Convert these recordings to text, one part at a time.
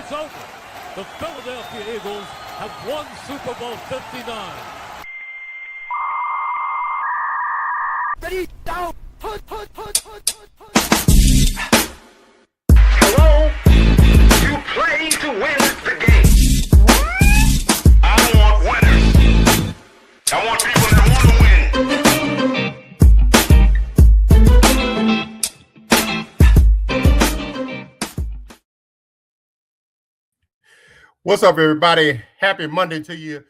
It's over. The Philadelphia Eagles have won Super Bowl 59. Ready, down, put. Hello? You play to win the game. I want winners. I want people that want to win. What's up, everybody? Happy Monday to you.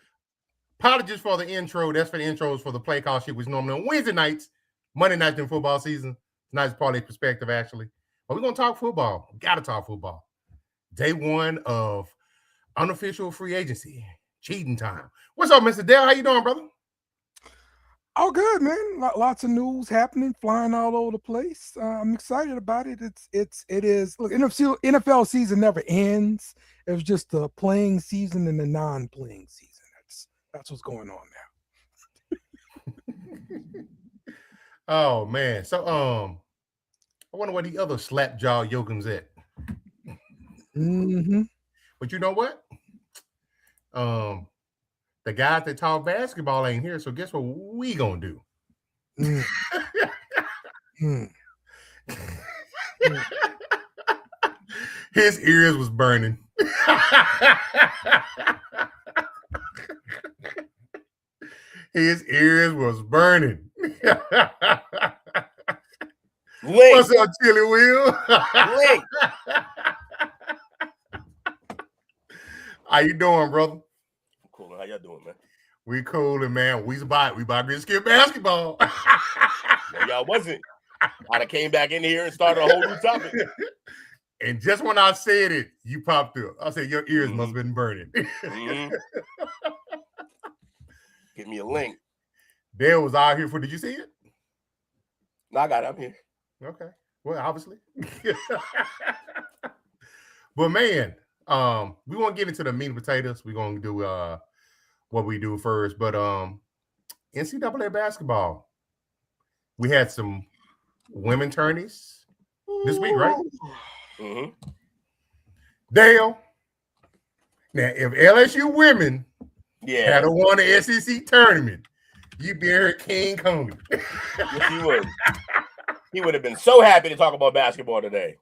Apologies for the intro. That's for the intros for the play call sheet, which normally on Wednesday nights, Monday nights in football season. Tonight's Parlay Perspective, actually. But we're going to talk football. We got to talk football. Day one of unofficial free agency. Cheating time. What's up, Mr. Dale? How you doing, brother? Oh, good, man. Lots of news happening, flying all over the place. I'm excited about it. It is. Look, NFL season never ends. It was just the playing season and the non-playing season. That's what's going on now. Oh man. So I wonder where the other slapjaw yokins at. Mm-hmm. But you know what? The guys that talk basketball ain't here. So guess what we gonna do? His ears was burning. His ears was burning. What's up, Chili Will? How you doing, brother? Cool. How y'all doing, man? We coolin', man. We about to skip basketball. No, y'all wasn't. I'd have came back in here and started a whole new topic. And just when I said it, you popped up. I said your ears must have been burning. Give me a link. Dale was out here for. Did you see it? No, I got it. I'm here. Okay. Well, obviously. But man, we won't get into the meat and potatoes. We're gonna do what we do first. But NCAA basketball. We had some women tourneys this week, right? Mm-hmm. Dale. Now, if LSU women had won the SEC tournament, you'd be here King Kong. Yes, he would. He would have been so happy to talk about basketball today.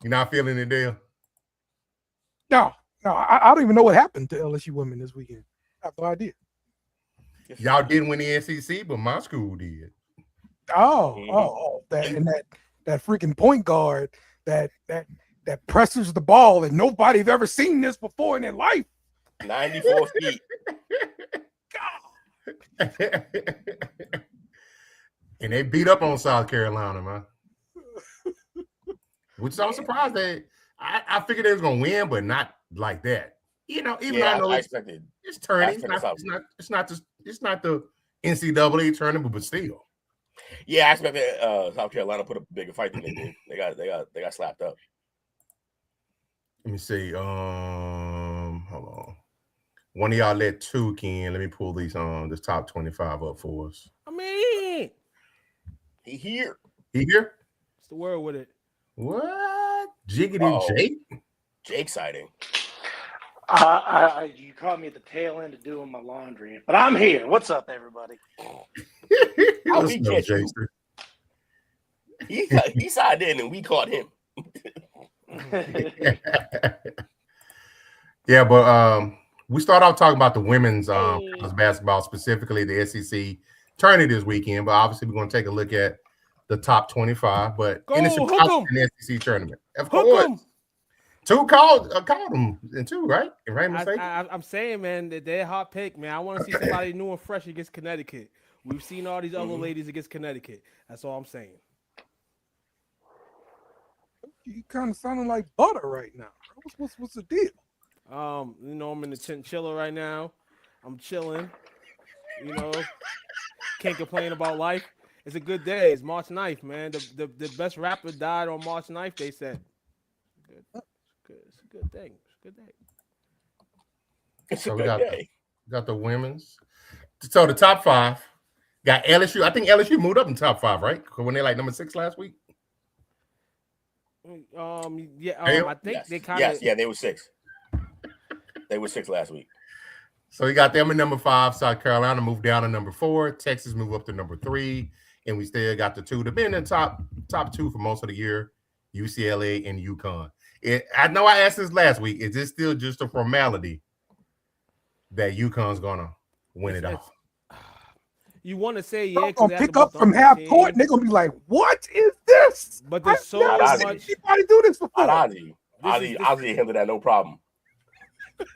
You're not feeling it, Dale? No, I don't even know what happened to LSU women this weekend. I have no idea. Y'all didn't win the SEC, but my school did. That freaking point guard that presses the ball, and nobody's ever seen this before in their life. 94 feet. And they beat up on South Carolina, man. Which I was surprised that I figured they was gonna win, but not like that. You know, even though I know it's turning. It's not the NCAA tournament, but still. Yeah, I expected South Carolina put up a bigger fight than they did. They got slapped up. Let me see. Hold on. One of y'all let two, Ken. Let me pull these this top 25 up for us. I mean, he here. He here? What's the word with it? What? Jiggity Jake? Jake sighting. You caught me at the tail end of doing my laundry, but I'm here. What's up, everybody? He signed in and we caught him. Yeah, but we start off talking about the women's basketball, specifically the SEC tournament this weekend. But obviously, we're going to take a look at the top 25. But in the SEC tournament, of course, two called them and two, right? If I'm mistaken. I'm saying, man, that they're a hot pick, man. I want to see somebody new and fresh against Connecticut. We've seen all these other ladies against Connecticut. That's all I'm saying. You kind of sounding like butter right now. What's the deal? I'm in the chinchilla right now. I'm chilling. Can't complain about life. It's a good day. It's March 9th, man. The best rapper died on March 9th, they said. It's a good thing. It's a good day. Got the women's. So the top five got LSU. I think LSU moved up in top five, right? When they like number 6 last week. Yeah. Dale? I think Yes. they kind of. Yes. Yeah, they were 6. They were 6 last week. So we got them at number 5. South Carolina moved down to number 4. Texas moved up to number 3, and we still got the 2 to be in the top 2 for most of the year. UCLA and UConn. I know I asked this last week. Is this still just a formality that UConn's gonna win it all? You want to say They're yeah? 'Cause gonna they have pick the up most from half team, court, and they're gonna be like, "What is this?" but there's so I've never much- seen anybody do this before. Ozzy handled that no problem.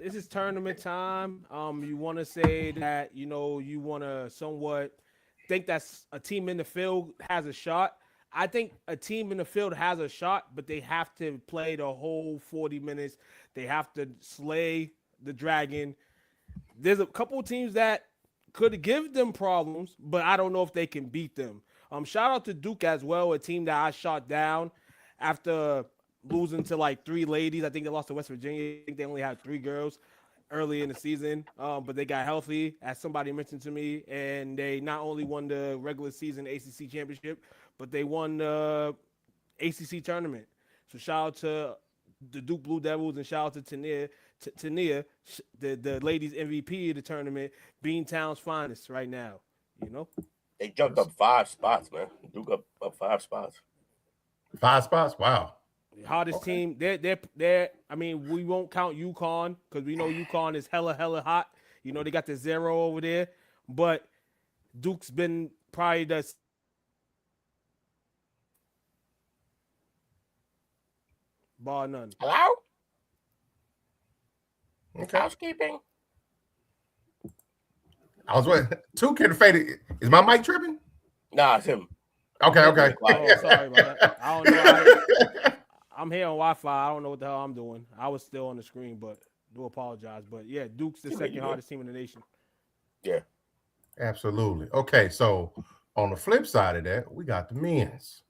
This is tournament time. You want to say that you want to somewhat think that's a team in the field has a shot. I think a team in the field has a shot, but they have to play the whole 40 minutes. They have to slay the dragon. There's a couple of teams that could give them problems, but I don't know if they can beat them. Shout out to Duke as well, a team that I shot down after losing to like 3 ladies. I think they lost to West Virginia. I think they only had 3 girls early in the season, but they got healthy, as somebody mentioned to me, and they not only won the regular season ACC championship, but they won the ACC tournament. So shout out to the Duke Blue Devils and shout out to Tania, the ladies MVP of the tournament, Beantown's finest right now. They jumped up 5 spots, man. Duke up 5 spots. 5 spots? Wow. The hottest team. They're. I mean, we won't count UConn because we know UConn is hella hot. They got the 0 over there, but Duke's been probably the bar none. Hello? Okay. Housekeeping. I was waiting. 2 can fade. Is my mic tripping? Nah, it's him. Okay. Oh, sorry about that. I don't know. I'm here on Wi-Fi. I don't know what the hell I'm doing. I was still on the screen, but do apologize. But yeah, Duke's the second hardest team in the nation. Yeah. Absolutely. Okay, so on the flip side of that, we got the men's.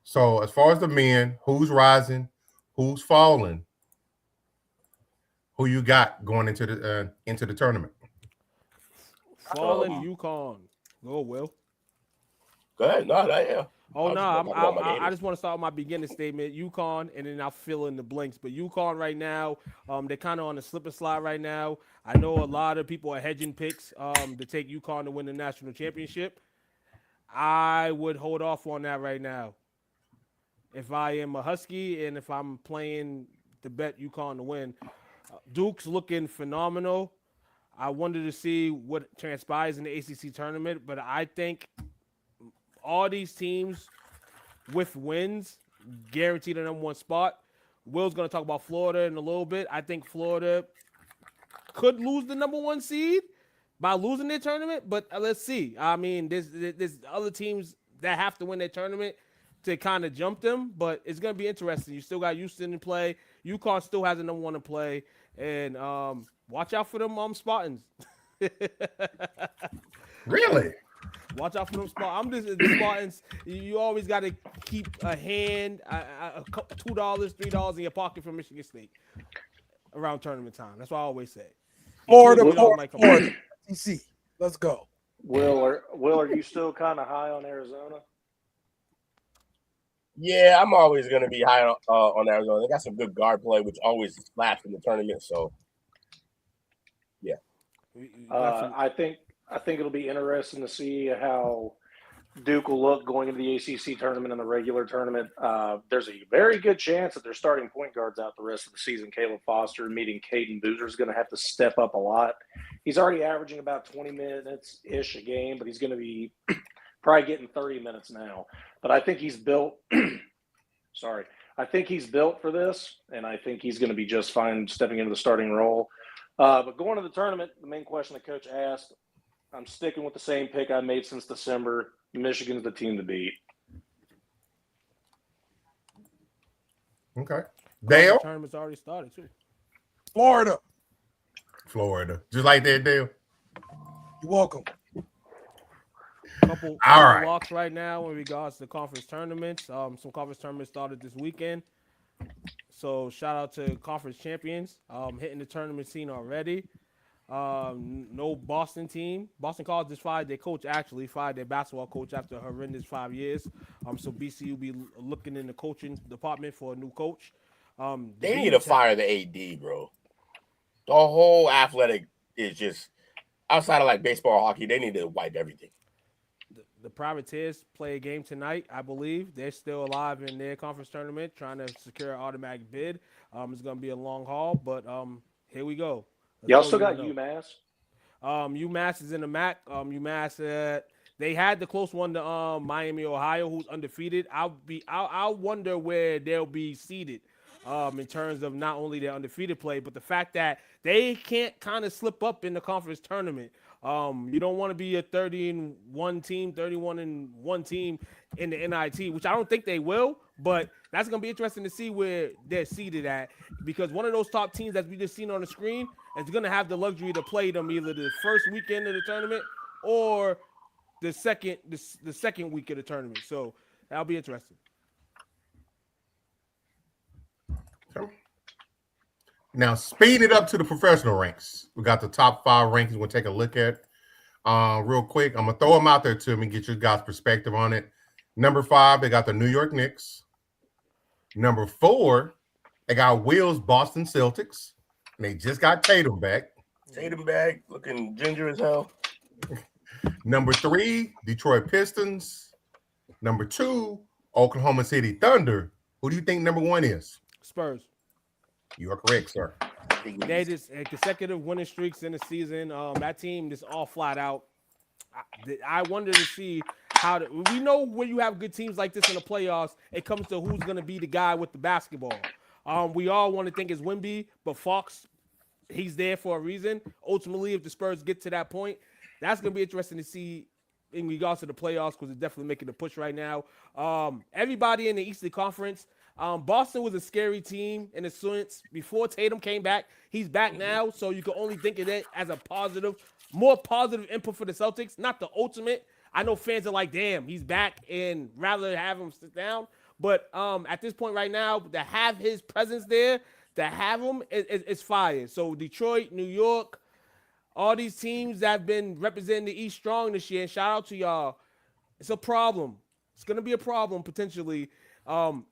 So as far as the men, who's rising, who's falling, who you got going into the tournament? Fallen UConn. Go Will. Go ahead. No, yeah. Oh no, I I just want to start with my beginning statement. UConn, and then I'll fill in the blanks. But UConn right now, they're kind of on a slip and slide right now. I know a lot of people are hedging picks to take UConn to win the national championship. I would hold off on that right now. If I am a Husky and if I'm playing to bet UConn to win, Duke's looking phenomenal. I wanted to see what transpires in the ACC tournament, but I think all these teams with wins guarantee the number 1 spot. Will's going to talk about Florida in a little bit. I think Florida could lose the number 1 seed by losing their tournament, but let's see. I mean, there's other teams that have to win their tournament to kind of jump them, but it's going to be interesting. You still got Houston in play. UConn still has a number 1 to play, and watch out for them Spartans. Really? Watch out for them Spartans. The Spartans. You always got to keep a hand, $2, $3 in your pocket from Michigan State around tournament time. That's what I always say. Florida. DC. Let's go. Will, are you still kind of high on Arizona? Yeah, I'm always going to be high on Arizona. They got some good guard play, which always slaps in the tournament. So, yeah. I think it'll be interesting to see how Duke will look going into the ACC tournament and the regular tournament. There's a very good chance that they're starting point guards out the rest of the season. Caleb Foster meeting Caden Boozer is going to have to step up a lot. He's already averaging about 20 minutes-ish a game, but he's going to be probably getting 30 minutes now. But I think he's built I think he's built for this, and I think he's going to be just fine stepping into the starting role. But going to the tournament, the main question the coach asked, I'm sticking with the same pick I made since December. Michigan's the team to beat. Okay. Dale? The tournament's already started, too. Florida. Just like that, Dale. You're welcome. Couple right. locks right now in regards to conference tournaments. Some conference tournaments started this weekend. So shout out to conference champions hitting the tournament scene already. No Boston team. Boston College just fired their coach. Actually, fired their basketball coach after a horrendous 5 years. So BC will be looking in the coaching department for a new coach. They need to fire the AD, bro. The whole athletic is just outside of like baseball, hockey. They need to wipe everything. The Privateers play a game tonight, I believe. They're still alive in their conference tournament, trying to secure an automatic bid. It's going to be a long haul, but here we go. Y'all still got UMass? UMass is in the MAC. UMass, they had the close one to Miami, Ohio, who's undefeated. I'll wonder where they'll be seated in terms of not only their undefeated play, but the fact that they can't kind of slip up in the conference tournament. You don't want to be a 31 team in the NIT, which I don't think they will, but that's going to be interesting to see where they're seated at, because one of those top teams that we just seen on the screen is going to have the luxury to play them either the first weekend of the tournament or the second week of the tournament. So that'll be interesting. Now, speed it up to the professional ranks. We got the top 5 rankings we'll take a look at real quick. I'm going to throw them out there to me and get your guys' perspective on it. Number 5, they got the New York Knicks. Number 4, they got Will's Boston Celtics. And they just got Tatum back. Tatum back, looking ginger as hell. Number 3, Detroit Pistons. Number 2, Oklahoma City Thunder. Who do you think number 1 is? Spurs. You are correct, sir. They just consecutive winning streaks in the season. That team is all flat out. I wonder to see how we know when you have good teams like this in the playoffs, it comes to who's going to be the guy with the basketball. We all want to think it's Wemby, but Fox, he's there for a reason. Ultimately, if the Spurs get to that point, that's going to be interesting to see in regards to the playoffs, because it's definitely making a push right now. Everybody in the Eastern Conference, Boston was a scary team in a sense before Tatum came back. He's back now, so you can only think of it as a positive, more positive input for the Celtics, not the ultimate. I know fans are like, damn, he's back, and rather have him sit down. But at this point right now, to have his presence there, to have him is fire. So Detroit, New York, all these teams that have been representing the East strong this year, and shout out to y'all, it's a problem. It's going to be a problem potentially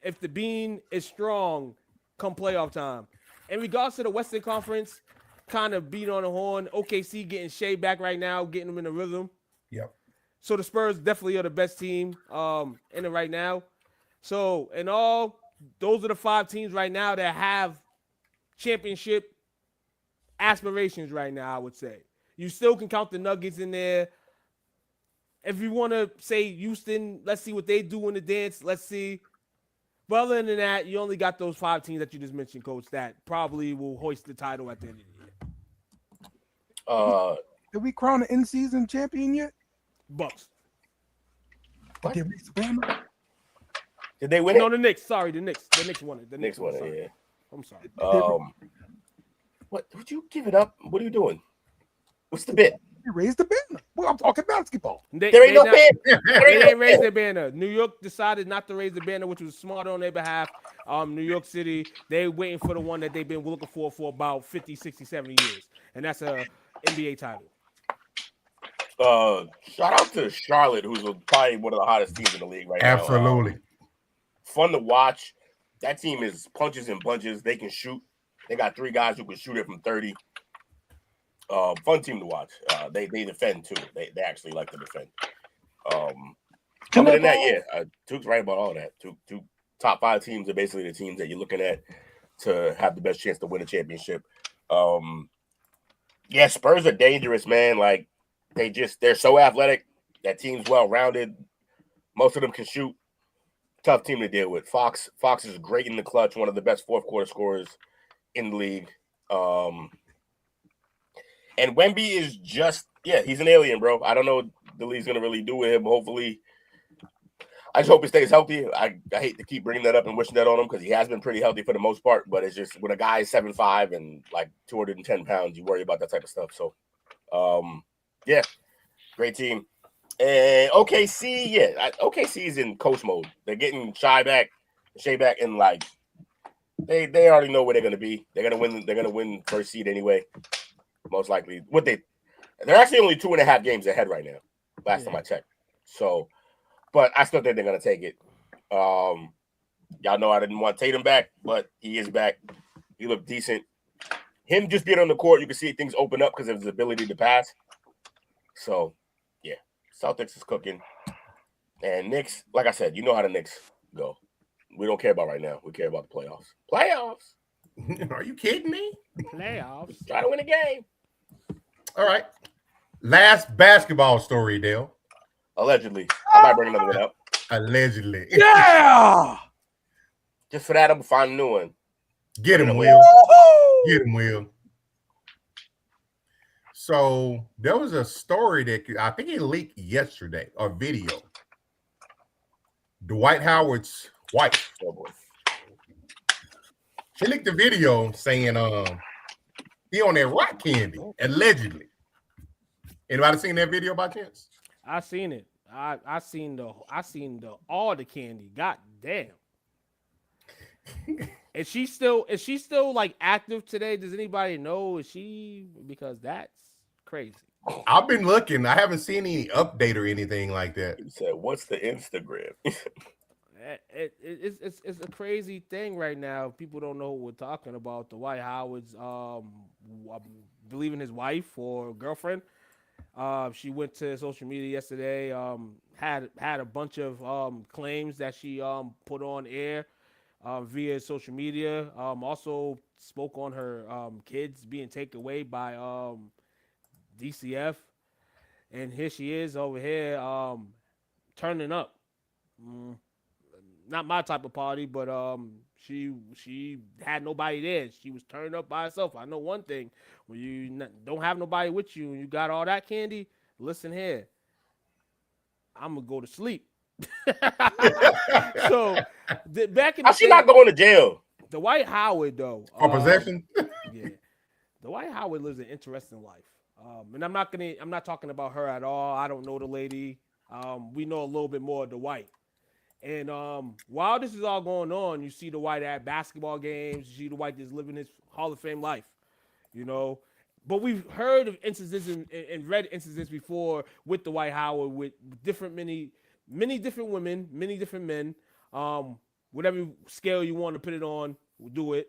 if the bean is strong come playoff time. In regards to the Western Conference, kind of beat on the horn. OKC getting Shea back right now, getting them in the rhythm. Yep. So the Spurs definitely are the best team in it right now. So in all, those are the 5 teams right now that have championship aspirations right now, I would say. You still can count the Nuggets in there. If you want to say Houston, let's see what they do in the dance. Let's see. But other than that, you only got those 5 teams that you just mentioned, Coach, that probably will hoist the title at the end of the year. Did we crown an in-season champion yet? Bucks. What? Did they win it? No, the Knicks. Sorry, the Knicks. The Knicks won it. The Knicks won it, sorry. yeah. I'm sorry. What? Would you give it up? What are you doing? What's the bid? They raised the banner. Well, I'm talking basketball. There ain't no bid. They didn't raise their banner. New York decided not to raise the banner, which was smart on their behalf. New York City, they waiting for the one that they've been looking for about 50, 60, 70 years. And that's a NBA title. Shout out to Charlotte, who's probably one of the hottest teams in the league right now. Absolutely. Fun to watch. That team is punches and bunches. They can shoot. They got 3 guys who can shoot it from 30. Fun team to watch. They defend too. They actually like to defend. Other than that, yeah, Tuke's right about all that. Two top 5 teams are basically the teams that you're looking at to have the best chance to win a championship. Yeah, Spurs are dangerous, man. Like they're so athletic. That team's well rounded. Most of them can shoot. Tough team to deal with. Fox is great in the clutch. One of the best 4th quarter scorers in the league. And Wemby is just, he's an alien, bro. I don't know what the league's going to really do with him. Hopefully, I just hope he stays healthy. I hate to keep bringing that up and wishing that on him because he has been pretty healthy for the most part. But it's just when a guy is 7'5" and like 210 pounds, you worry about that type of stuff. So, yeah, great team. And OKC, OKC is in coach mode. They're getting Shea back, and like they already know where they're going to be. They're going to win first seed anyway. most likely. They're actually only 2.5 games ahead right now. Last time I checked. So, but I still think they're gonna take it. Y'all know I didn't want Tatum back, but he is back. He looked decent. Him just being on the court, you can see things open up because of his ability to pass. So, yeah, Celtics is cooking. And Knicks, like I said, you know how the Knicks go. We don't care about right now. We care about the playoffs. Playoffs? Are you kidding me? Playoffs. Try to win a game. All right. Last basketball story, Dale. Allegedly. I might bring another one up. Allegedly. Yeah. Just for that, I'm going to find a new one. Get him, Woo-hoo! Will. Get him, Will. So there was a story that I think it leaked yesterday, a video. Dwight Howard's wife. Oh, boy. She leaked the video saying he on that rock candy, allegedly. Anybody seen that video by chance? I seen it. I seen the all the candy. God damn. Is she still like active today? Does anybody know? Is she, because that's crazy. I've been looking. I haven't seen any update or anything like that. He said, "What's the Instagram?" It's a crazy thing right now. People don't know what we're talking about. Dwight Howard's I believe in his wife or girlfriend. She went to social media yesterday. Had a bunch of claims that she put on air via social media. Also spoke on her kids being taken away by DCF, and here she is over here turning up. Not my type of party, but she had nobody there. She was turned up by herself. I know one thing: when you don't have nobody with you and you got all that candy, listen here, I'm gonna go to sleep. So back in the How's she not going to jail? Dwight Howard, though, For possession? yeah, Dwight Howard lives an interesting life. And I'm not talking about her at all. I don't know the lady. We know a little bit more of Dwight. And while this is all going on, you see Dwight at basketball games. You see Dwight just living his Hall of Fame life, you know. But we've heard of instances and read instances before with Dwight Howard with many different women, many different men. Whatever scale you want to put it on, we'll do it.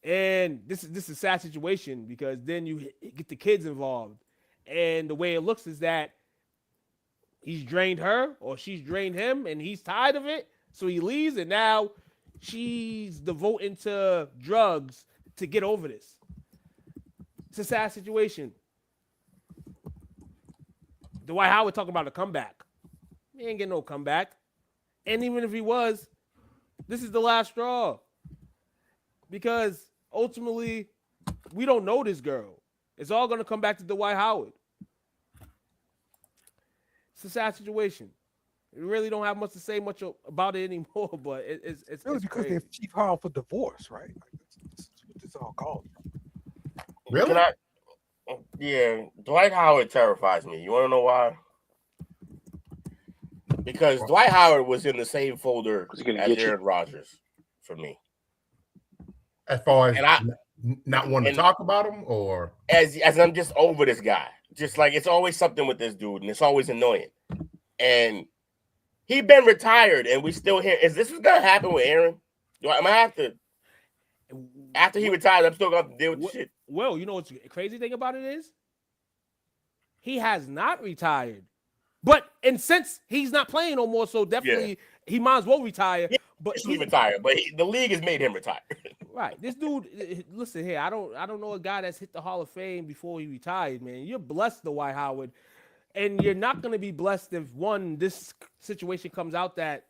And this is a sad situation because then you get the kids involved. And the way it looks is that he's drained her or she's drained him and he's tired of it. So he leaves and now she's devoting to drugs to get over this. It's a sad situation. Dwight Howard talking about a comeback. He ain't getting no comeback. And even if he was, this is the last straw. Because ultimately, we don't know this girl. It's all going to come back to Dwight Howard. It's a sad situation. We really don't have much to say much about it anymore, but it's really because crazy. they're chief hall for divorce, right? That's what it's all called. Really? Yeah, Dwight Howard terrifies me. You want to know why? Because Dwight Howard was in the same folder as Aaron Rodgers for me. As far as not wanting to talk about him, or as I'm just over this guy. Just like it's always something with this dude, and it's always annoying. And he been retired, and we still here. Is this what's gonna happen with Aaron? Am I have to? After he retired, I'm still gonna deal with the shit. Well, you know what's the crazy thing about it is? He has not retired. And since he's not playing no more, so definitely he might as well retire. Yeah, but he's retired, but the league has made him retire. Right. This dude, listen here, I don't know a guy that's hit the Hall of Fame before he retired, man. You're blessed, Dwight Howard. And you're not going to be blessed if, one, this situation comes out that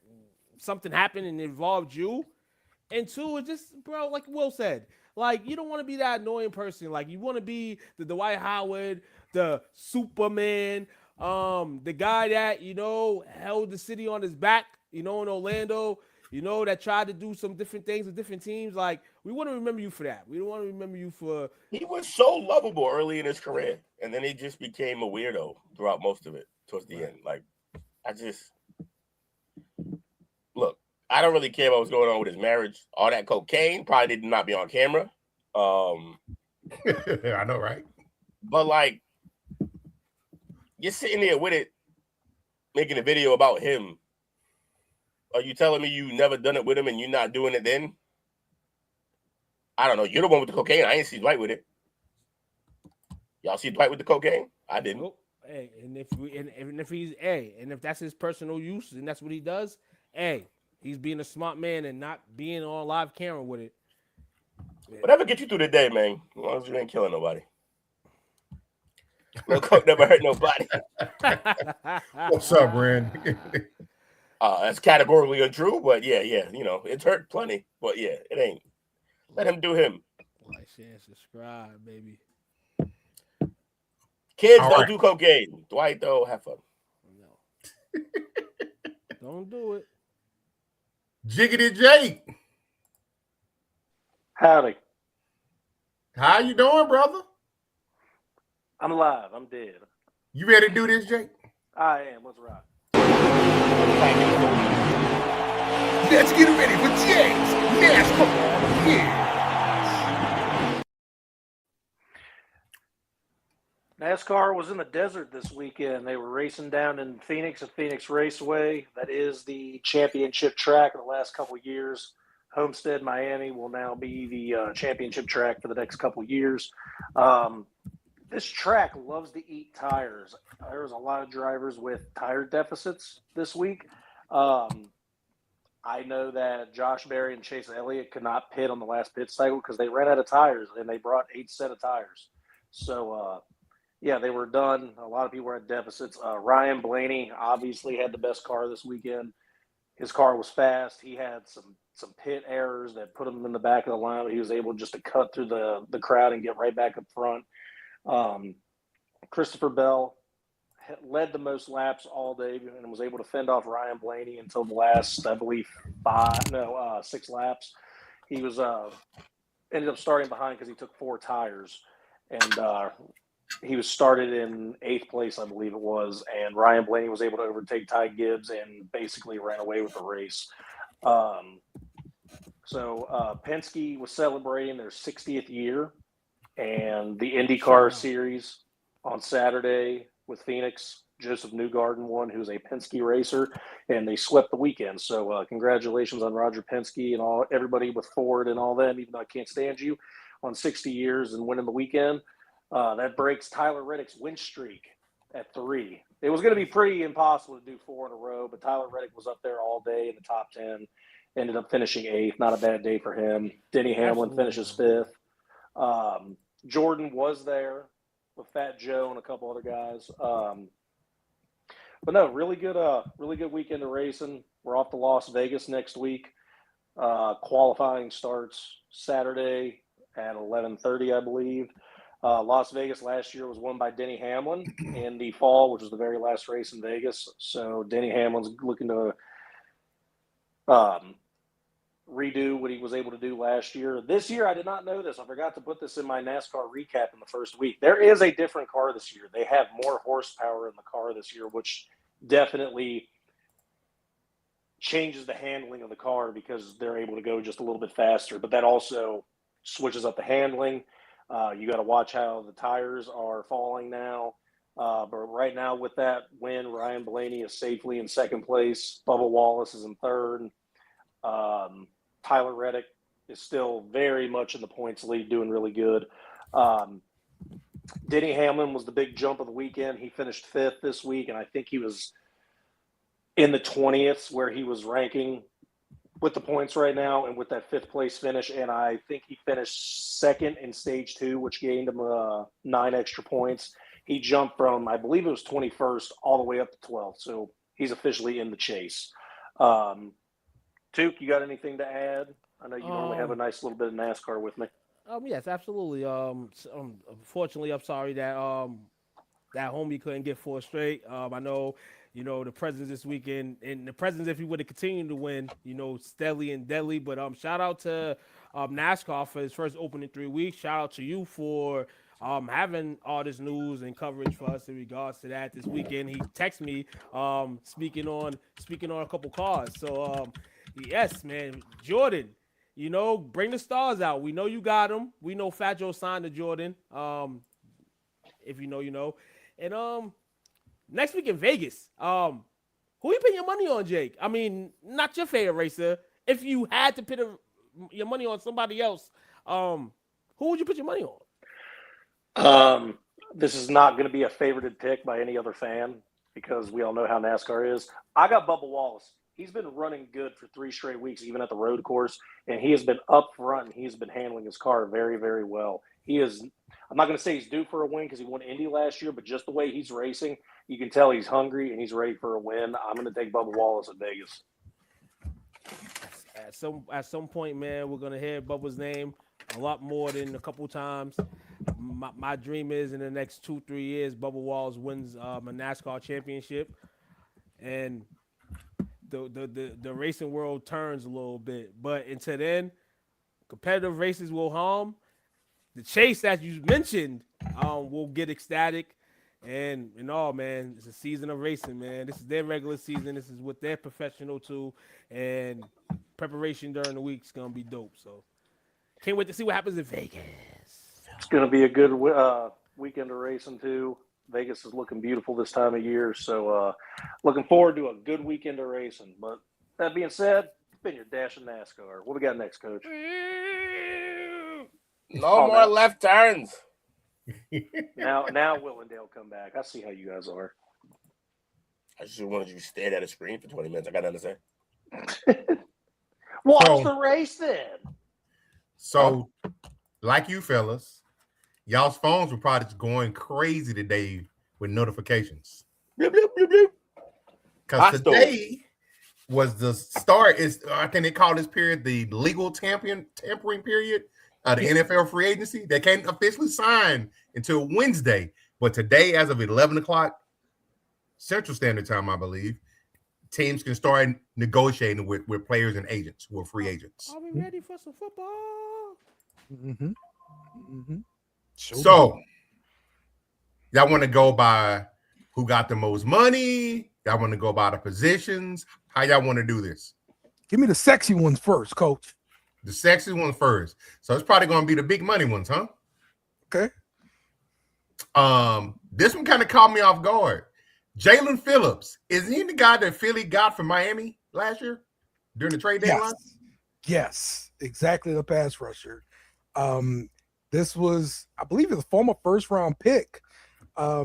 something happened and involved you. And two, it's just, bro, like Will said, like, you don't want to be that annoying person. Like, you want to be the Dwight Howard, the Superman, the guy that, you know, held the city on his back, you know, in Orlando, you know, that tried to do some different things with different teams. Like, we want to remember you for that. We don't want to remember you for... He was so lovable early in his career, and then he just became a weirdo throughout most of it, towards the end. Like, Look, I don't really care about what's going on with his marriage. All that cocaine probably did not be on camera. I know, right? But like, you're sitting there with it, making a video about him. Are you telling me you never done it with him and you're not doing it then? I don't know. You're the one with the cocaine. I ain't see Dwight with it. Y'all see Dwight with the cocaine? I didn't. Nope. Hey, and if that's his personal use and that's what he does, hey, he's being a smart man and not being on live camera with it. Whatever gets you through the day, man. As long as you ain't killing nobody. No coke never hurt nobody. What's up, Brand? That's categorically untrue, but yeah, you know, it's hurt plenty, but yeah, it ain't. Let him do him. Like, share, subscribe, baby. Kids All don't right. do cocaine. Dwight, though, have fun. No. Don't do it. Jiggity Jake. Howdy. How you doing, brother? I'm alive. I'm dead. You ready to do this, Jake? I am. Let's rock. Let's get ready for Jake's NASCAR. Yeah. NASCAR was in the desert this weekend. They were racing down in Phoenix at Phoenix Raceway. That is the championship track of the last couple of years. Homestead, Miami will now be the championship track for the next couple of years. This track loves to eat tires. There was a lot of drivers with tire deficits this week. I know that Josh Berry and Chase Elliott could not pit on the last pit cycle because they ran out of tires, and they brought 8 set of tires. So, yeah, they were done. A lot of people were at deficits. Ryan Blaney obviously had the best car this weekend. His car was fast. He had some pit errors that put him in the back of the line, but he was able just to cut through the crowd and get right back up front. Christopher Bell led the most laps all day and was able to fend off Ryan Blaney until the last, I believe, 6 laps. He was ended up starting behind because he took 4 tires, and he was started in 8th place, I believe it was, and Ryan Blaney was able to overtake Ty Gibbs and basically ran away with the race. So Penske was celebrating their 60th year, and the IndyCar series on Saturday with Phoenix, Joseph Newgarden won, who's a Penske racer, and they swept the weekend. So congratulations on Roger Penske and everybody with Ford and all them, even though I can't stand you, on 60 years and winning the weekend. That breaks Tyler Reddick's win streak at 3. It was going to be pretty impossible to do 4 in a row, but Tyler Reddick was up there all day in the top 10, ended up finishing 8th. Not a bad day for him. Denny Hamlin finishes 5th. Jordan was there with Fat Joe and a couple other guys. But no, really good weekend of racing. We're off to Las Vegas next week. Qualifying starts Saturday at 11:30, I believe. Las Vegas last year was won by Denny Hamlin in the fall, which was the very last race in Vegas. So Denny Hamlin's looking to redo what he was able to do last year. This year, I did not know this. I forgot to put this in my NASCAR recap in the first week. There is a different car this year. They have more horsepower in the car this year, which definitely changes the handling of the car because they're able to go just a little bit faster. But that also switches up the handling. You got to watch how the tires are falling now. But right now with that win, Ryan Blaney is safely in 2nd place. Bubba Wallace is in 3rd. Tyler Reddick is still very much in the points lead, doing really good. Denny Hamlin was the big jump of the weekend. He finished 5th this week, and I think he was in the 20th where he was ranking with the points right now and with that 5th place finish. And I think he finished 2nd in stage 2, which gained him 9 extra points. He jumped from, I believe it was 21st all the way up to 12th. So he's officially in the chase. Took, you got anything to add? I know you normally have a nice little bit of NASCAR with me. Yes, absolutely. Unfortunately, I'm sorry that that homie couldn't get 4 straight. I know, the Presidents this weekend, and the Presidents, if he would have continued to win, steadily and deadly. But shout out to NASCAR for his first opening 3 weeks. Shout out to you for having all this news and coverage for us in regards to that this weekend. He texted me speaking on a couple cars. So yes, man, Jordan, you know, bring the stars out. We know you got them. We know Fat Joe signed to Jordan. If you know, you know. And next week in Vegas, who you putting your money on, Jake? I mean, not your favorite racer. If you had to put your money on somebody else, who would you put your money on? This is not going to be a favorited pick by any other fan because we all know how NASCAR is. I got Bubba Wallace. He's been running good for 3 straight weeks, even at the road course, and he has been up front and he's been handling his car very, very well. He is – I'm not going to say he's due for a win because he won Indy last year, but just the way he's racing, you can tell he's hungry and he's ready for a win. I'm going to take Bubba Wallace at Vegas. At some point, man, we're going to hear Bubba's name a lot more than a couple times. My dream is in the next 2-3 years, Bubba Wallace wins a NASCAR championship, and the racing world turns a little bit. But until then, competitive races will harm. The chase that you mentioned will get ecstatic, and all, man, it's a season of racing, man. This is their regular season. This is what they're professional to, and preparation during the week is gonna be dope. So can't wait to see what happens in Vegas. It's going to be a good weekend of racing, too. Vegas is looking beautiful this time of year. So looking forward to a good weekend of racing. But that being said, it's been your dash in NASCAR. What we got next, Coach? No more left turns. Now Willendale come back. I see how you guys are. I just wanted you to stare at a screen for 20 minutes. I got nothing to say. Watch the race then. So, like you fellas, y'all's phones were probably just going crazy today with notifications. Because today was the start. I think they call this period the legal tampering period. The NFL free agency. They can't officially sign until Wednesday. But today, as of 11 o'clock Central Standard Time, I believe, teams can start negotiating with players and agents who are free agents. Are we ready for some football? Mm-hmm. Mm-hmm. Sure. So, y'all want to go by who got the most money? Y'all want to go by the positions? How y'all want to do this? Give me the sexy ones first, Coach. The sexy one first. So it's probably going to be the big money ones, huh? Okay. This one kind of caught me off guard. Jalen Phillips, is he the guy that Philly got from Miami last year during the trade deadline? Yes, exactly, the pass rusher. This was, I believe, a former first-round pick. A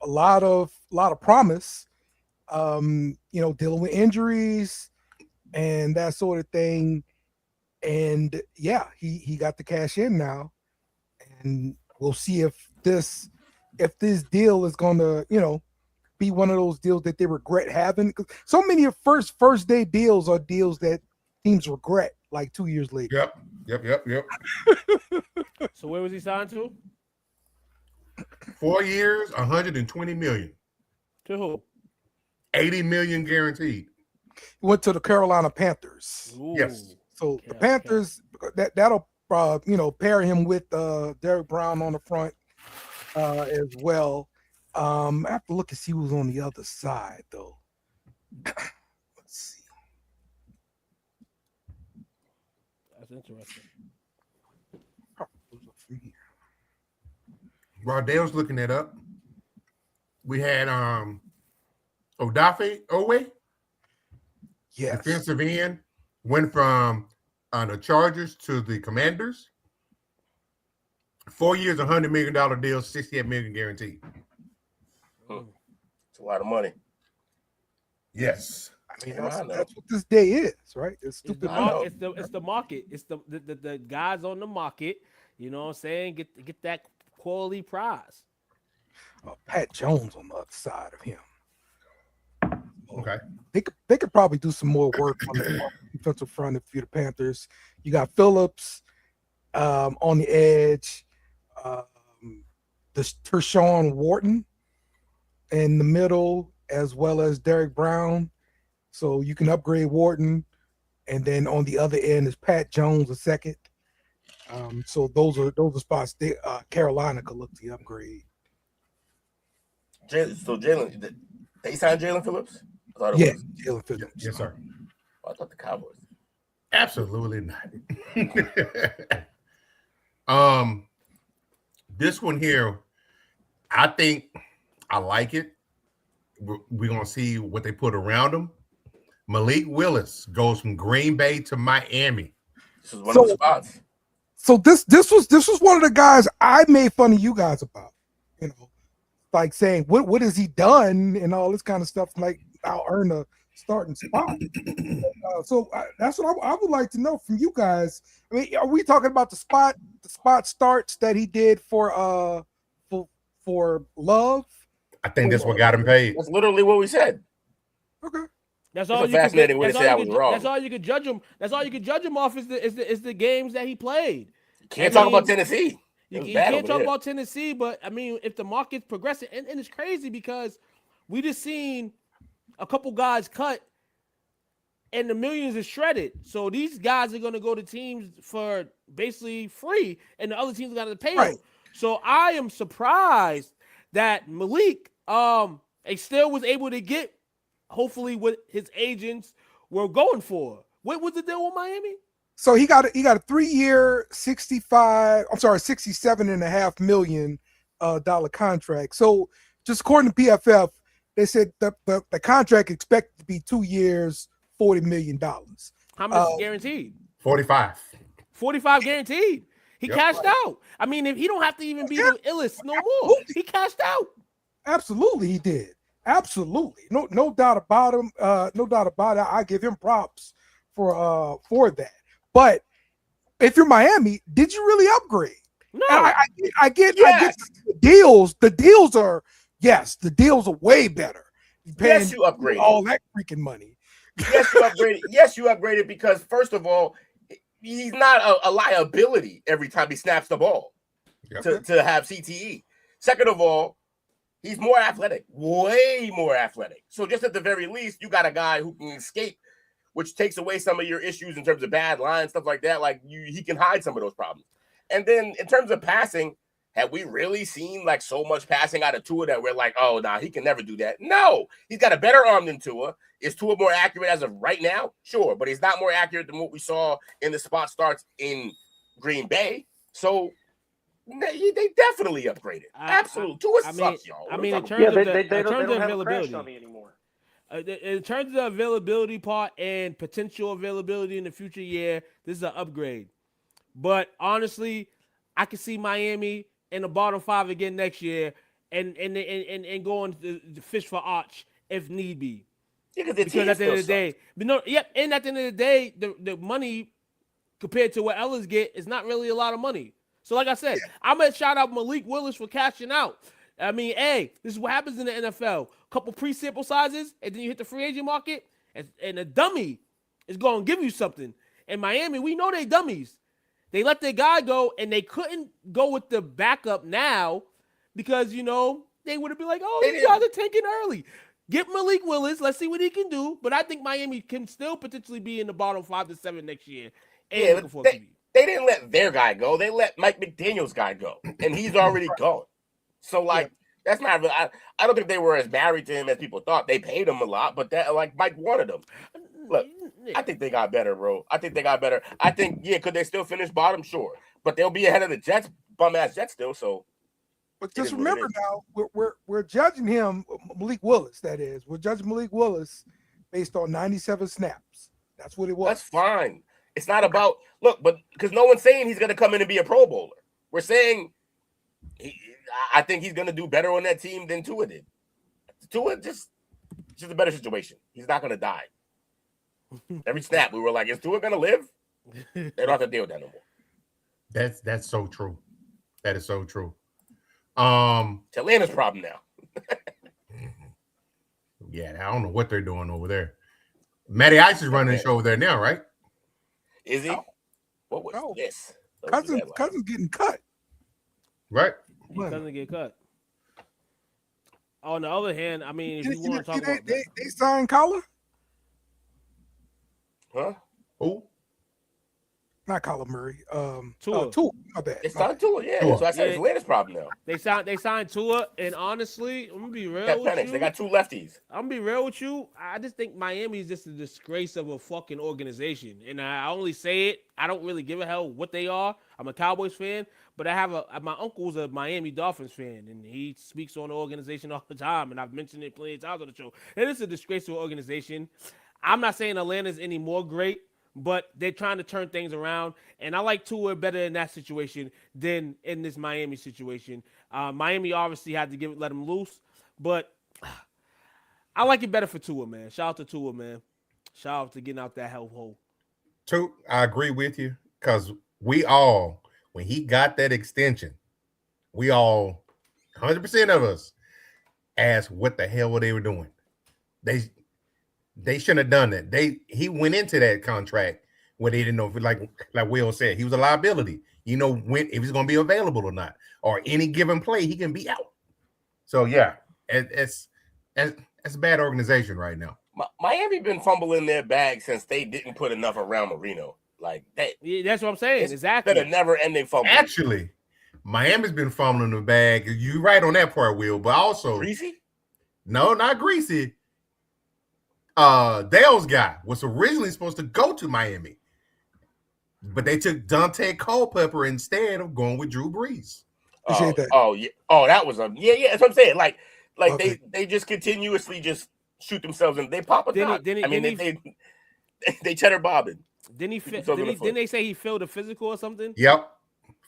lot of promise. Dealing with injuries and that sort of thing. And yeah, he got the cash in now, and we'll see if this deal is going to be one of those deals that they regret having. So many of first day deals are deals that teams regret like 2 years later. Yep. So where was he signed to? 4 years, $120 million. To who? $80 million guaranteed. He went to the Carolina Panthers. Ooh. Yes. So the Panthers, that'll pair him with Derek Brown on the front as well. I have to look and see who's on the other side, though. Let's see. That's interesting. While Dale's looking that up, we had Odafe Owe, Yes. defensive end, went from the Chargers to the Commanders. 4 years, $100 million deal, $68 million guaranteed. It's a lot of money. Yes. I mean, that's what this day is, right? It's stupid. It's the market. It's the guys on the market. You know what I'm saying? Get that quality prize. Pat Jones on the other side of him. Okay. They could probably do some more work on the defensive front if you're the Panthers. You got Phillips on the edge, the Tershawn Wharton in the middle, as well as Derek Brown. So you can upgrade Wharton, and then on the other end is Pat Jones, a second. So those are spots Carolina could look to upgrade. So Jalen, they signed Jalen Phillips? Yes, Jalen Phillips. Yes, sir. Oh, I thought the Cowboys. Absolutely not. This one here, I think I like it. We're gonna see what they put around him. Malik Willis goes from Green Bay to Miami. This is one of the spots. So this was one of the guys I made fun of you guys about, you know, like saying what has he done and all this kind of stuff. Like I'll earn a starting spot. So that's what I would like to know from you guys. I mean, are we talking about the spot starts that he did for Love? I think that's what got him paid. That's literally what we said. Okay. That's all. Fascinating way to say I was wrong. That's all you could judge him. That's all you could judge him off is the games that he played. Can't talk about Tennessee. You can't talk about Tennessee, but I mean, if the market's progressing, and it's crazy because we just seen a couple guys cut, and the millions is shredded. So these guys are going to go to teams for basically free, and the other teams got to pay them. So I am surprised that Malik still was able to get, hopefully, what his agents were going for. What was the deal with Miami? So he got a 3-year, $67.5 million contract. So just according to PFF, they said the contract expected to be 2 years, $40 million. How much is guaranteed? 45. 45 guaranteed. He cashed out. I mean, if he don't have to even be the illest no more, he cashed out. Absolutely, he did. Absolutely, no doubt about him. No doubt about it. I give him props for that. But if you're Miami, did you really upgrade? No, I get the deals. The deals are way better. Yes, you upgraded all that freaking money. Yes, you upgraded. Yes, you upgraded because first of all, he's not a liability every time he snaps the ball to have CTE. Second of all, he's more athletic, way more athletic. So just at the very least, you got a guy who can escape, which takes away some of your issues in terms of bad lines, stuff like that. Like he can hide some of those problems. And then in terms of passing, have we really seen like so much passing out of Tua that we're like, oh, nah, he can never do that? No, he's got a better arm than Tua. Is Tua more accurate as of right now? Sure, but he's not more accurate than what we saw in the spot starts in Green Bay. So they definitely upgraded. Absolutely. Tua sucks, y'all. I mean, in terms of they don't have availability. a crash on me anymore. In terms of the availability part and potential availability in the future, yeah, this is an upgrade. But honestly, I can see Miami in the bottom 5 again next year and going to fish for Arch if need be. Yeah, because at the end of the day, and at the end of the day, the money compared to what Ellis get is not really a lot of money. So like I said, I'm gonna shout out Malik Willis for cashing out. I mean, hey, this is what happens in the NFL. Couple pre-sample sizes, and then you hit the free agent market, and a dummy is going to give you something. In Miami, we know they dummies. They let their guy go, and they couldn't go with the backup now because, you know, they would have been like, oh, these guys are tanking early. Get Malik Willis. Let's see what he can do. But I think Miami can still potentially be in the bottom 5 to 7 next year. They didn't let their guy go. They let Mike McDaniel's guy go, and he's already gone. So, like, that's not really, I don't think they were as married to him as people thought. They paid him a lot, but that, like, Mike wanted him. Look, I think they got better, bro. I think they got better. I think, could they still finish bottom? Sure. But they'll be ahead of the Jets, bum-ass Jets still, so. But just remember now, we're judging him, Malik Willis, that is. We're judging Malik Willis based on 97 snaps. That's what it was. That's fine. It's not about, look, but because no one's saying he's going to come in and be a Pro Bowler. We're saying I think he's going to do better on that team than Tua did. Tua just a better situation. He's not going to die. Every snap, we were like, is Tua going to live? They don't have to deal with that no more. That's so true. That is so true. It's Atlanta's problem now. I don't know what they're doing over there. Matty Ice is running the show over there now, right? Is he? What was this? Cousin's getting cut. Right. He doesn't get cut. On the other hand, I mean, if you want to talk about they signed Collar? Huh? Who? not Kyler Murray. Tua. Tua. My bad. It's my not bad. Tua, yeah. Tua. So I said it's Yeah. the latest problem now. They signed Tua, and honestly, I'm gonna be real Cat with Penix, you. they got 2 lefties. I'm gonna be real with you. I just think Miami is just a disgrace of a fucking organization, and I only say it. I don't really give a hell what they are. I'm a Cowboys fan, but I have my uncle's a Miami Dolphins fan, and he speaks on the organization all the time, and I've mentioned it plenty of times on the show. It is a disgraceful organization. I'm not saying Atlanta's any more great, but they're trying to turn things around, and I like Tua better in that situation than in this Miami situation. Miami obviously had to let him loose, but I like it better for Tua, man. Shout out to Tua, man. Shout out to getting out that hellhole. Two, I agree with you because we all, when he got that extension, we all, 100% of us, asked what the hell were they were doing. They shouldn't have done that. He went into that contract where they didn't know if, like Will said, he was a liability. You know when if he's going to be available or not, or any given play he can be out. So yeah, it's a bad organization right now. Miami been fumbling their bag since they didn't put enough around Marino. Like that. Yeah, that's what I'm saying. It's Exactly. been a never-ending fumble. Actually, Miami's been fumbling the bag. You're right on that part, Will, but also Greasy? No, not Greasy. Dale's guy was originally supposed to go to Miami, but they took Dante Culpepper instead of going with Drew Brees. Appreciate that. Oh yeah. Oh, that was yeah. That's what I'm saying. Like Okay. they just continuously just shoot themselves and they pop a dot. They cheddar bobbing. Didn't they say he failed a physical or something? Yep,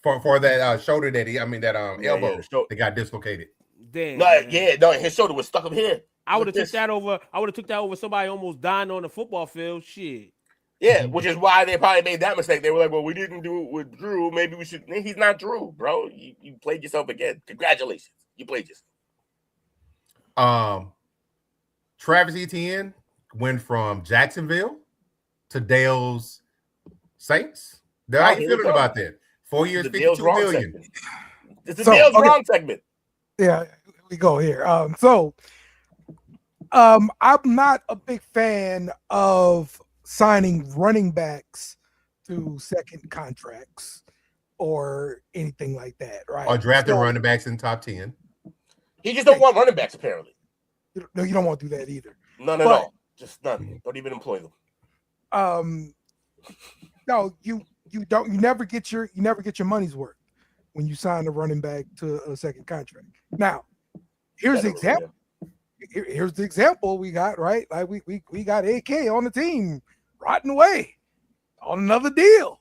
for that shoulder that elbow So, that got dislocated. Damn. No, his shoulder was stuck up here. I would have took that over. I would have took that over somebody almost dying on the football field. Shit. Yeah, which is why they probably made that mistake. They were like, well, we didn't do it with Drew. Maybe we should. He's not Drew, bro. You played yourself again. Congratulations. You played yourself. Travis Etienne went from Jacksonville to Dale's Saints. How you feeling about that? 4 years, $52 million. It's the Dale's wrong segment. Yeah, here we go here. I'm not a big fan of signing running backs to second contracts or anything like that, right? Or drafting running backs in top 10. He just don't want running backs, apparently. No, you don't want to do that either. No. Just none. Don't even employ them. No, you never get your money's worth when you sign a running back to a second contract. Now, here's the example. Here's the example we got, right? Like we got AK on the team rotting away on another deal.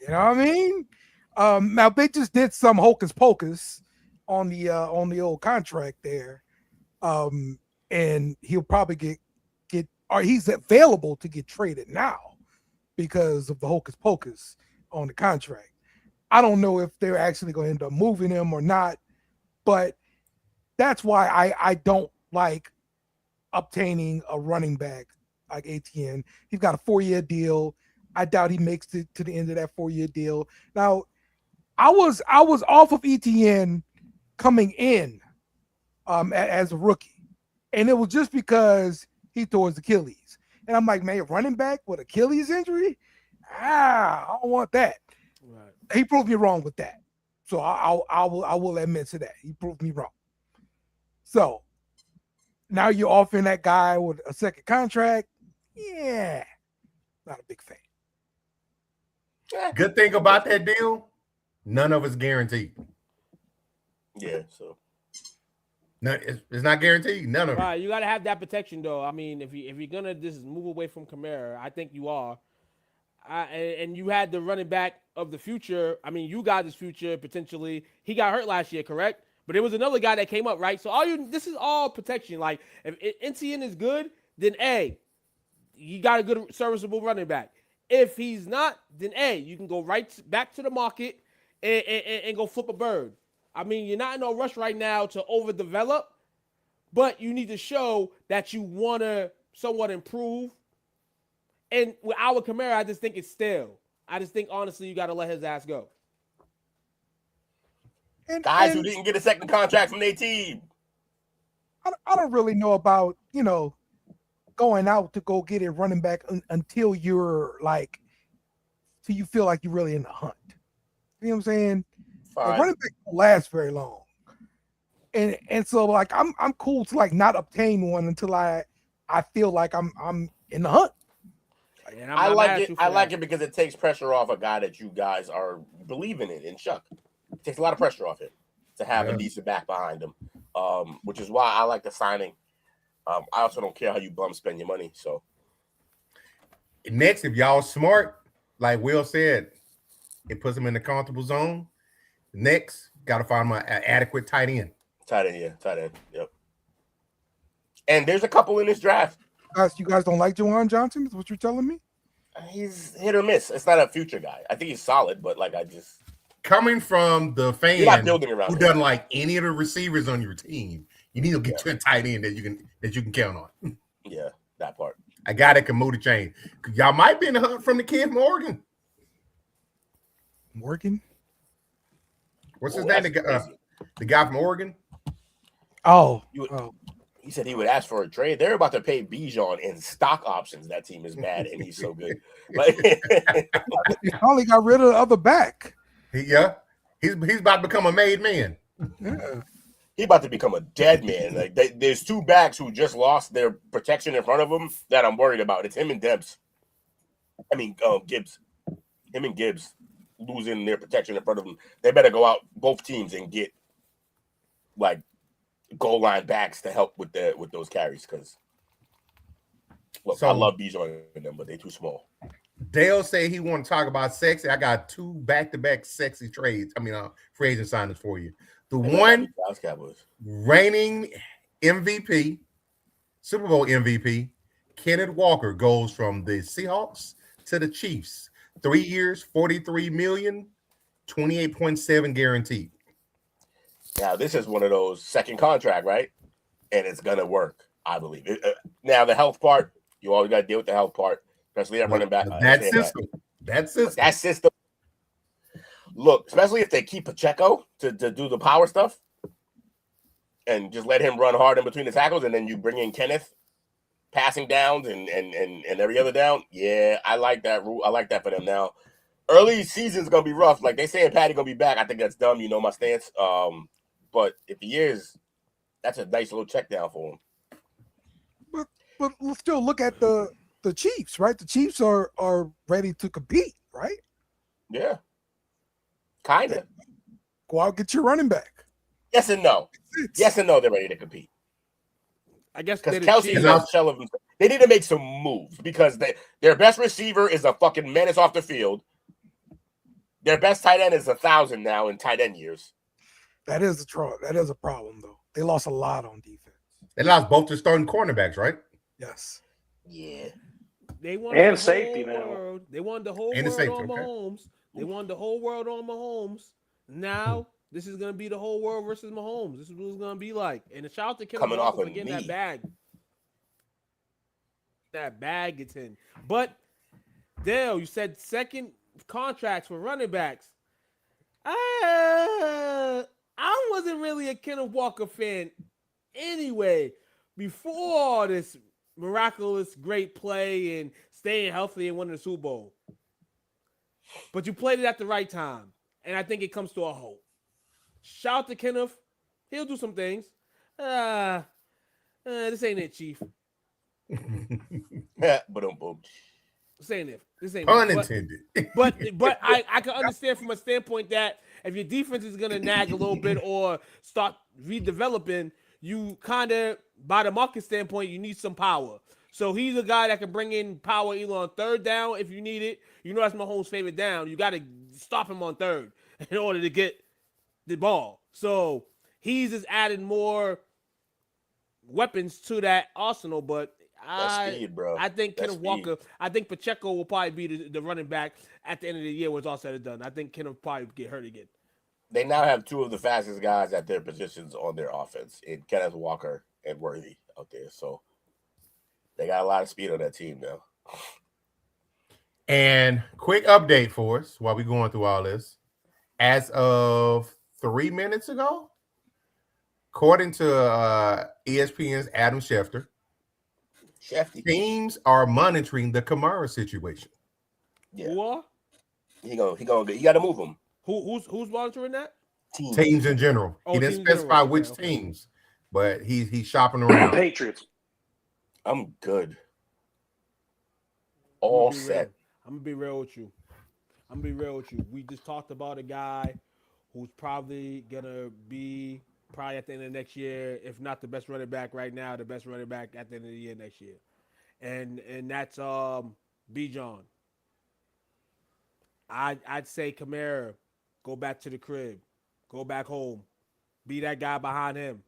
You know what I mean? Now they just did some hocus pocus on the old contract there. And he'll probably get or he's available to get traded now because of the hocus pocus on the contract. I don't know if they're actually going to end up moving him or not, but that's why I don't like obtaining a running back like ATN. He's got a 4-year deal. I doubt he makes it to the end of that 4-year deal. Now, I was off of ETN coming in as a rookie, and it was just because he tore his Achilles. And I'm like, man, running back with Achilles injury? I don't want that. Right. He proved me wrong with that. So I will admit to that. He proved me wrong. So now you're offering that guy with a second contract. Yeah, not a big fan. Good thing about that deal, none of it's guaranteed. Yeah, so No, it's not guaranteed. None of it. Right, you got to have that protection, though. I mean, if you're gonna just move away from Kamara, I think you are. And you had the running back of the future. I mean, you got his future potentially. He got hurt last year, correct? But there was another guy that came up, right? So this is all protection. Like if NTN is good, then A, you got a good serviceable running back. If he's not, then A, you can go right back to the market and go flip a bird. I mean, you're not in no rush right now to overdevelop, but you need to show that you want to somewhat improve. And with our Kamara, I just think it's stale. I just think, honestly, you got to let his ass go. Guys who didn't get a second contract from their team. I don't really know about, going out to go get a running back until you're like till you feel like you're really in the hunt. You know what I'm saying? Fine. Like running back don't last very long. And so like I'm cool to like not obtain one until I feel like I'm in the hunt. And I like it. I like it because it takes pressure off a guy that you guys are believing in Chuck. It takes a lot of pressure off him to have a decent back behind him, which is why I like the signing. I also don't care how you bum spend your money. So next, if y'all smart, like Will said, it puts him in the comfortable zone. Next, got to find my adequate tight end. Tight end. Yep. And there's a couple in this draft. You guys don't like Juwan Johnson? Is what you're telling me? He's hit or miss. It's not a future guy. I think he's solid, but like I just coming from the fan not building around who him. doesn't like any of the receivers on your team, you need to get you a tight end that you can count on. Yeah, that part. A guy that can move the chain. Y'all might be in the hunt from the kid from Oregon. Morgan? What's his name? The guy from Oregon? He said he would ask for a trade. They're about to pay Bijan in stock options. That team is bad, and he's so good. He probably got rid of the other back. He's about to become a made man. Yeah. He's about to become a dead man. Like there's two backs who just lost their protection in front of him that I'm worried about. It's him and Gibbs. Him and Gibbs losing their protection in front of them. They better go out both teams and get like goal line backs to help with those carries because I love Bijan in them, but they're too small. Dale say he want to talk about sexy. I got two back-to-back sexy trades. Free agent signings for you. The one reigning MVP, Super Bowl MVP, Kenneth Walker goes from the Seahawks to the Chiefs. 3 years, $43 million, 28.7 guaranteed. Now, this is one of those second contract, right? And it's going to work, I believe. Now, the health part, you always got to deal with the health part, especially at running back. That system. Look, especially if they keep Pacheco to do the power stuff and just let him run hard in between the tackles, and then you bring in Kenneth passing downs and every other down. Yeah, I like that rule. I like that for them now. Early season's going to be rough. Like they saying Patty going to be back. I think that's dumb. You know my stance. But if he is, that's a nice little check down for him. But let's still look at the Chiefs, right? The Chiefs are ready to compete, right? Yeah. Kind of. Go out, get your running back. Yes and no. Yes and no, they're ready to compete. I guess because Kelsey is a shell of himself. They need to make some moves because their best receiver is a fucking menace off the field. Their best tight end is 1,000 now in tight end years. That is a problem, though. They lost a lot on defense. They lost both their starting cornerbacks, right? Yes. Yeah. They wanted and safety now. They wanted the whole world on Mahomes. They wanted the whole world on Mahomes. Now this is gonna be the whole world versus Mahomes. This is what it's gonna be like. And the shout out to Kevin Walker for getting that bag. That bag gets in. But Dale, you said second contracts for running backs. I wasn't really a Kenneth Walker fan anyway. Before all this miraculous great play and staying healthy and winning the Super Bowl. But you played it at the right time. And I think it comes to a hope. Shout out to Kenneth. He'll do some things. This ain't it, Chief. Yeah, This ain't it. This ain't unintended. But I can understand from a standpoint that if your defense is gonna nag a little bit or start redeveloping, you kind of, by the market standpoint, you need some power. So he's a guy that can bring in power either on third down if you need it. You know that's Mahomes' favorite down. You got to stop him on third in order to get the ball. So he's just added more weapons to that arsenal. But speed, bro. I think Kenneth Walker, I think Pacheco will probably be the running back at the end of the year when it's all said and done. I think Kenneth will probably get hurt again. They now have two of the fastest guys at their positions on their offense in Kenneth Walker and Worthy out there. So they got a lot of speed on that team now. And quick update for us while we're going through all this. As of 3 minutes ago, according to ESPN's Adam Schefter, teams are monitoring the Kamara situation. Yeah. What? He got to move him. Who's monitoring that? Teams in general. Oh, He didn't teams in specify general. which Okay. teams, but he's shopping around. Patriots. I'm good. All set. I'm gonna be real with you. We just talked about a guy who's probably gonna be at the end of next year, if not the best running back right now, the best running back at the end of the year next year, and that's Bijan. I'd say Kamara, go back to the crib, go back home, be that guy behind him.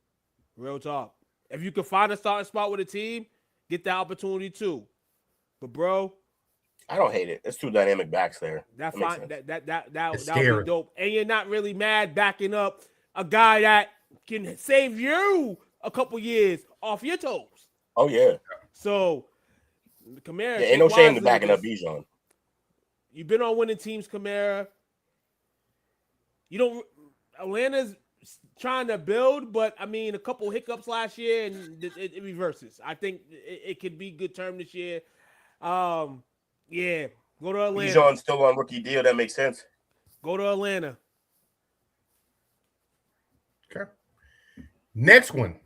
Real talk. If you can find a starting spot with a team, get that opportunity too. But bro, I don't hate it. It's two dynamic backs there. That would be dope. And you're not really mad backing up a guy that can save you a couple years off your toes. Oh yeah. So Kamara, ain't no shame to backing up Bijan. You've been on winning teams, Kamara. Atlanta's trying to build, but I mean, a couple hiccups last year and it reverses. I think it could be good term this year. Yeah, go to Atlanta. Bijan's still on rookie deal. That makes sense. Go to Atlanta. Okay. Next one.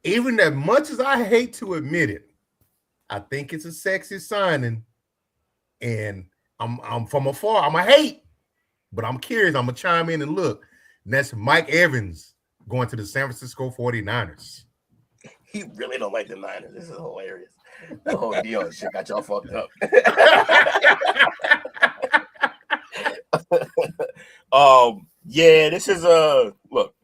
Even as much as I hate to admit it, I think it's a sexy signing, and I'm from afar. I'm a hate, but I'm curious. I'm gonna chime in and look. And that's Mike Evans going to the San Francisco 49ers. He really don't like the Niners. This is hilarious. The whole deal shit got y'all fucked up. Yeah, this is look.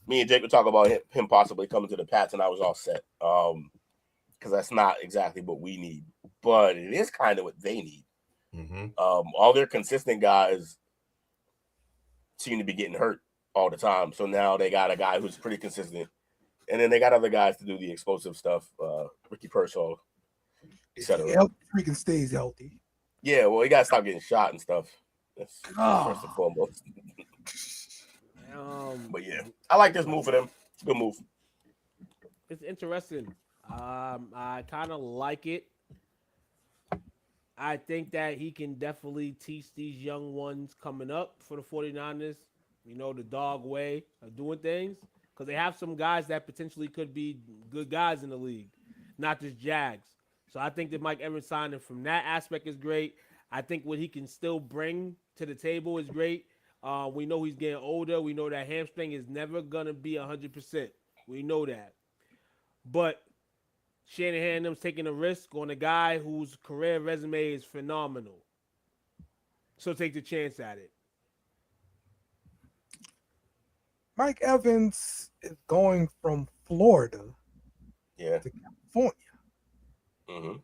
Me and Jake would talk about him possibly coming to the Pats, and I was all set. Because that's not exactly what we need, but it is kind of what they need. Mm-hmm. All their consistent guys seem to be getting hurt all the time. So now they got a guy who's pretty consistent. And then they got other guys to do the explosive stuff. Ricky Pearsall, etc. Freaking stays healthy. Yeah, well, he got to stop getting shot and stuff. That's first and foremost. But yeah, I like this move for them. It's a good move. It's interesting. I kind of like it. I think that he can definitely teach these young ones coming up for the 49ers, the dog way of doing things. Because they have some guys that potentially could be good guys in the league, not just Jags. So I think that Mike Evans signing from that aspect is great. I think what he can still bring to the table is great. We know he's getting older. We know that hamstring is never going to be 100%. We know that. But Shanahan and them's taking a risk on a guy whose career resume is phenomenal. So take the chance at it. Mike Evans is going from Florida to California. Mm-hmm.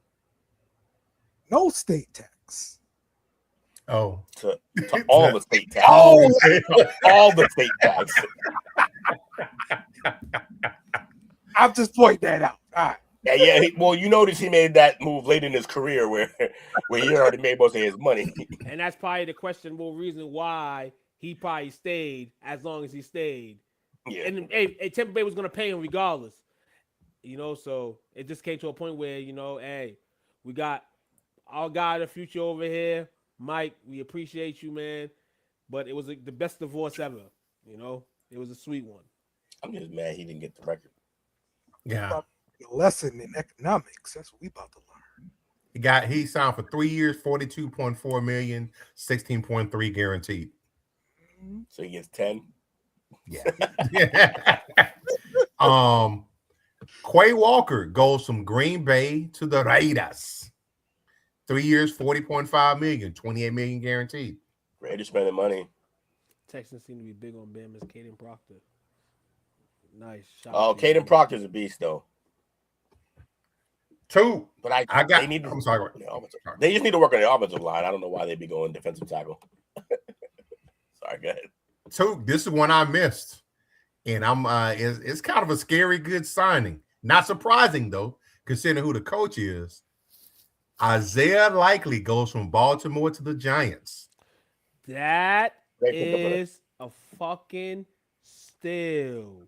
No state tax. Oh. To all the state tax. All the state tax. I'll just point that out. All right. Yeah. Well, you notice he made that move late in his career where he already made most of his money. And that's probably the questionable reason why he probably stayed as long as he stayed. Yeah. And hey, Tampa Bay was going to pay him regardless. So it just came to a point where, hey, we got our guy of the future over here. Mike, we appreciate you, man. But it was the best divorce ever. It was a sweet one. I'm just mad he didn't get the record. Yeah. A lesson in economics. That's what we about to learn. He signed for 3 years, $42.4 million, 16.3 guaranteed. So he gets 10. Yeah. Quay Walker goes from Green Bay to the Raiders. 3 years, $40.5 million, 28 million guaranteed. Raiders spending money. Texans seem to be big on Bama's Caden Proctor. Nice. Caden Proctor's a beast, though. Two. But they need to. I'm sorry. They just need to work on the offensive line. I don't know why they'd be going defensive tackle. Sorry, go ahead. Two. This is one I missed, and it's kind of a scary good signing. Not surprising though, considering who the coach is. Isaiah Likely goes from Baltimore to the Giants. That is a fucking steal.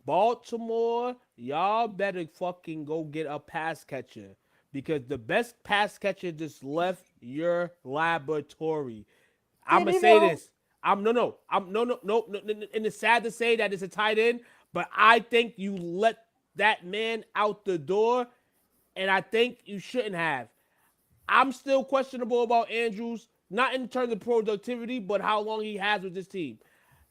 Baltimore, y'all better fucking go get a pass catcher because the best pass catcher just left your laboratory. I'm gonna say this. And it's sad to say that it's a tight end, but I think you let that man out the door, and I think you shouldn't have. I'm still questionable about Andrews, not in terms of productivity, but how long he has with this team.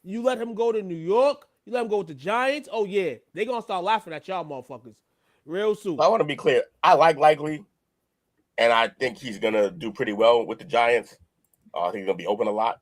You let him go to New York, you let him go with the Giants. Oh yeah, they're gonna start laughing at y'all motherfuckers real soon. I want to be clear. I like Likely, and I think he's gonna do pretty well with the Giants. I think he's gonna be open a lot.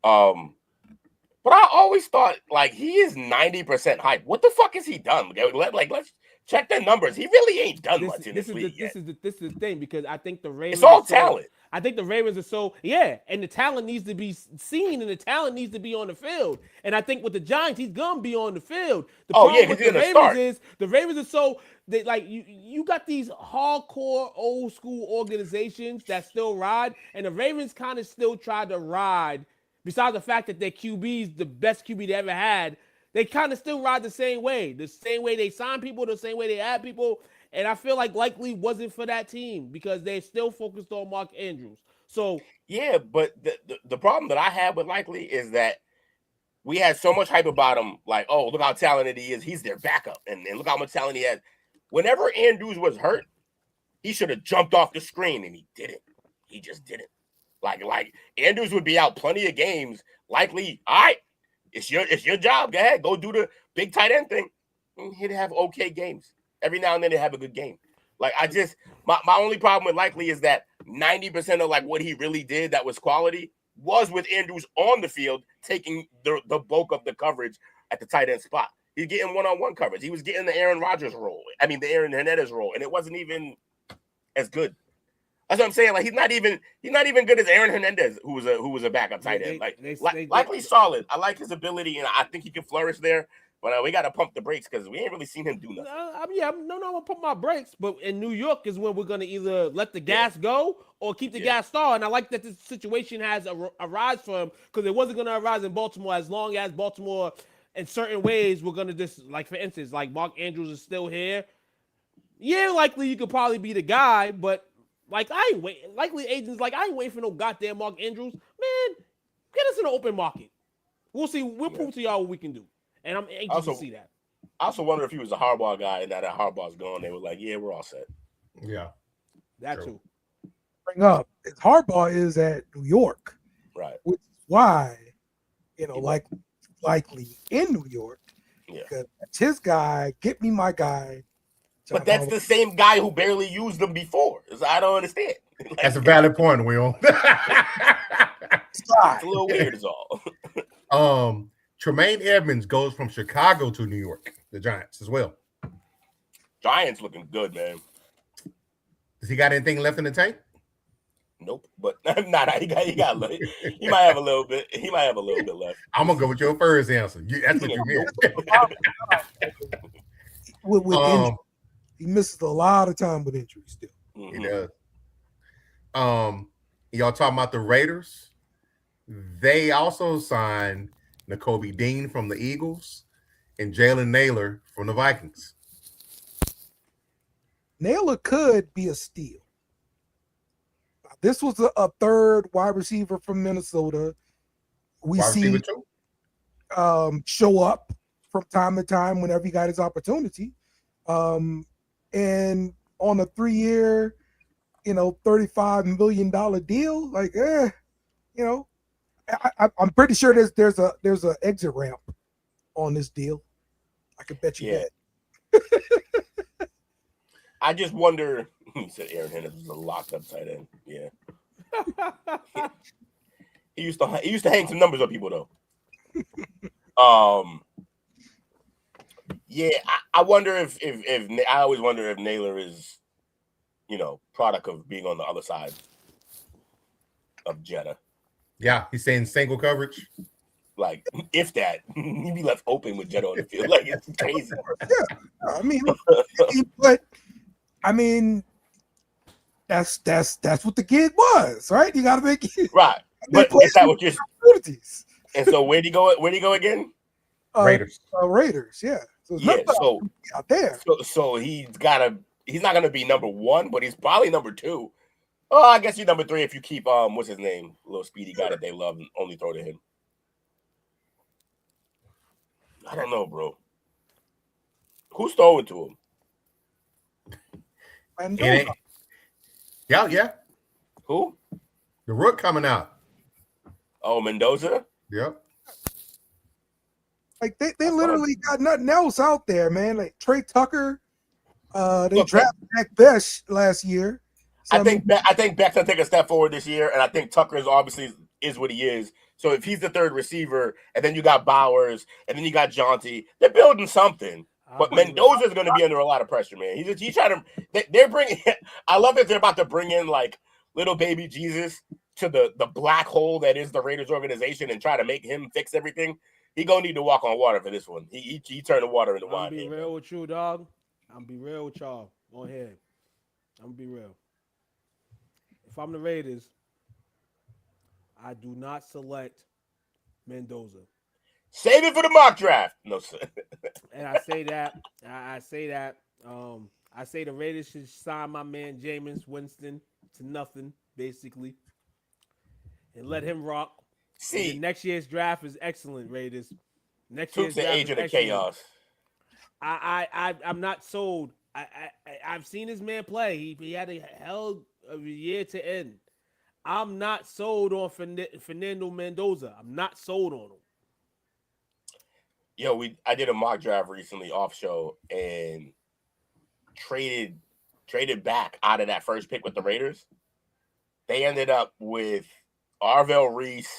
But I always thought like he is 90% hype. What the fuck has he done? Let's check the numbers. He really ain't done much in this league yet. This is the thing, because I think the Ravens. It's all talent. I think the Ravens are so and the talent needs to be seen, and the talent needs to be on the field. And I think with the Giants, he's gonna be on the field. The problem with the Ravens is the Ravens are so you got these hardcore old school organizations that still ride, and the Ravens kind of still try to ride. Besides the fact that their QB is the best QB they ever had, they kind of still ride the same way they sign people, the same way they add people. And I feel like Likely wasn't for that team because they're still focused on Mark Andrews. So yeah, but the problem that I have with Likely is that we had so much hype about him. Like, oh, look how talented he is. He's their backup, and look how much talent he has. Whenever Andrews was hurt, he should have jumped off the screen, and he didn't. He just didn't. Like Andrews would be out plenty of games. Likely, all right, it's your job. Go ahead, go do the big tight end thing. And he'd have okay games. Every now and then they have a good game. Like my only problem with Likely is that 90% of like what he really did that was quality was with Andrews on the field taking the bulk of the coverage at the tight end spot. He's getting one-on-one coverage. He was getting the Aaron Rodgers role. I mean the Aaron Hernandez role, and it wasn't even as good. That's what I'm saying. Like he's not even good as Aaron Hernandez, who was a backup tight end. Likely solid. I like his ability, and I think he can flourish there. But we got to pump the brakes because we ain't really seen him do nothing. I'm gonna pump my brakes. But in New York is when we're gonna either let the gas go or keep the gas stalled. And I like that this situation has arise for him because it wasn't gonna arise in Baltimore as long as Baltimore, in certain ways, we're gonna just like for instance, like Mark Andrews is still here. Yeah, Likely you could probably be the guy, but. Like, I ain't waiting. Likely agents, like, I ain't waiting for no goddamn Mark Andrews. Man, get us in the open market. We'll see. We'll prove to y'all what we can do. And I'm anxious to see that. I also wonder if he was a Harbaugh guy and now that Harbaugh's gone, they were like, yeah, we're all set. Yeah. That too. Bring up, Harbaugh is at New York. Right. Which is why, Likely in New York. Yeah. Because that's his guy. Get me my guy. But that's the same guy who barely used them before. So I don't understand. Like, that's a valid point, Will. It's a little weird, is all. Tremaine Edmonds goes from Chicago to New York, the Giants as well. Giants looking good, man. Does he got anything left in the tank? Nope, but he might have a little bit. He might have a little bit left. I'm gonna go with your first answer. That's what you meant. with injury. He misses a lot of time with injuries still. Mm-hmm. He does. Y'all talking about the Raiders? They also signed Nakobe Dean from the Eagles and Jalen Naylor from the Vikings. Naylor could be a steal. This was a third wide receiver from Minnesota. We see show up from time to time whenever he got his opportunity. And on a 3-year, $35 million deal, I'm pretty sure there's a exit ramp on this deal. I could bet you that. I just wonder. He said Aaron Hernandez was a locked up tight end. Yeah. He used to hang some numbers on people though. Yeah, I wonder if I always wonder if Naylor is, product of being on the other side of Jeddah. Yeah, he's saying single coverage. Like, if that, he'd be left open with Jeddah on the field. Like, it's crazy. Yeah, that's what the gig was, right? You got to make it right. But is that what you're? And so where'd he go again? Raiders. Raiders, yeah. So out there. So he's not gonna be number one, but he's probably number two. Oh, I guess you're number 3 if you keep what's his name, little speedy guy that they love and only throw to him. I don't know, bro. Who's throwing to him? Mendoza. Yeah. Who? The Rook coming out. Oh, Mendoza? Yep. Like they literally got nothing else out there, man. Like Trey Tucker, they Look, drafted Jack Besh last year. So, I think Beck's gonna take a step forward this year, and I think Tucker is obviously what he is. So if he's the third receiver, and then you got Bowers, and then you got Jaunty, they're building something. But Mendoza is going to be under a lot of pressure, man. He's trying to. They're bringing. I love that they're about to bring in like little baby Jesus to the black hole that is the Raiders organization and try to make him fix everything. He gonna need to walk on water for this one. He turned the water into wine. I'm be real with you, dog. I'm be real with y'all. Go ahead. I'm gonna be real. If I'm the Raiders, I do not select Mendoza. Save it for the mock draft. No, sir. And I say that. I say the Raiders should sign my man Jameis Winston to nothing, basically, and let him rock. See, next year's draft is excellent, Raiders. Next year's draft the agent of chaos. I'm not sold. I've seen this man play. He had a hell of a year to end. I'm not sold on Fernando Mendoza. I'm not sold on him. Yo, I did a mock draft recently off show and traded back out of that first pick with the Raiders. They ended up with Arvell Reese,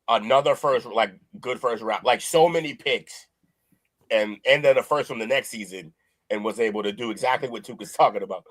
another good first round, like so many picks, and then the first from the next season, and was able to do exactly what Tuka's talking about.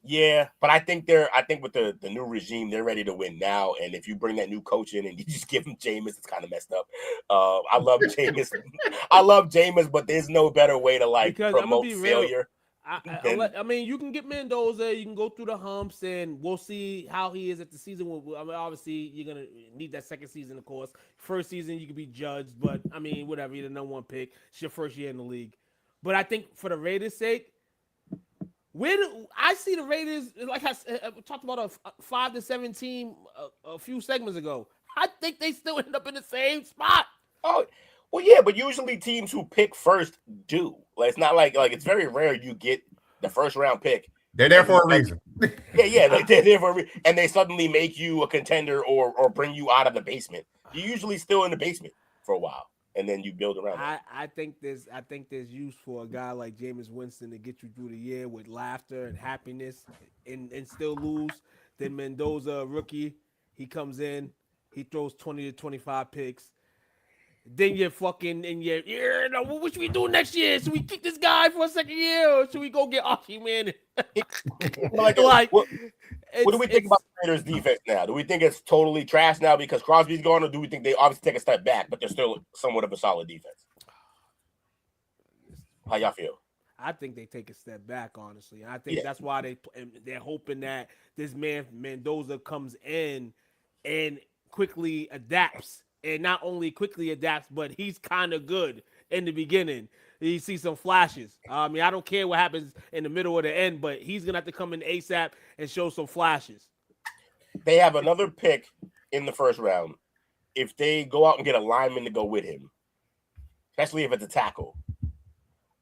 Yeah, but I think with the new regime, they're ready to win now. And if you bring that new coach in and you just give him Jameis, it's kind of messed up. I love Jameis, but there's no better way to promote failure. I mean, you can get Mendoza, you can go through the humps, and we'll see how he is at the season. I mean, obviously, you're gonna need that second season, of course. First season, you can be judged, but I mean, whatever. You're the number 1 pick. It's your first year in the league. But I think for the Raiders' sake, I see the Raiders, like I talked about a 5-7 team a few segments ago. I think they still end up in the same spot. Oh, well, yeah, but usually teams who pick first do. Like, it's not like it's very rare you get the first round pick. They're there for a reason. Yeah, like they're there for a reason, and they suddenly make you a contender or bring you out of the basement. You're usually still in the basement for a while, and then you build around. I think there's use for a guy like Jameis Winston to get you through the year with laughter and happiness, and still lose. Then Mendoza, rookie, he comes in, he throws 20 to 25 picks. Then you're fucking in your ear. No, what should we do next year? Should we keep this guy for a second year, or should we go get Archie Manning? What do we think about the Raiders' defense now? Do we think it's totally trash now because Crosby's gone, or do we think they obviously take a step back, but they're still somewhat of a solid defense? How y'all feel? I think they take a step back, honestly. I think that's why they're hoping that this man Mendoza comes in and quickly adapts. And not only quickly adapts, but he's kind of good in the beginning. You see some flashes. I mean, I don't care what happens in the middle or the end, but he's going to have to come in ASAP and show some flashes. They have another pick in the first round. If they go out and get a lineman to go with him, especially if it's a tackle,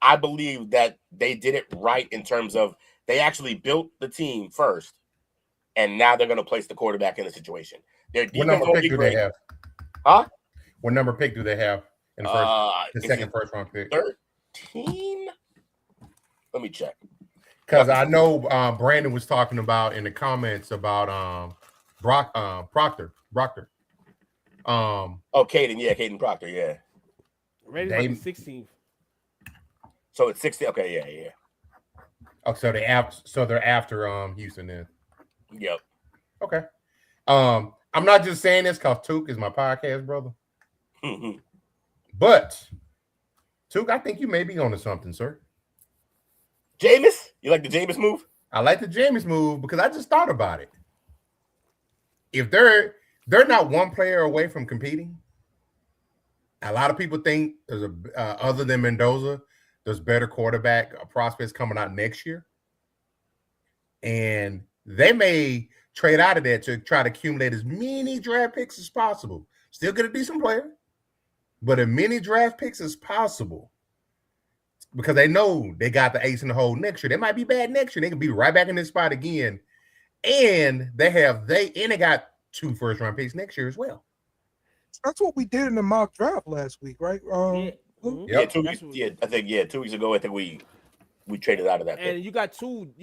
I believe that they did it right in terms of they actually built the team first, and now they're going to place the quarterback in the situation. Their defense what number pick do they have? Huh? What number pick do they have in the second first round pick? 13? Let me check. Because I know Brandon was talking about in the comments about Proctor. Caden Proctor, yeah. Raiders like the 16th. So it's 60. Okay, yeah. Oh, so they're after Houston then. Yep. Okay. I'm not just saying this because Took is my podcast brother. But Took, I think you may be onto something, sir. Jameis? You like the Jameis move? I like the Jameis move because I just thought about it. If they're not one player away from competing, a lot of people think there's other than Mendoza, there's better quarterback prospects coming out next year. And they may trade out of that to try to accumulate as many draft picks as possible. Still get a decent player, but as many draft picks as possible. Because they know they got the ace in the hole next year. They might be bad next year. They could be right back in this spot again. And they got 2 first-round picks next year as well. That's what we did in the mock draft last week, right? Yeah, 2 weeks. Yeah, I think 2 weeks ago. I think we traded out of that. And you got two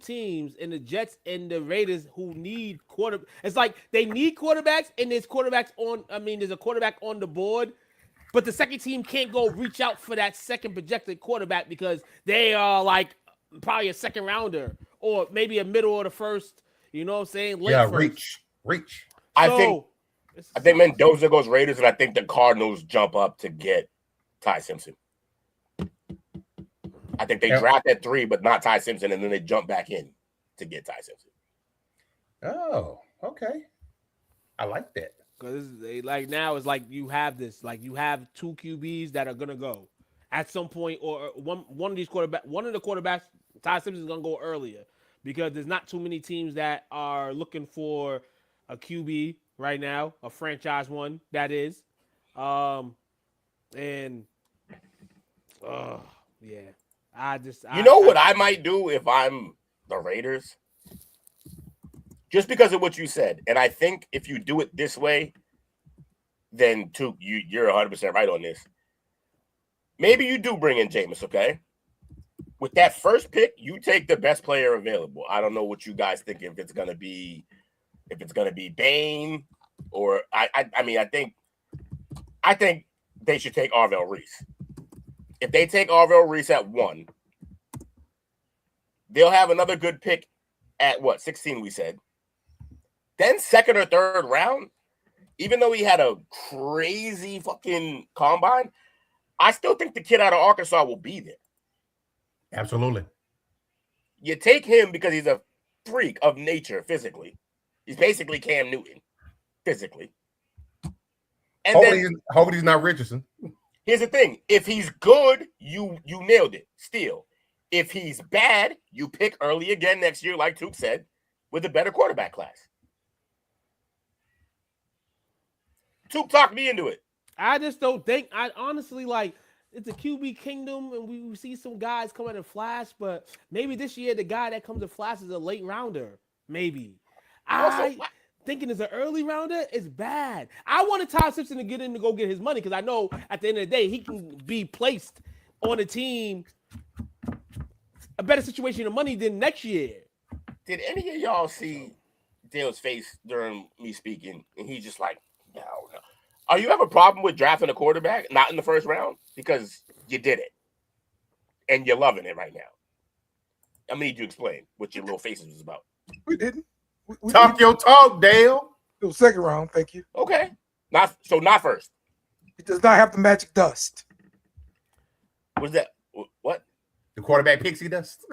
teams in the Jets and the Raiders who need quarter. It's like they need quarterbacks, and there's quarterbacks on. I mean, there's a quarterback on the board, but the second team can't go reach out for that second projected quarterback because they are like probably a second rounder or maybe a middle of the first. You know what I'm saying? Late first. Reach. I think Mendoza goes Raiders, and I think the Cardinals jump up to get Ty Simpson. I think they draft at 3, but not Ty Simpson, and then they jump back in to get Ty Simpson. Oh, okay. I like that. Because like now it's like you have this, like you have 2 QBs that are gonna go at some point, or one of the quarterbacks, Ty Simpson is gonna go earlier because there's not too many teams that are looking for a QB right now, a franchise one that is, yeah. What I might do if I'm the Raiders? Just because of what you said. And I think if you do it this way, then you're 100% right on this. Maybe you do bring in Jameis, okay? With that first pick, you take the best player available. I don't know what you guys think if it's gonna be Bain or I think they should take Arvell Reese. If they take Arvell Reese at 1, they'll have another good pick at 16 we said. Then second or third round, even though he had a crazy fucking combine, I still think the kid out of Arkansas will be there. Absolutely. You take him because he's a freak of nature physically. He's basically Cam Newton physically. And hopefully he's not Richardson. Here's the thing. If he's good, you nailed it still. If he's bad, you pick early again next year, like Took said, with a better quarterback class. Took talked me into it. I just don't think. I honestly like it's a QB kingdom, and we see some guys come in and flash. But maybe this year the guy that comes to flash is a late rounder. Maybe. Thinking it's an early rounder is bad. I wanted Ty Simpson to get in to go get his money because I know at the end of the day he can be placed on a team a better situation of money than next year. Did any of y'all see Dale's face during me speaking? And he's just like, no. Are you have a problem with drafting a quarterback not in the first round? Because you did it. And you're loving it right now. I need you to explain what your little faces was about. We didn't. Talk your talk, Dale. It was second round, thank you. Okay. Not first. It does not have the magic dust. What's that? What? The quarterback pixie dust?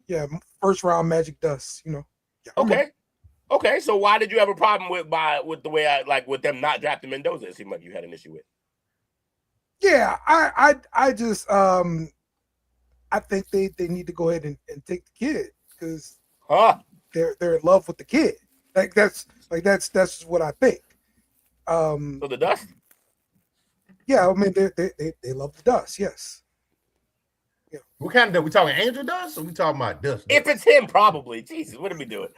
Yeah, first round magic dust, Yeah, Okay, so why did you have a problem with the way with them not drafting Mendoza? It seemed like you had an issue with. Yeah, I just I think they need to go ahead and take the kid because they're in love with the kid. That's what I think. So the dust? Yeah, I mean they love the dust, yes. Yeah. What kind of dust? We talking angel dust or we talking about dust? If it's him, probably. Jesus, what are we doing?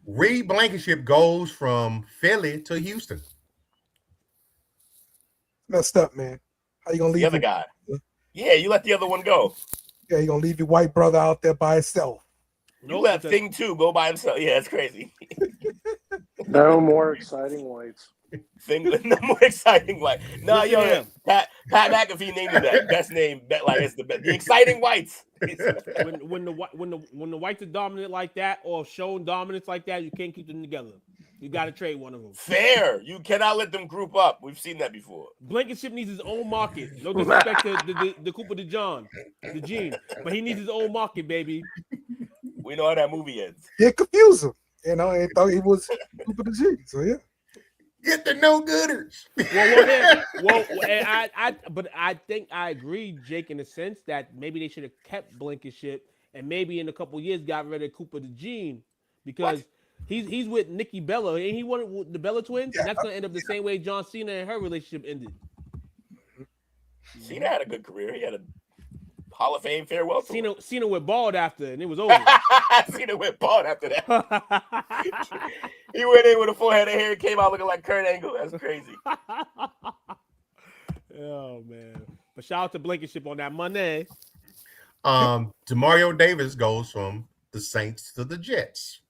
Reed Blankenship goes from Philly to Houston. Messed up, man. How you gonna leave the other guy? Yeah, you let the other one go. Yeah, you gonna leave your white brother out there by himself. You let Thing 2 go by himself. Yeah, it's crazy. No more exciting whites. No more exciting white. No, Pat McAfee named it that. Best name, it's the exciting whites. when the whites are dominant like that or showing dominance like that, you can't keep them together. You got to trade one of them. Fair. You cannot let them group up. We've seen that before. Blankenship needs his own market. No disrespect to the Cooper the Gene, but he needs his own market, baby. We know how that movie ends. It confused him. And thought he was Cooper the Gene. So yeah. Get the no-gooders. But I think I agree, Jake, in the sense that maybe they should have kept Blankenship and maybe in a couple years got rid of Cooper DeJean because he's with Nikki Bella and he wanted the Bella twins, and that's gonna end up the same way John Cena and her relationship ended. Cena had a good career. He had a Hall of Fame farewell tour. Cena went bald after, and it was over. Cena went bald after that. He went in with a full head of hair and came out looking like Kurt Angle. That's crazy. Oh, man. But shout out to Blankenship on that Monday. Demario Davis goes from the Saints to the Jets.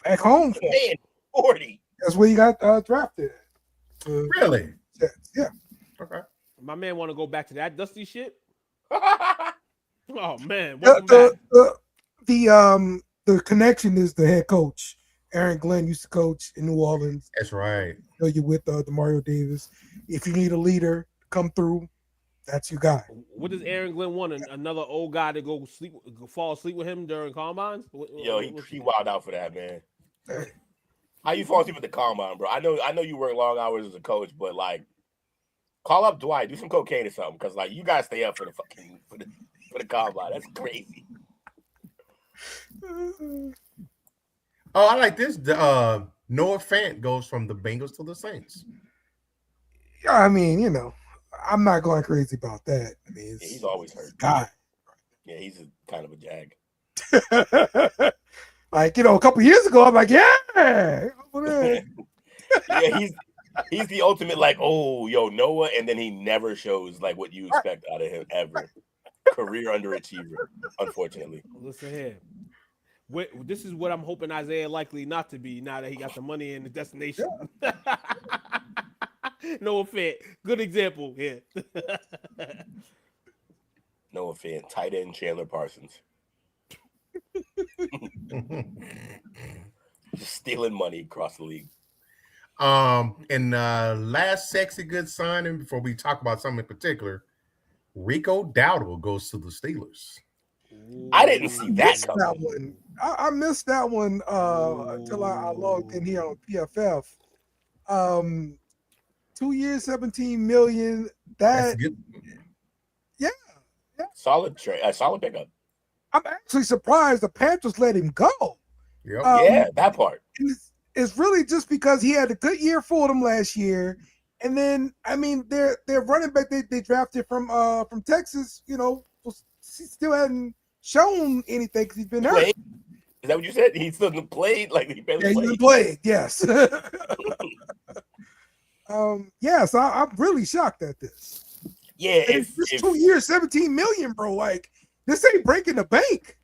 Back home. Man, 40. That's where you got drafted. Really? Jets. Yeah. Okay. My man want to go back to that dusty shit. Oh man, the connection is the head coach. Aaron Glenn used to coach in New Orleans. That's right. So you're with Demario Davis. If you need a leader to come through, that's your guy. What does Aaron Glenn want? Another old guy to go fall asleep with him during combines? Yo, he wild out for that, man. How you fall asleep at the combine, bro? I know you work long hours as a coach, but like, call up Dwight, do some cocaine or something, because like you guys stay up for the fucking for the combine. That's crazy. Oh, I like this. Noah Fant goes from the Bengals to the Saints. Yeah, I mean, I'm not going crazy about that. I mean, he's always hurt. God. Yeah, he's kind of a jag. Like, a couple years ago, I'm like, yeah. Yeah, he's the ultimate, like, oh, yo, Noah, and then he never shows like what you expect out of him ever. Career underachiever, unfortunately. Listen here. This is what I'm hoping Isaiah likely not to be now that he got the money in the destination. Yeah. Noah Fant, good example here. Noah Fant, tight end Chandler Parsons. Just stealing money across the league. And last sexy good signing before we talk about something in particular, Rico Dowdle goes to the Steelers. I didn't see that one. I missed that one until I logged in here on PFF. 2 years, $17 million. That's good. Yeah. Solid trade. Solid pickup. I'm actually surprised the Panthers let him go. Yep. Yeah, that part. It's really just because he had a good year for them last year. And then, I mean, their running back they drafted from Texas, he still hadn't shown anything because he's been hurt. Is that what you said? He still hasn't played? Like he barely played? He's been played, yes. Yes, I'm really shocked at this. Yeah, if 2 years, $17 million, bro. Like, this ain't breaking the bank.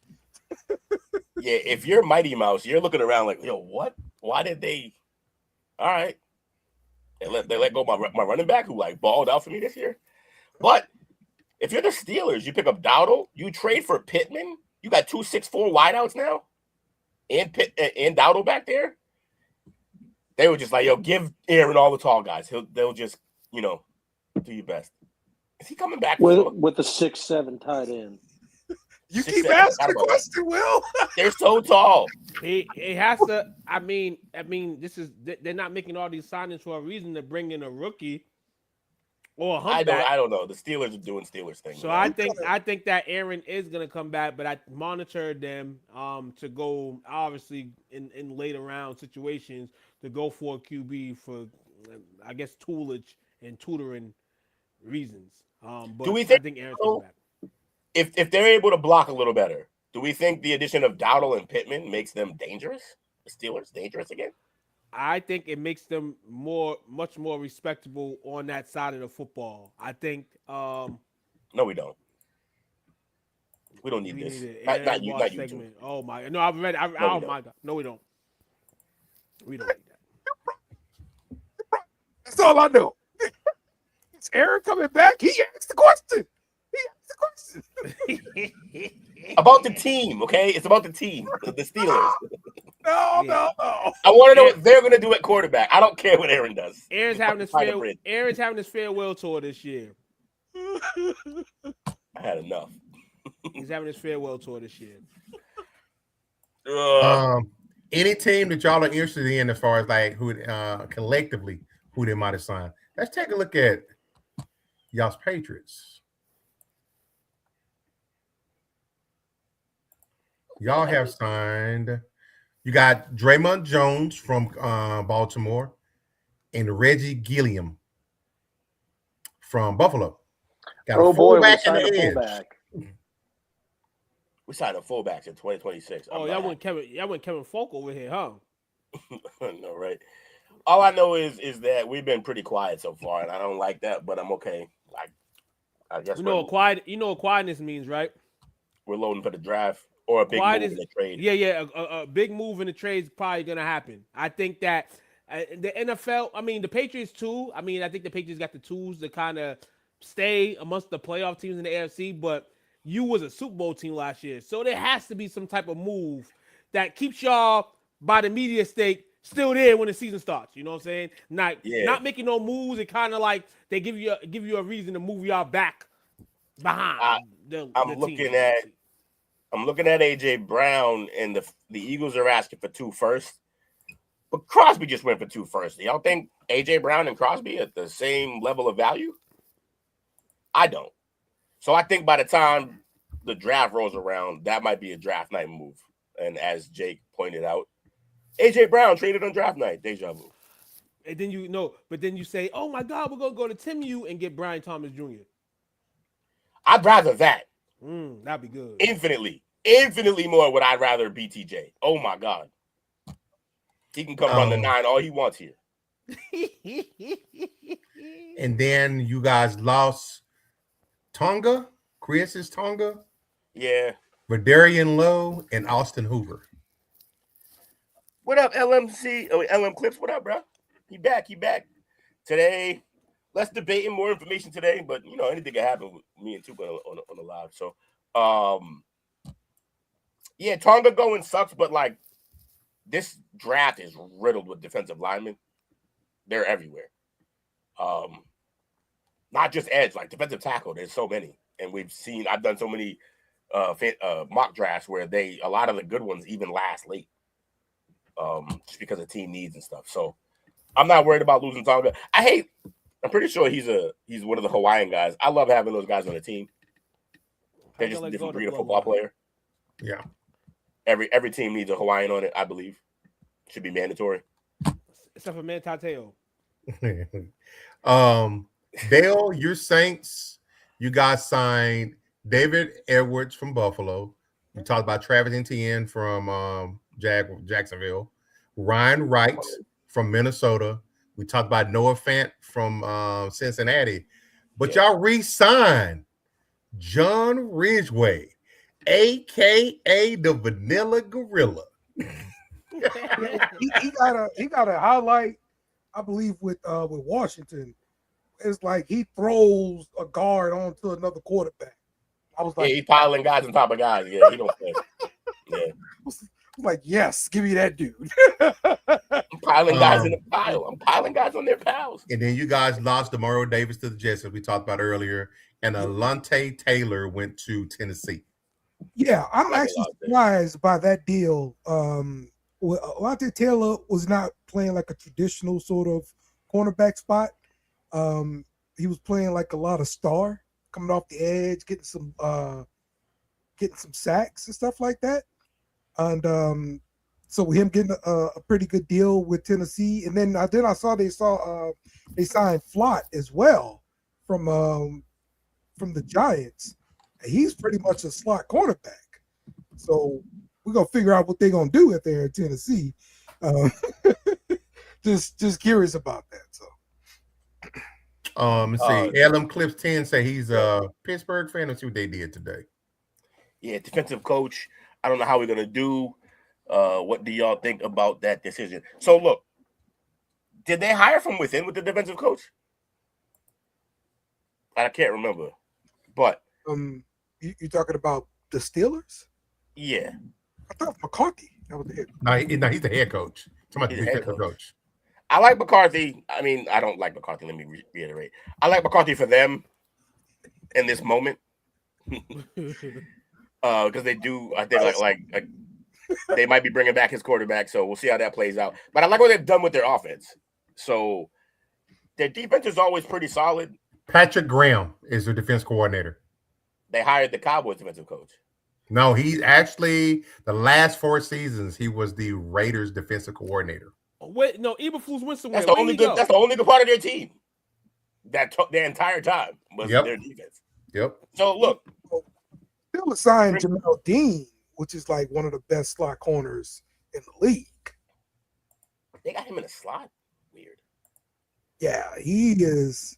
Yeah, if you're Mighty Mouse, you're looking around like, yo, what? Why did they? All right. They let go my running back who like balled out for me this year. But if you're the Steelers, you pick up Dowdle, you trade for Pittman. You got 2 6'4" wideouts now, and Dowdle back there. They were just like, yo, give Aaron all the tall guys. They'll just, do your best. Is he coming back with the 6'7" tight end? You keep asking the question, Will. They're so tall. He has to. I mean, they're not making all these signings for a reason to bring in a rookie or a humpback. I don't know. The Steelers are doing Steelers things. So I think that Aaron is gonna come back, but I monitored them to go obviously in later round situations to go for a QB for I guess toolage and tutoring reasons. But do we I think Aaron's coming back. If they're able to block a little better, do we think the addition of Dowdle and Pittman makes them dangerous? The Steelers dangerous again? I think it makes them much more respectable on that side of the football. I think. No, we don't. We don't need this. Not you. Oh my! No, I've read. Oh my God! No, we don't. We don't need that. That's all I know. Is Aaron coming back? He asked the question. About the team, okay? It's about the team, the Steelers. No. I want to know what they're going to do at quarterback. I don't care what Aaron does. Aaron's having his farewell tour this year. I had enough. He's having his farewell tour this year. Any team that y'all are interested in as far as like who collectively who they might have signed. Let's take a look at y'all's Patriots. Y'all have signed. You got Draymond Jones from Baltimore and Reggie Gilliam from Buffalo. Got a fullback and an edge. We signed a fullback in 2026. Oh, y'all went Kevin Folk over here, huh? No, right. All I know is that we've been pretty quiet so far, and I don't like that, but I'm okay. I guess you know what quietness means, right? We're loading for the draft or a big move in the trade. Yeah. A big move in the trade is probably gonna happen. I think that the NFL, I mean the Patriots too. I mean I think the Patriots got the tools to kind of stay amongst the playoff teams in the AFC, but you was a Super Bowl team last year, so there has to be some type of move that keeps y'all by the media stake still there when the season starts. You know what I'm saying? Not making no moves. And kind of like they give you a reason to move y'all back behind. I'm looking at AJ Brown, and the Eagles are asking for 2 firsts, but Crosby just went for 2 firsts. Do y'all think AJ Brown and Crosby at the same level of value? I don't. So I think by the time the draft rolls around, that might be a draft night move. And as Jake pointed out, AJ Brown traded on draft night, deja vu. And then you say, "Oh my God, we're gonna go to Tim U and get Brian Thomas Jr." I'd rather that. That'd be good. Infinitely more would I rather BTJ. Oh my God, he can come run the 9 all he wants here. And then you guys lost Tonga, Chris Tonga. Yeah. Verdarian Lowe and Austin Hoover. What up, LMC? Oh, LM Clips, what up, bro? He back today. Less debating, more information today, but you know anything can happen with me and Tuka on the live. So, yeah, Tonga going sucks, but like this draft is riddled with defensive linemen. They're everywhere. Not just edge, like defensive tackle. There's so many, and I've done so many mock drafts where a lot of the good ones even last late, just because of team needs and stuff. So I'm not worried about losing Tonga. I'm pretty sure he's one of the Hawaiian guys. I love having those guys on the team. They're just a different breed of football player. Yeah. Every team needs a Hawaiian on it, I believe. Should be mandatory. Except for Mantateo. Dale, your Saints, you guys signed David Edwards from Buffalo. We talked about Travis Etienne from Jacksonville. Ryan Wright from Minnesota. We talked about Noah Fant from Cincinnati. But y'all re-signed John Ridgway, a.k.a. the Vanilla Gorilla. he got a highlight, I believe, with Washington. It's like he throws a guard onto another quarterback. I was like, he's piling guys on top of guys. Yeah, he don't play. Yeah. I'm like, yes, give me that dude. I'm piling guys in the pile. I'm piling guys on their pals. And then you guys lost Demario Davis to the Jets, as we talked about earlier, and Alontae Taylor went to Tennessee. Yeah, I'm actually surprised by that deal. Alontae Taylor was not playing like a traditional sort of cornerback spot. He was playing like a lot of star, coming off the edge, getting some sacks and stuff like that. And so him getting a pretty good deal with Tennessee, and then I saw they signed Flott as well from the Giants. He's pretty much a slot cornerback. So we're gonna figure out what they're gonna do if they're in Tennessee. Just curious about that. So let's see. LM Clips 10 say he's a Pittsburgh fan. Let's see what they did today. Yeah, defensive coach. I don't know how we're gonna do. What do y'all think about that decision? So look, did they hire from within with the defensive coach? I can't remember, but you talking about the Steelers? Yeah, I thought McCarthy. That was the head. No, he's the head coach. Somebody the defensive coach. I like McCarthy. I mean, I don't like McCarthy. Let me reiterate. I like McCarthy for them in this moment. Because they do, I think, like they might be bringing back his quarterback, so we'll see how that plays out. But I like what they've done with their offense. So Their defense is always pretty solid. Patrick Graham is their defense coordinator. They hired the Cowboys defensive coach. No, he's actually the last 4 seasons he was the Raiders defensive coordinator. Wait, no, Eberflus went somewhere. That's the only good. That's the only good part of their team. Their entire time was their defense. Yep. So look, still assigned Jamel Dean, which is like one of the best slot corners in the league. They got him in a slot. Weird. Yeah, he is.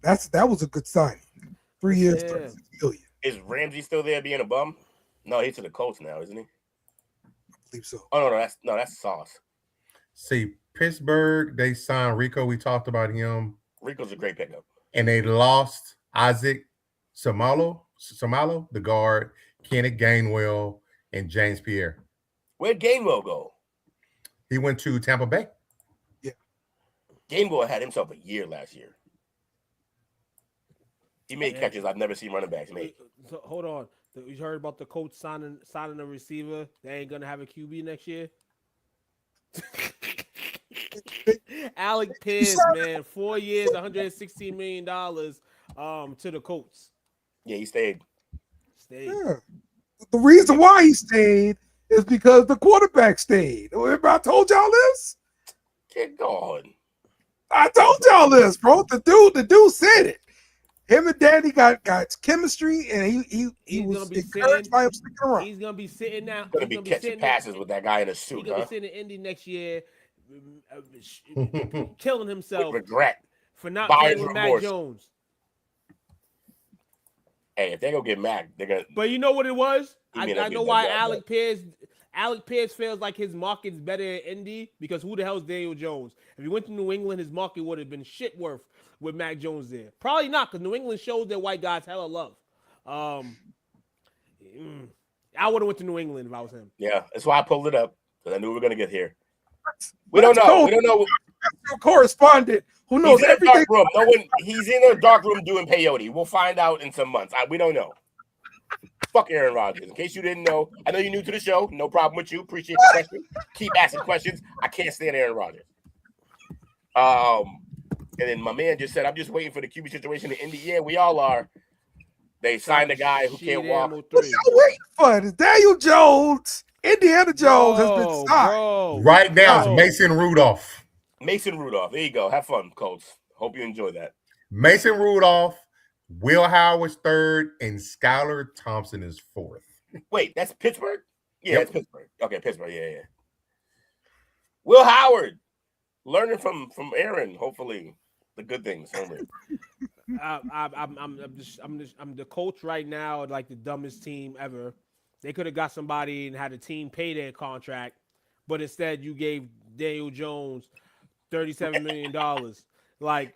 That was a good signing. 3 years, $36 million. Is Ramsey still there being a bum? No, he's to the Colts now, isn't he? I believe so. Oh no, that's Sauce. See, Pittsburgh, they signed Rico. We talked about him. Rico's a great pickup. And they lost Isaac Samalo, the guard, Kenneth Gainwell, and James Pierre. Where'd Gainwell go? He went to Tampa Bay. Yeah. Gainwell had himself a year last year. He made catches I've never seen running backs make. So, hold on. You heard about the coach signing a receiver? They ain't gonna have a QB next year. Alec Pierce, man, 4 years, $116 million to the Colts. Yeah, he stayed. Yeah. The reason why he stayed is because the quarterback stayed. Remember I told y'all this? Get going. I told y'all this, bro. The dude said it. Him and Danny got chemistry, and he was encouraged by him sticking around. He's gonna be sitting now. He's gonna be catching passes with that guy in a suit. He's gonna be sitting in Indy next year, killing himself with regret for not playing with Mac Jones. Hey, if they go get Mac, they're gonna. But you know what it was? I know why Alec Pierce feels like his market's better in Indy, because who the hell's Daniel Jones? If he went to New England, his market would have been shit worth with Mac Jones there. Probably not, because New England shows their white guys hella love. I would have went to New England if I was him. Yeah, that's why I pulled it up, because I knew we were gonna get here. We don't know. We don't know. Correspondent who knows everything. He's in a dark room doing peyote. We'll find out in some months. We don't know. Fuck Aaron Rodgers. In case you didn't know, I know you're new to the show. No problem with you. Appreciate the question. Keep asking questions. I can't stand Aaron Rodgers. And then my man just said, I'm just waiting for the QB situation in Indy. Yeah, we all are. They signed a guy who can't walk. What y'all waiting for? It's Daniel Jones. Indiana Jones has been signed. Right now, it's Mason Rudolph. Mason Rudolph. There you go. Have fun, Colts. Hope you enjoy that. Mason Rudolph, Will Howard's 3rd, and Skylar Thompson is 4th. Wait, that's Pittsburgh? Yeah, that's Pittsburgh. Okay, Pittsburgh. Yeah. Will Howard, learning from Aaron, hopefully. The good things only. I'm the coach right now, like the dumbest team ever. They could have got somebody and had a team pay their contract, but instead you gave Daniel Jones $37 million. Like,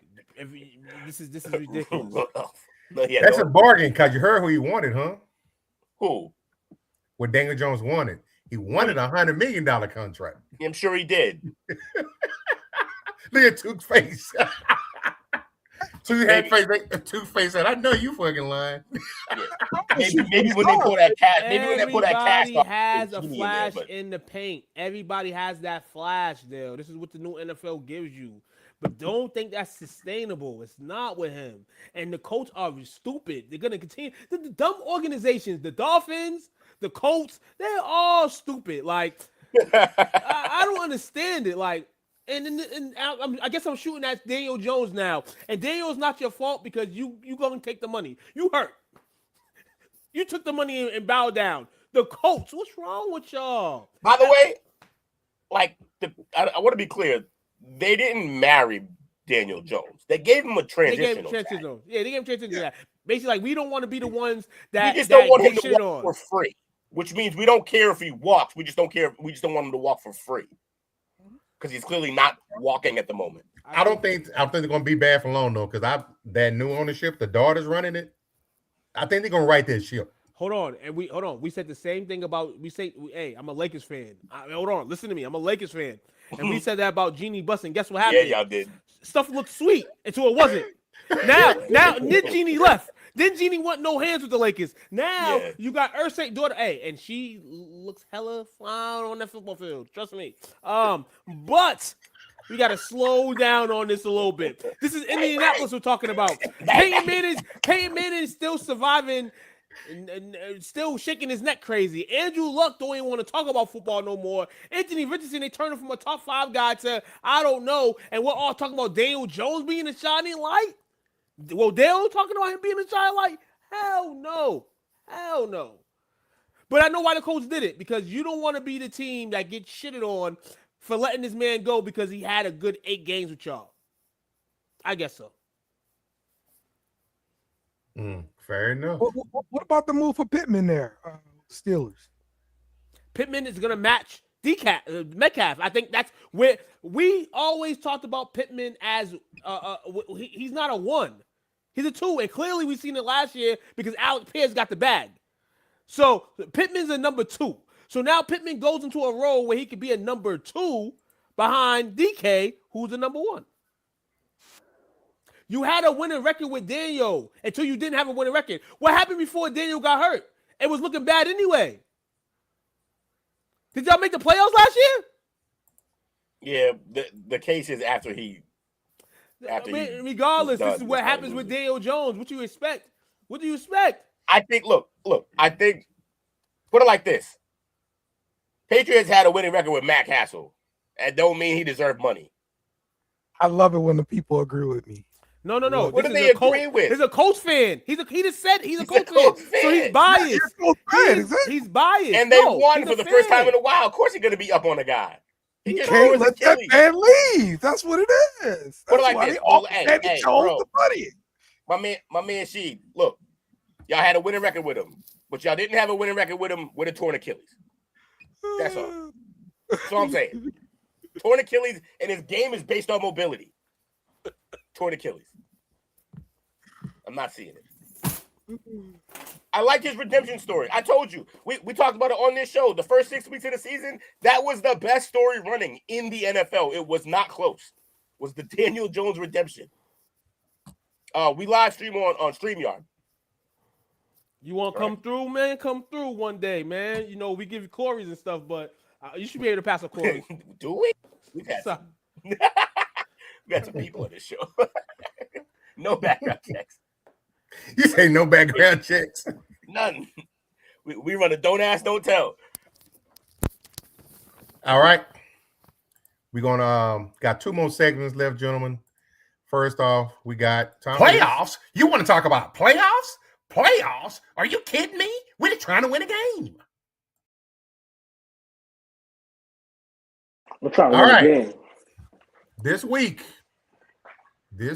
this is ridiculous. That's a bargain, because you heard who he wanted, huh? Who? What Daniel Jones wanted. He wanted a $100 million contract. I'm sure he did. Look at Tuke's face. Two-Face said, I know you fucking lying. Maybe when they pull that cast, Everybody has a flash in the paint. Everybody has that flash there. This is what the new NFL gives you. But don't think that's sustainable. It's not with him. And the Colts are stupid. They're going to continue. The dumb organizations, the Dolphins, the Colts, they're all stupid. Like, I don't understand it. Like, and I guess I'm shooting at Daniel Jones now. And Daniel's not your fault, because you going to take the money. You hurt. You took the money and bowed down. The Colts, what's wrong with y'all? By the way, like, I want to be clear. They didn't marry Daniel Jones. They gave him a transition. Yeah, they gave him transition. Basically, like, we don't want to be the ones that we just don't want him to walk for free. Which means we don't care if he walks. We just don't care. We just don't want him to walk for free, because he's clearly not walking at the moment. I think they're going to be bad for long, though, because that new ownership, the daughter's running it. I think they're going to right that ship. Hold on. We said the same thing about, hey, I'm a Lakers fan. Hold on. Listen to me. I'm a Lakers fan. And we said that about Jeannie Buss, and guess what happened? Yeah, y'all did. Stuff looked sweet until it wasn't. Now, then Jeannie left. Then Jeannie want no hands with the Lakers. Now you got Ursay's daughter, and she looks hella fine on that football field. Trust me. But We got to slow down on this a little bit. This is Indianapolis we're talking about. Peyton Manning is still surviving and still shaking his neck crazy. Andrew Luck don't even want to talk about football no more. Anthony Richardson, they turned him from a top 5 guy to I don't know. And we're all talking about Daniel Jones being a shining light. Well, Dale talking about him being a shining light? Hell no. Hell no. But I know why the coach did it, because you don't want to be the team that gets shitted on for letting this man go because he had a good 8 games with y'all. I guess so. Fair enough. What about the move for Pittman there, Steelers? Pittman is going to match Metcalf. I think that's where we always talked about Pittman as he's not a 1. He's a 2, and clearly we've seen it last year because Alex Pierce got the bag. So Pittman's a number 2. So now Pittman goes into a role where he could be a number 2 behind DK, who's a number 1. You had a winning record with Daniel until you didn't have a winning record. What happened before Daniel got hurt? It was looking bad anyway. Did y'all make the playoffs last year? Yeah, the case is after regardless, this is what happens with Daniel Jones. What do you expect? What do you expect? I think, look, I think, put it like this. Patriots had a winning record with Matt Castle. That don't mean he deserved money. I love it when the people agree with me. No. What do they agree with? He's a Colts fan. He just said he's a Colts fan. So he's biased. He's biased. And they won for the first time in a while. Of course he's going to be up on a guy. He can't let that man leave. That's what it is. Put it like this. Hey, bro. The money. My man Sheed, look, y'all had a winning record with him, but y'all didn't have a winning record with him with a torn Achilles. That's all. That's all I'm saying. Torn Achilles, and his game is based on mobility. Torn Achilles. I'm not seeing it. I like his redemption story. I told you. We talked about it on this show. The first 6 weeks of the season, that was the best story running in the NFL. It was not close. It was the Daniel Jones redemption. We live stream on StreamYard. You want to come through, man? Come through one day, man. You know, we give you Corey's and stuff, but you should be able to pass a Corey. Do we? We got some people on this show. No background checks. You say no background checks? None. We run a don't ask, don't tell. All right. We're gonna got 2 more segments left, gentlemen. First off, we got playoffs. You want to talk about playoffs? Playoffs? Are you kidding me? We're just trying to win a game. We're trying to win a game. This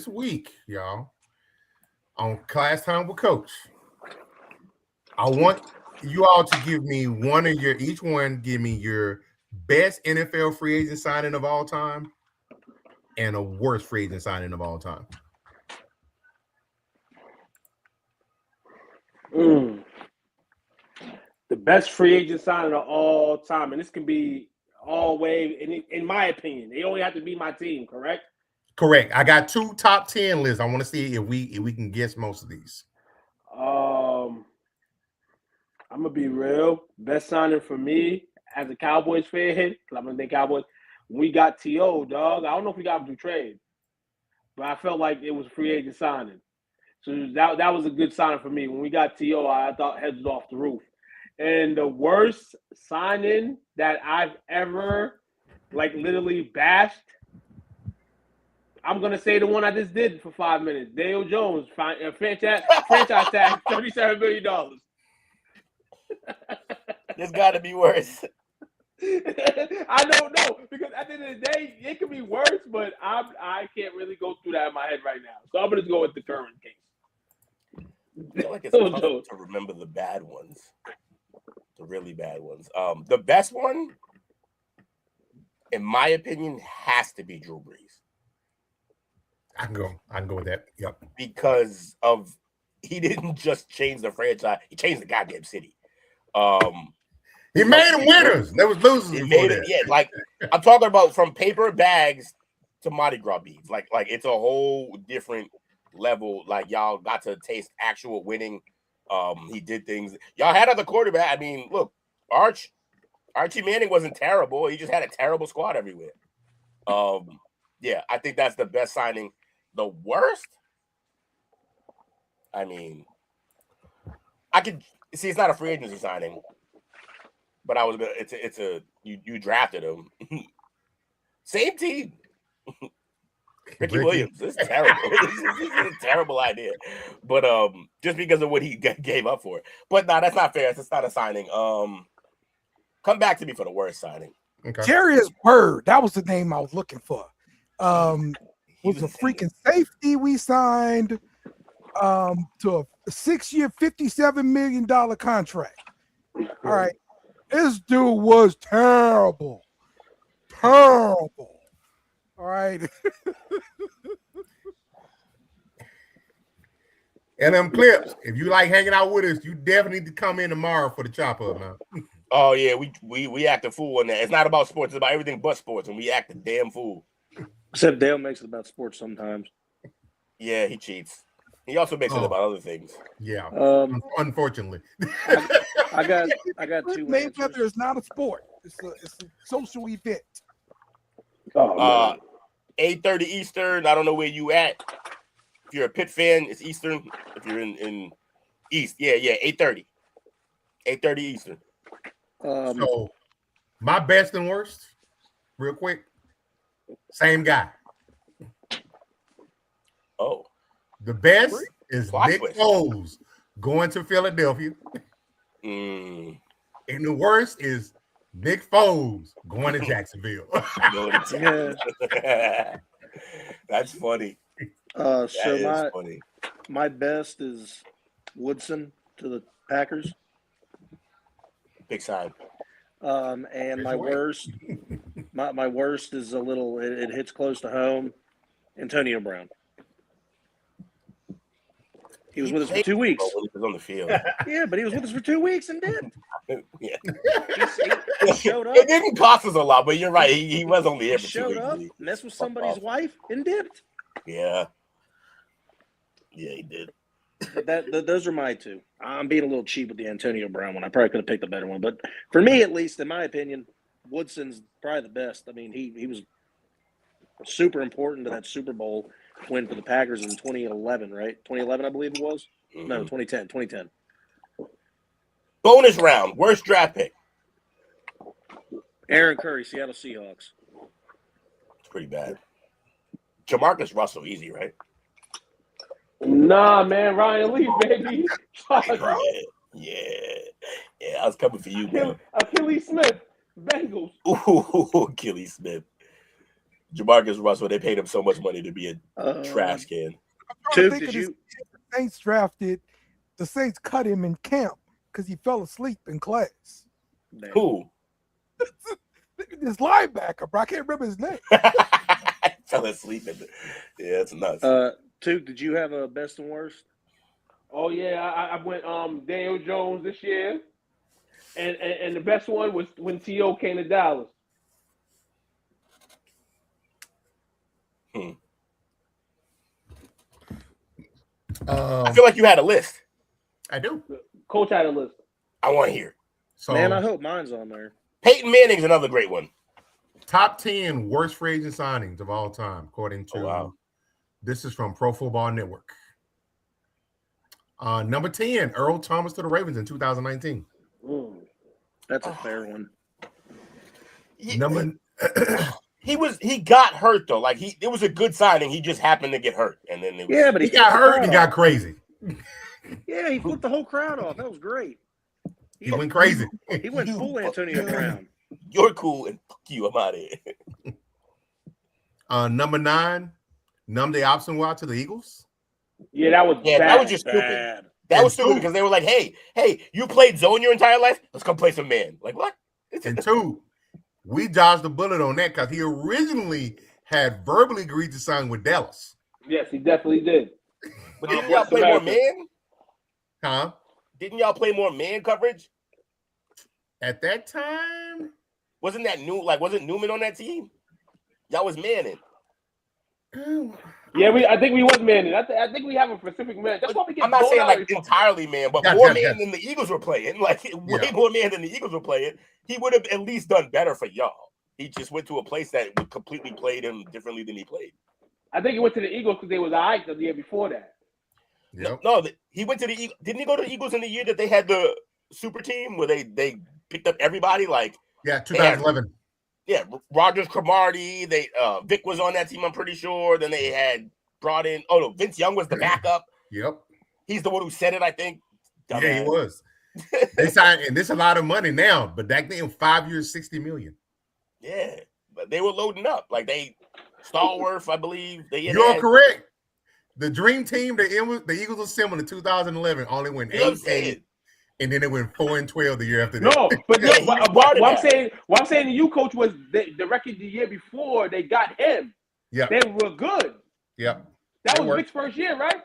week, y'all, on Class Time with Coach, I want you all to give me give me your best NFL free agent signing of all time and a worst free agent signing of all time. The best free agent signing of all time, and this can be all way, in my opinion. They only have to be my team, correct? Correct. I got 2 top 10 lists. I want to see if we can guess most of these. I'm gonna be real. Best signing for me as a Cowboys fan, because I'm gonna think Cowboys. We got T.O., dog. I don't know if we got him through trade, but I felt like it was a free agent signing. So that was a good signing for me. When we got T.O., I thought heads was off the roof. And the worst signing that I've ever, literally bashed, I'm going to say the one I just did for 5 minutes. Daniel Jones, franchise tag, $37 million. There's got to be worse. I don't know, because at the end of the day, it could be worse, but I can't really go through that in my head right now. So I'm going to go with the current case. I feel like it's tough to remember the bad ones. The really bad ones. The best one, in my opinion, has to be Drew Brees. I can go with that. Yep. Because he didn't just change the franchise; he changed the goddamn city. He made them winners. There was losers. He made it. Yeah, I'm talking about from paper bags to Mardi Gras beads. Like it's a whole different level. Like y'all got to taste actual winning. He did things. Y'all had other quarterback. I mean, look, Archie Manning wasn't terrible. He just had a terrible squad everywhere. Yeah, I think that's the best signing. The worst? I mean, I could see it's not a free agency signing, but you drafted him. Same team. Ricky Williams. This is terrible. This is a terrible idea. But just because of what he gave up for it. But no, that's not fair. It's not a signing. Come back to me for the worst signing. Okay. Jarius Byrd, that was the name I was looking for. Was a freaking safety we signed to a 6-year, $57 million contract. All right. This dude was terrible. Terrible. All right. And them clips, if you like hanging out with us, you definitely need to come in tomorrow for the chop up, man. Oh yeah, we act a fool on that. It's not about sports, it's about everything but sports, and we act a damn fool. Except Dale makes it about sports sometimes. Yeah, he cheats. He also makes it about other things. Yeah. Unfortunately. I got two. Mayweather is not a sport. It's a social event. 8:30 Eastern. I don't know where you at. If you're a Pitt fan, it's Eastern. If you're in East, yeah, 8:30. 8:30 Eastern. So my best and worst, real quick. Same guy. Oh. The best is Nick Foles going to Philadelphia. And the worst is Nick Foles going to Jacksonville. That's funny. Funny. My best is Woodson to the Packers. Big sign. And my worst, my worst is a little. It hits close to home. Antonio Brown. He was with us for 2 weeks. When he was on the field. Yeah, but he was with us for 2 weeks and did. Yeah. He showed up. It didn't cost us a lot, but you're right. He was only here for 2 weeks. Showed up, messed with somebody's wife, and dipped. Yeah. Yeah, he did. Those are my two. I'm being a little cheap with the Antonio Brown one. I probably could have picked a better one. But for me, at least, in my opinion, Woodson's probably the best. I mean, he was super important to that Super Bowl win for the Packers in 2011, right? 2011, I believe it was. No, 2010. 2010. Bonus round. Worst draft pick. Aaron Curry, Seattle Seahawks. It's pretty bad. Jamarcus Russell, easy, right? Nah, man, Ryan Leaf, baby. Yeah. I was coming for you, man. Achilles Smith, Bengals. Ooh, Achilles Smith. Jamarcus Russell, they paid him so much money to be a trash can. The Saints cut him in camp because he fell asleep in class. Who? This linebacker, bro. I can't remember his name. Fell asleep in yeah, it's nuts. Tuke, did you have a best and worst? Oh yeah, I went Daniel Jones this year, and the best one was when T.O. came to Dallas. I feel like you had a list. I do. Coach had a list. I want to hear. So, man, I hope mine's on there. Peyton Manning's another great one. Top 10 worst free agent signings of all time, according to this is from Pro Football Network. Number 10, Earl Thomas to the Ravens in 2019. That's a fair one. He got hurt though. Like it was a good signing. He just happened to get hurt, and then but he got hurt and got crazy. Yeah, he flipped the whole crowd off. That was great. He went crazy. He went full Antonio Brown. You're cool and fuck you. I'm out of here. Number 9, Nnamdi Asomugha to the Eagles. Yeah, that was bad. That was just stupid. That was stupid because they were like, hey, you played zone your entire life? Let's come play some man. Like, what? And 2, we dodged the bullet on that because he originally had verbally agreed to sign with Dallas. Yes, he definitely did. But didn't y'all play more man? Huh? Didn't y'all play more man coverage? At that time? Wasn't Newman on that team? Y'all was manning. Yeah, I think we was manning. I think we have a specific man. That's why we get. I'm not saying like entirely man, but more man than the Eagles were playing. Like way more man than the Eagles were playing. He would have at least done better for y'all. He just went to a place that completely played him differently than he played. I think he went to the Eagles because they was all right the year before that. Yep. No, he went to the Eagles. Didn't he go to the Eagles in the year that they had the super team where they picked up everybody? Like, Yeah, 2011. yeah, Rogers, Cromartie. They Vic was on that team, I'm pretty sure. Then they had brought in. Oh no, Vince Young was the backup. Yep. He's the one who said it, I think. Yeah, Dumbass. he was. They signed, and this is a lot of money now, but back then, 5 years, $60 million. Yeah, but they were loading up. Like Stallworth, I believe. You're correct. The dream team, the Eagles assembled in 2011, only went 8-8, and then it went 4-12 the year after that. No, but what I'm saying to you, coach, was the record the year before they got him. Yeah, they were good. Yeah, that was Vic's first year, right?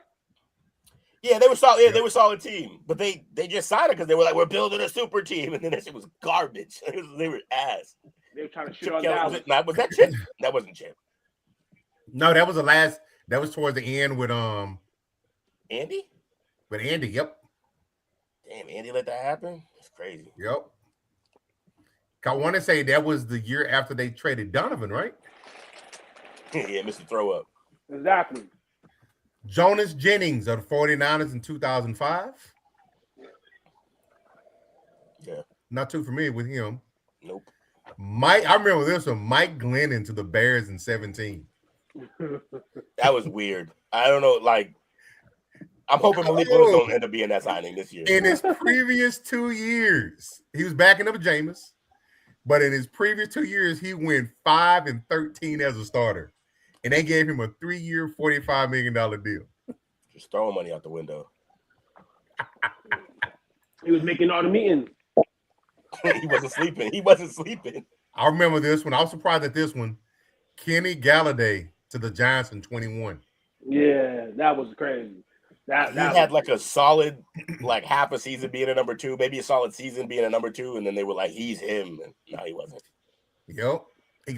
Yeah, they were solid. Yeah, they were a solid team, but they just signed it because they were like, we're building a super team, and then that shit was garbage. They were ass. They were trying to shit on Dallas. Was that Chip? That wasn't Chip. No, that was the last. That was towards the end with Andy. With Andy, yep. Damn, Andy let that happen. That's crazy. Yep. I want to say that was the year after they traded Donovan, right? Yeah, Mr. Throw Up. Exactly. Jonas Jennings of the 49ers in 2005. Yeah. Not too familiar with him. Nope. I remember this one. Mike Glennon to the Bears in 17. That was weird. I don't know. Like, I'm hoping Malik Willis don't end up being that signing this year. In his previous 2 years, he was backing up Jameis, but in his previous 2 years, he went 5-13 as a starter, and they gave him a 3-year, $45 million deal. Just throwing money out the window. He was making all the meetings. He wasn't sleeping. He wasn't sleeping. I remember this one. I was surprised at this one. Kenny Galladay to the Giants in 21. Yeah, that was crazy. He had like a solid, like half a season being a number 2, maybe a solid season being a number 2, and then they were like, he's him, and no, he wasn't. Yep.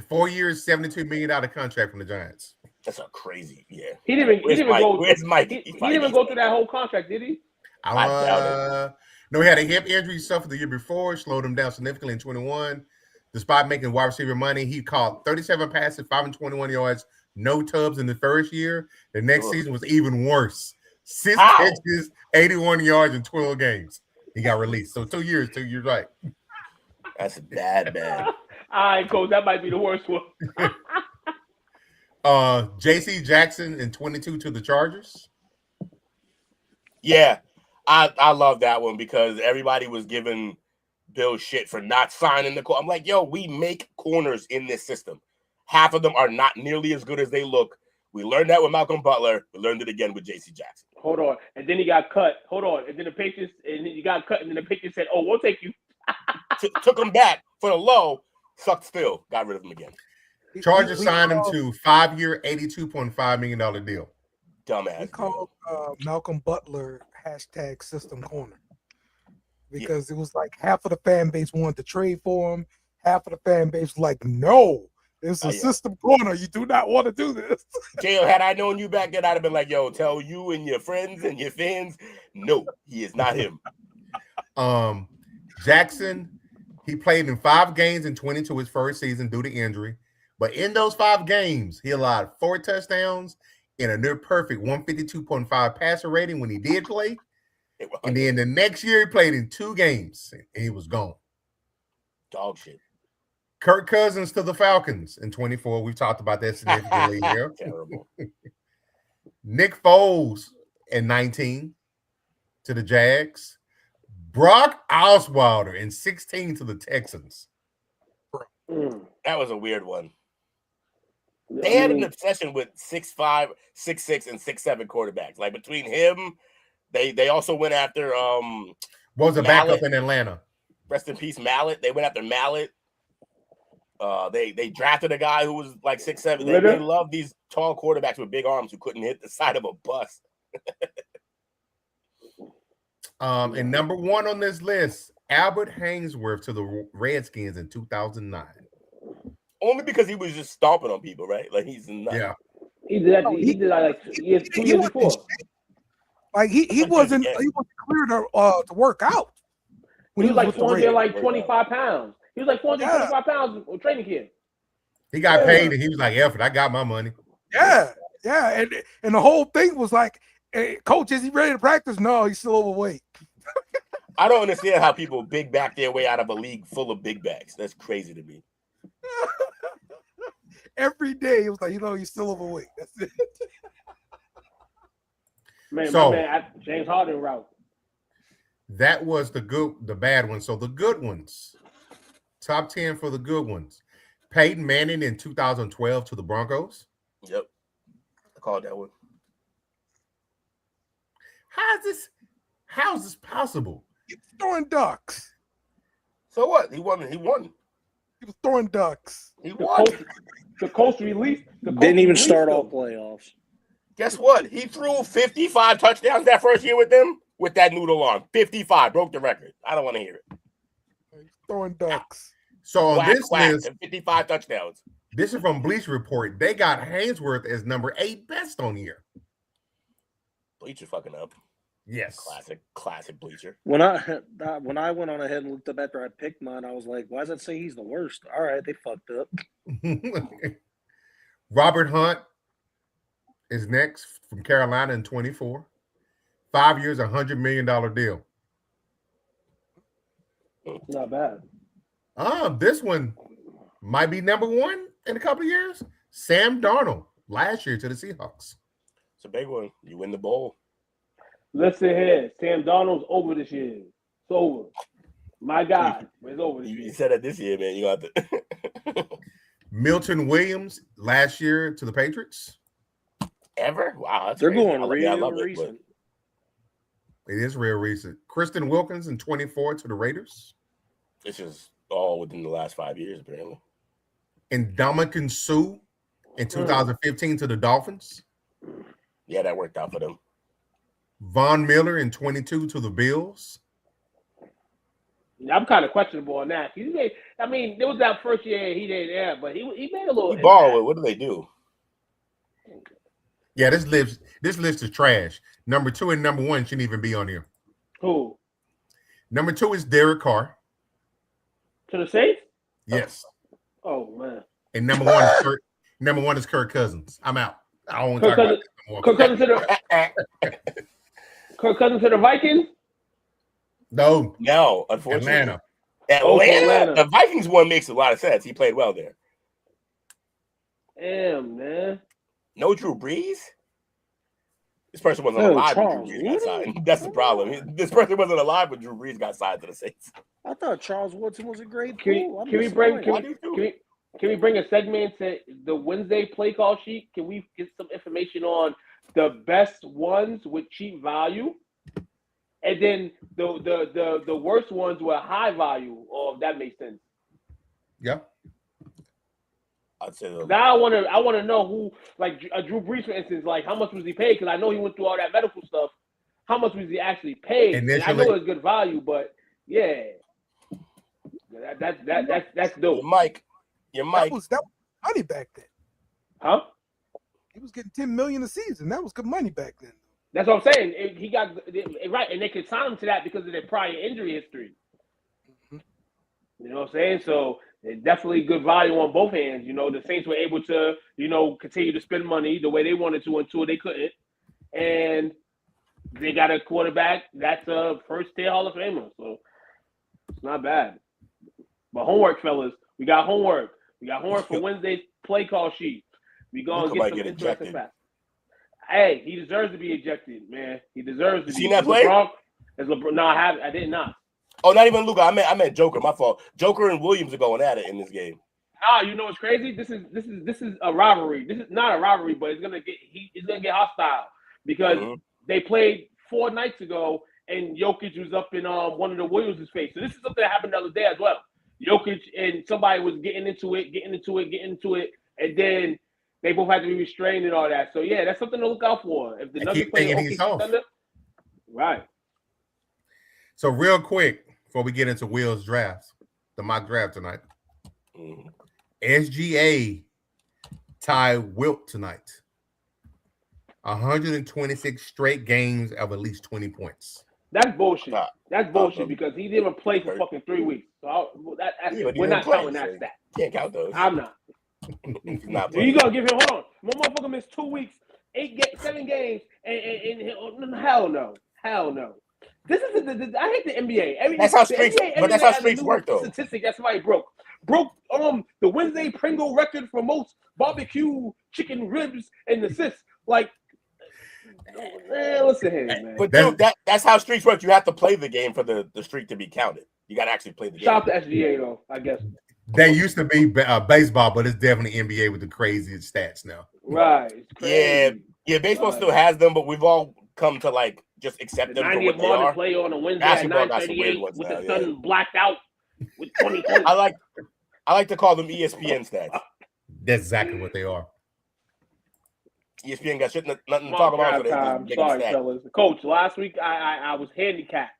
4 years, $72 million contract from the Giants. That's a crazy, yeah. He didn't even go. Where's Mike? He didn't even go through that whole contract, did he? I doubt it. No, he had a hip injury he suffered the year before, slowed him down significantly in 21. Despite making wide receiver money, he caught 37 passes, 521 yards, no tubs in the first year. The next season was even worse. 6 catches, 81 yards in 12 games. He got released. So 2 years, right. That's bad. All right, coach, that might be the worst one. J.C. Jackson in 22 to the Chargers. Yeah, I love that one because everybody was giving Bill shit for not signing the corner. I'm like, yo, we make corners in this system. Half of them are not nearly as good as they look. We learned that with Malcolm Butler. We learned it again with J.C. Jackson. Hold on. And then he got cut. Hold on. And then the Patriots, and then you got cut, and then the Patriots said, oh, we'll take you. Took him back for the low, sucked still, got rid of him again. Chargers signed him to 5-year, $82.5 million deal. Dumbass. We called Malcolm Butler #system corner because it was like half of the fan base wanted to trade for him. Half of the fan base was like, no, it's a system corner. You do not want to do this. Jail, had I known you back then, I'd have been like, yo, tell you and your friends and your fans, no, he is not him. Jackson, he played in 5 games in 22 his first season due to injury. But in those 5 games, he allowed 4 touchdowns and a near perfect 152.5 passer rating when he did play. And then the next year, he played in 2 games and he was gone. Dog shit. Kirk Cousins to the Falcons in 24. We've talked about that significantly here. Terrible. Nick Foles in 19 to the Jags. Brock Osweiler in 16 to the Texans. That was a weird one. They had an obsession with 6'5", 6'6", and 6'7" quarterbacks. Like between him, they also went after what was a backup in Atlanta? Rest in peace, Mallet. They went after Mallet. They drafted a guy who was like 6'7". They love these tall quarterbacks with big arms who couldn't hit the side of a bus. And number 1 on this list, Albert Hainsworth to the Redskins in 2009. Only because he was just stomping on people, right? Like he's not. Yeah. He did that. He did that like 2 years before. Like he wasn't clear to work out. When he was like 425 pounds. He was like 425 pounds on training camp. He got paid, and he was like, "F it, I got my money." Yeah. And the whole thing was like, hey, coach, is he ready to practice? No, he's still overweight. I don't understand how people big back their way out of a league full of big backs. That's crazy to me. Every day, it was like, he's still overweight. That's it. Man, So- my man, James Harden route. That was the bad ones. So the good ones, top 10 for the good ones. Peyton Manning in 2012 to the Broncos. Yep. I called that one. How is this possible? He was throwing ducks. So what? He won. He won. He was throwing ducks. He The won. coach released. The coach Didn't even released start him. all playoffs. Guess what? He threw 55 touchdowns that first year with them with that noodle arm. 55. Broke the record. I don't want to hear it. He's throwing ducks. So on Whack, this whack, list, and 55 touchdowns. this is from Bleacher Report. They got Hainsworth as number 8 best on here. Bleacher fucking up. Yes. Classic Bleacher. When I went on ahead and looked up after I picked mine, I was like, why does that say he's the worst? All right, they fucked up. Robert Hunt is next from Carolina in 24. 5 years, $100 million deal. Not bad. This one might be number 1 in a couple of years. Sam Darnold last year to the Seahawks. It's a big one. You win the bowl. Listen here, Sam Darnold's over this year. It's over. My God, it's over this You year. said that this year, man. You got to Milton Williams last year to the Patriots. ever? Wow, that's They're crazy. going I real love it, but recent. It is real recent. Kristen Wilkins in 24 to the Raiders. it's just all within the last 5 years, apparently. And Dominican Sue in 2015 to the Dolphins. Yeah, that worked out for them. Von Miller in 22 to the Bills. I'm kind of questionable on that. There was that first year he didn't, but he made a little. He borrowed. What do they do? Yeah, this list is trash. Number 2 and number 1 shouldn't even be on here. Who? Number 2 is Derek Carr. To the Saints? Yes. Oh man. And number 1 is Kirk Cousins. I'm out. I don't want to Kirk talk about Cousins, it anymore. Kirk Cousins to the Kirk Cousins to the Vikings? No, No, unfortunately. Atlanta. Atlanta. The Vikings one makes a lot of sense. He played well there. Damn, man. No Drew Brees? This person wasn't No, alive when Charles Drew Brees got Woodson? signed. That's the problem. This person wasn't alive when Drew Brees got signed to the Saints. I thought Charles Woodson was a great Can pool. we bring disappointed. can we bring a segment to the Wednesday play call sheet? Can we get some information on the best ones with cheap value, and then the worst ones with high value? Or if that makes sense. Yeah. I'd say the Now I want to know who, like Drew Brees, for instance, like how much was he paid? Because I know he went through all that medical stuff. How much was he actually paid? And I know it's good value, but yeah, that's dope. Your mic. That was money back then. Huh? He was getting $10 million a season. That was good money back then. That's what I'm saying. He got right, and they could sign him to that because of their prior injury history. You know what I'm saying? So it's definitely good value on both hands. You know, the Saints were able to, continue to spend money the way they wanted to until they couldn't. And they got a quarterback that's a first-tier Hall of Famer. So it's not bad. But homework, fellas. We got homework. We got homework for Wednesday's play call sheet. We going to get some interesting facts. Hey, he deserves to be ejected, man. He deserves to be. Seen that play? No, I did not. Oh, not even Luka. I meant Joker. My fault. Joker and Williams are going at it in this game. You know what's crazy? This is a rivalry. This is not a rivalry, but it's gonna get hostile because they played 4 nights ago and Jokic was up in one of the Williams' face. So this is something that happened the other day as well. Jokic and somebody was getting into it, and then they both had to be restrained and all that. So yeah, that's something to look out for. If the Nuggets play Thunder, right. So real quick, before we get into Will's drafts, the mock draft tonight, SGA tied Wilt tonight. 126 straight games of at least 20 points. That's bullshit. That's bullshit because he didn't even play for fucking 3 weeks. So we're not counting that stat. Can't count those. I'm not. He's not There you playing. go. Give him. Hold on. My motherfucker missed 2 weeks, 7 games, and hell no. This is I hate the NBA. That's how the streaks. NBA, But that's everywhere how has a streaks new work, though. Statistic that somebody broke the Wednesday Pringle record for most barbecue chicken ribs and assists. Like, man, listen here, man. But dude, that's how streaks work. You have to play the game for the streak to be counted. You got to actually play the game. Shout out to SGA though, I guess. They used to be baseball, but it's definitely NBA with the craziest stats now. Right. It's crazy. Yeah. Baseball still has them, but we've all come to like just accept The them for what 90th they morning are. play on a Wednesday Basketball at got some weird 9:38 ones with now, the sun blacked out with 20. I like to call them ESPN stats. That's exactly what they are. ESPN got shit nothing to talk about. So they Time. just Sorry, fellas. Coach, last week I was handicapped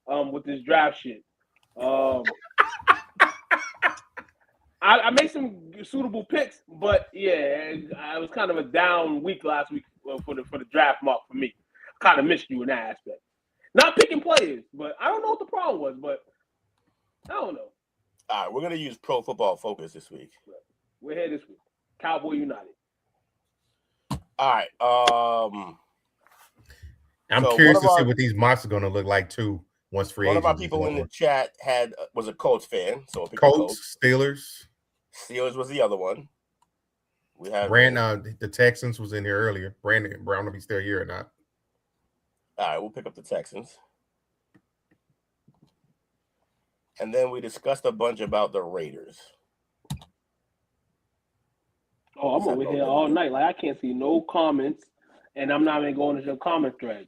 with this draft shit. I made some suitable picks, but yeah, I was kind of a down week last week for the draft mark for me. Kind of missed you in that aspect. Not picking players, but I don't know what the problem was, but I don't know. All right, we're gonna use Pro Football Focus this week. We're here this week. Cowboy United. All right. I'm curious to see what these mocks are going to look like too once free agents. One of our people in the chat was a Colts fan, so Colts, Steelers. Steelers was the other one. We have the Texans was in here earlier. Brandon Brown will be still here or not. All right, we'll pick up the Texans. And then we discussed a bunch about the Raiders. Oh, I'm over here all night. Like, I can't see no comments, and I'm not even going to your comment thread.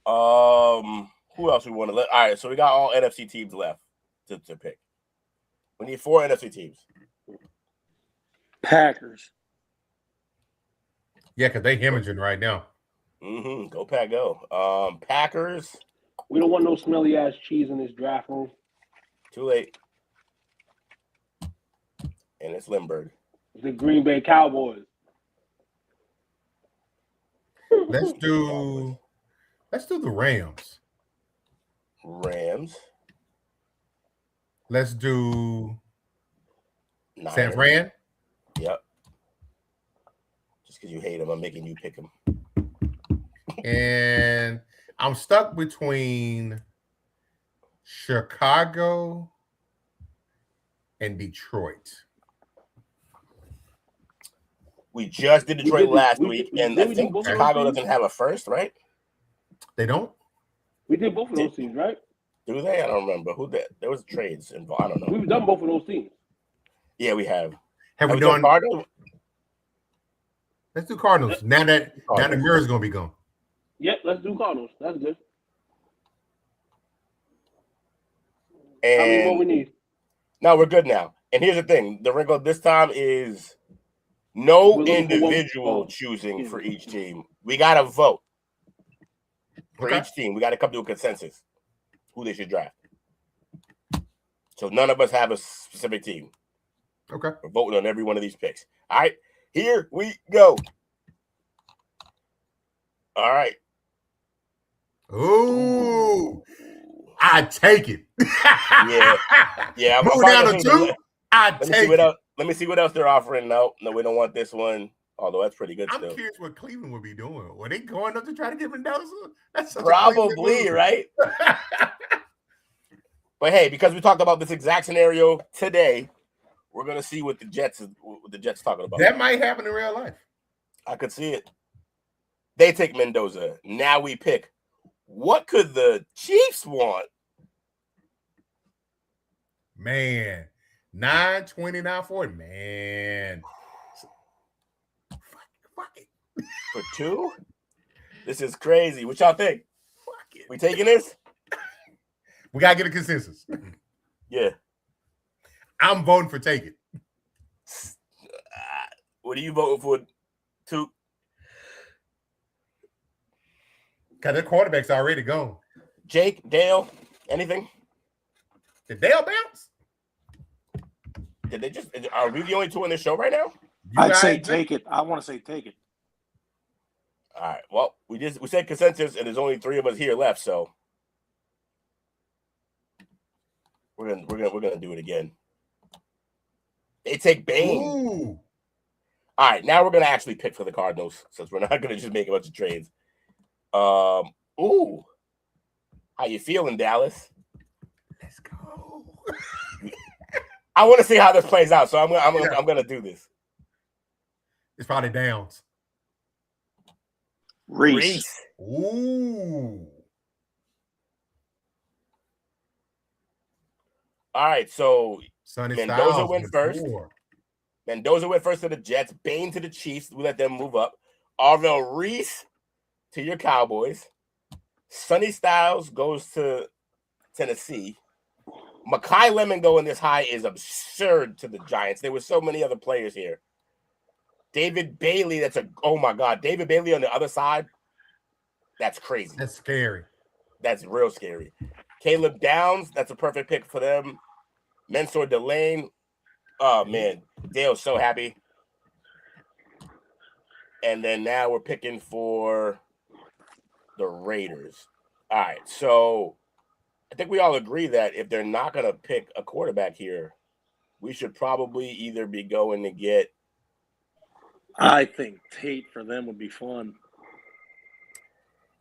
Who else we want to let? All right, so we got all NFC teams left to pick. We need 4 NFC teams. Packers. Yeah, because they hemorrhaging right now. Go Pack, go. Packers. We don't want no smelly ass cheese in this draft room. Too late. And it's Lindbergh. The Green Bay Cowboys. Let's do the Rams. Rams. Let's do Niners. San Fran. Yep. Just because you hate them, I'm making you pick them. And I'm stuck between Chicago and Detroit. We just did Detroit last week, and I think Chicago doesn't have a first, right? They don't? We did both of those teams, right? Do they? I don't remember. Who did? There was trades involved. I don't know. We've done both of those teams. Yeah, we have. Have we done Cardinals? Let's do Cardinals. Now that Murray's gonna be gone. Yep, let's do Cardinals. That's good. And how many more we need? No, we're good now. And here's the thing: the wrinkle this time is no individual choosing for each team. We got to vote for each team. We got to come to a consensus who they should draft. So none of us have a specific team. Okay. We're voting on every one of these picks. All right, here we go. All right. Ooh, I take it. yeah. Move down to 2. I take it. Let me see what else they're offering. No, we don't want this one. Although that's pretty good. I'm still curious what Cleveland would be doing. Were they going up to try to get Mendoza? That's probably right. But hey, because we talked about this exact scenario today, we're gonna see what the Jets talking about. That might happen in real life. I could see it. They take Mendoza. Now we pick. What could the Chiefs want? Man, 929 40. Man. Fuck it. For 2? This is crazy. What y'all think? Fuck it. We taking this? We gotta get a consensus. Yeah. I'm voting for take it. What are you voting for? 2? Because their quarterback's already gone. Jake, Dale, anything? Did Dale bounce? Did they just? Are we the only 2 in this show right now? I'd say take it. I want to say take it. All right. Well, we said consensus, and there's only 3 of us here left, so we're gonna do it again. They take Bain. Ooh. All right, now we're gonna actually pick for the Cardinals since we're not gonna just make a bunch of trades. Ooh, how you feeling, Dallas? Let's go. I want to see how this plays out, so I'm gonna do this. It's probably Downs. Reese. Ooh. All right, so Sonny Mendoza Styles went with first. 4. Mendoza went first to the Jets. Bain to the Chiefs. We let them move up. Arvell Reese to your Cowboys. Sonny Styles goes to Tennessee. Mekhi Lemon going this high is absurd to the Giants. There were so many other players here. David Bailey, oh my God. David Bailey on the other side, that's crazy. That's scary. That's real scary. Caleb Downs, that's a perfect pick for them. Mensor Delane. Oh, man. Dale's so happy. And then now we're picking for the Raiders. All right, so I think we all agree that if they're not going to pick a quarterback here, we should probably either be going to get. I think Tate for them would be fun.